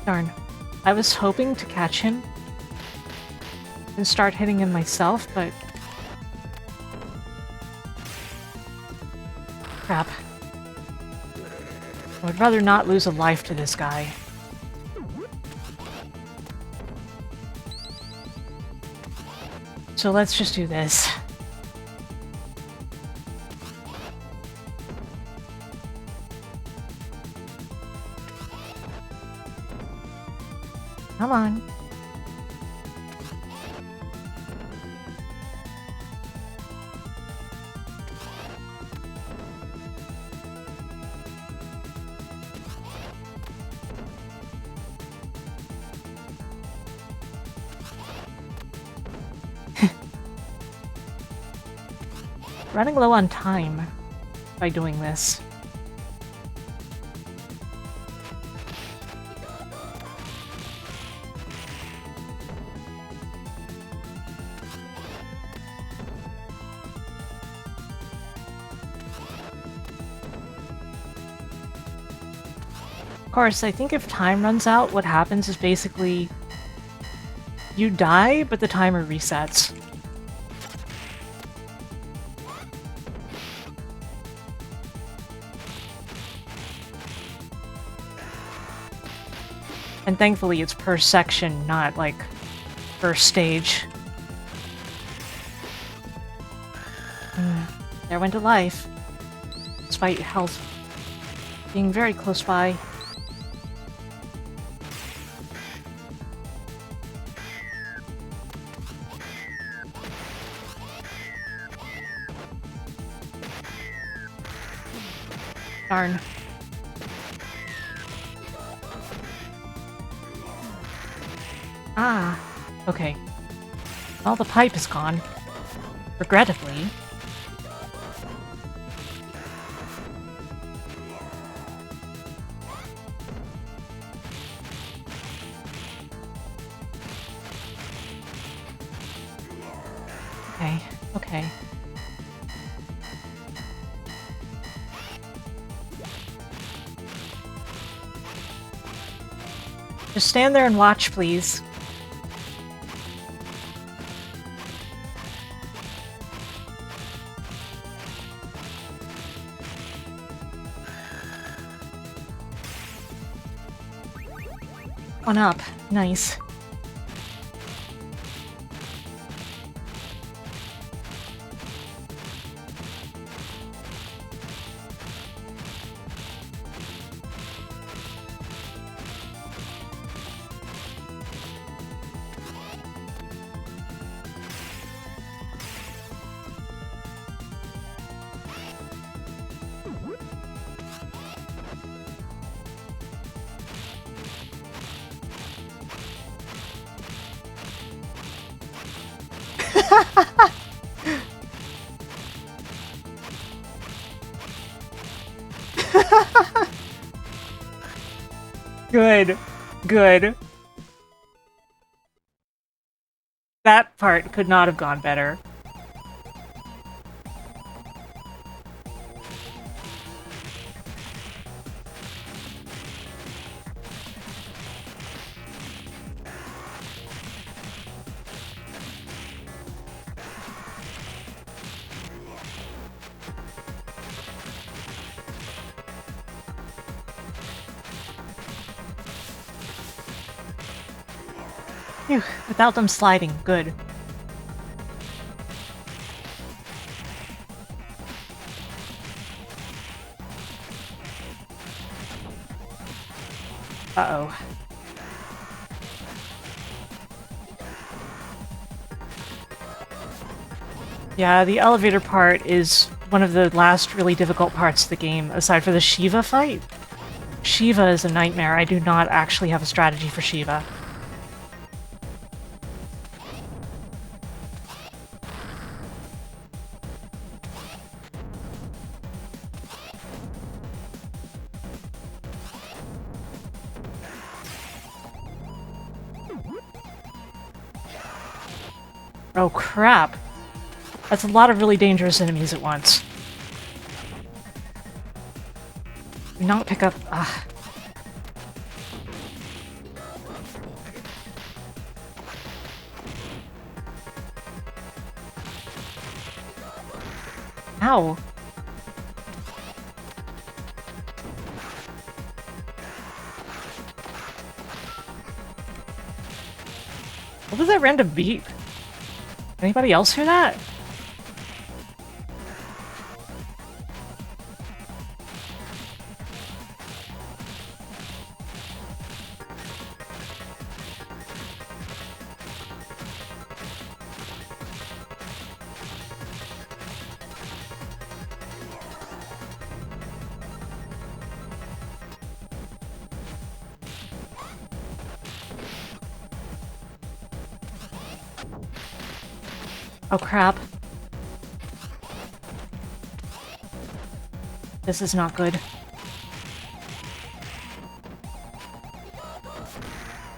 Darn. I was hoping to catch him and start hitting him myself, but... crap. I would rather not lose a life to this guy. So let's just do this. Come on. Running low on time by doing this. Of course, I think if time runs out, what happens is basically you die, but the timer resets. And thankfully it's per section, not like per stage. There went a life. Despite health being very close by. Darn. Ah, okay. Well, the pipe is gone. Regrettably. Okay, okay. Just stand there and watch, please. One up. Nice. Good. Good. That part could not have gone better. Phew, without them sliding, good. Uh-oh. Yeah, the elevator part is one of the last really difficult parts of the game, aside for the Shiva fight. Shiva is a nightmare. I do not actually have a strategy for Shiva. Oh crap! That's a lot of really dangerous enemies at once. Do not pick up... ah. Ow! What was that random beep? Anybody else hear that? Oh crap. This is not good.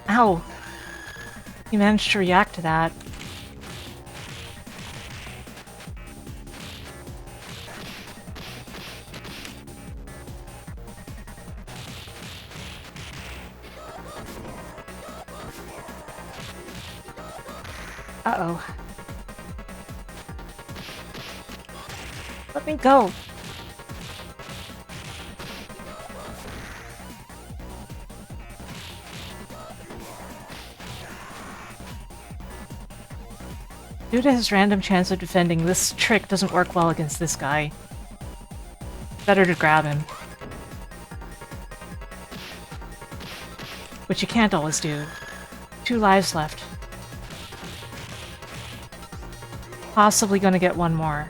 Ow! You managed to react to that. Uh-oh. Let me go! Due to his random chance of defending, this trick doesn't work well against this guy. Better to grab him. Which you can't always do. 2 lives left. Possibly gonna get one more.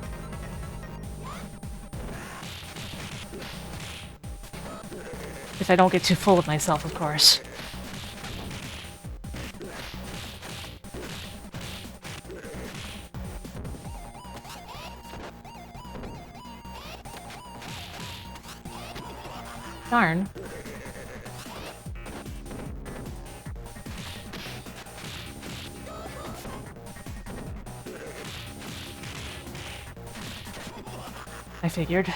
If I don't get too full of myself, of course. Darn. I figured.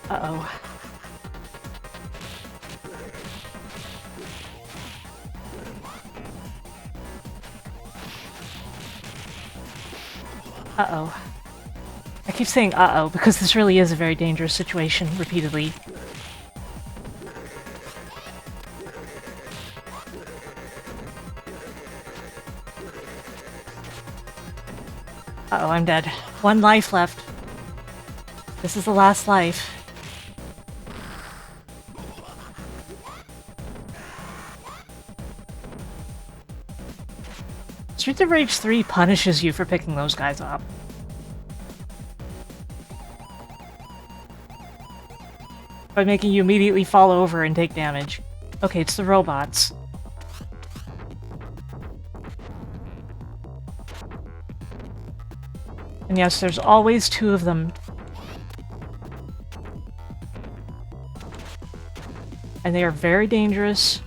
Uh-oh. Uh-oh. I keep saying uh-oh because this really is a very dangerous situation, repeatedly. Uh-oh, I'm dead. 1 life left. This is the last life. Streets of Rage 3 punishes you for picking those guys up. By making you immediately fall over and take damage. Okay, it's the robots. And yes, there's always 2 of them. And they are very dangerous.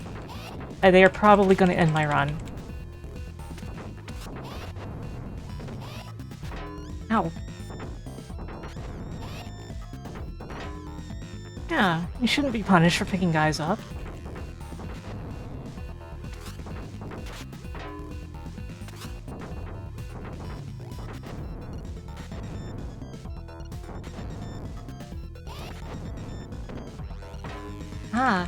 And they are probably going to end my run. Ow. Yeah, you shouldn't be punished for picking guys up. Ah.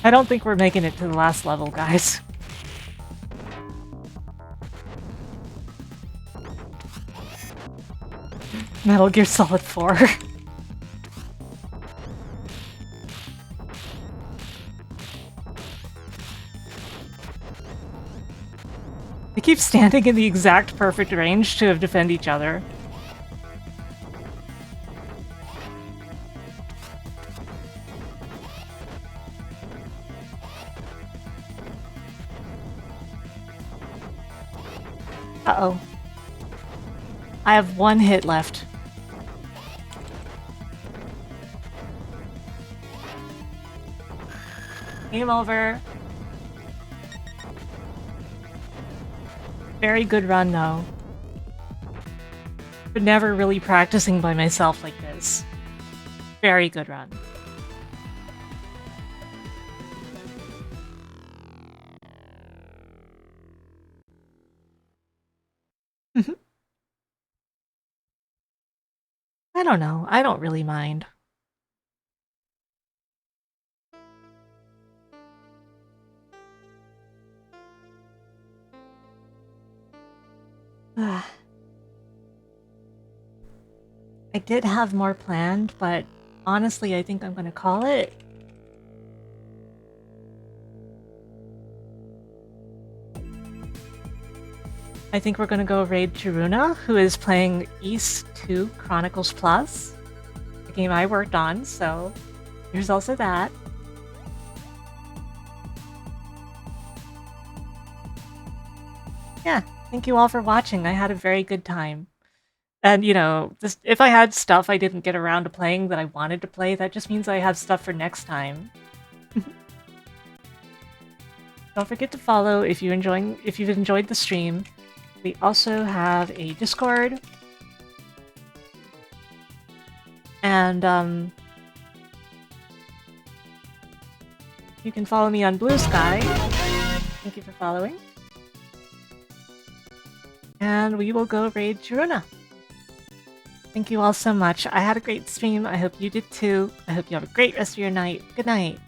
I don't think we're making it to the last level, guys. Metal Gear Solid 4. They keep standing in the exact perfect range to defend each other. Uh-oh. I have 1 hit left. Game over. Very good run, though. But never really practicing by myself like this. Very good run. I don't know. I don't really mind. I did have more planned, but honestly, I think I'm gonna call it. I think we're gonna go raid Chiruna, who is playing East 2 Chronicles Plus, the game I worked on, so there's also that. Yeah, thank you all for watching. I had a very good time. And, you know, just if I had stuff I didn't get around to playing that I wanted to play, that just means I have stuff for next time. Don't forget to follow if you've enjoyed the stream. We also have a Discord. And, you can follow me on Blue Sky. Thank you for following. and we will go raid Chiruna. Thank you all so much. I had a great stream. I hope you did too. I hope you have a great rest of your night. Good night.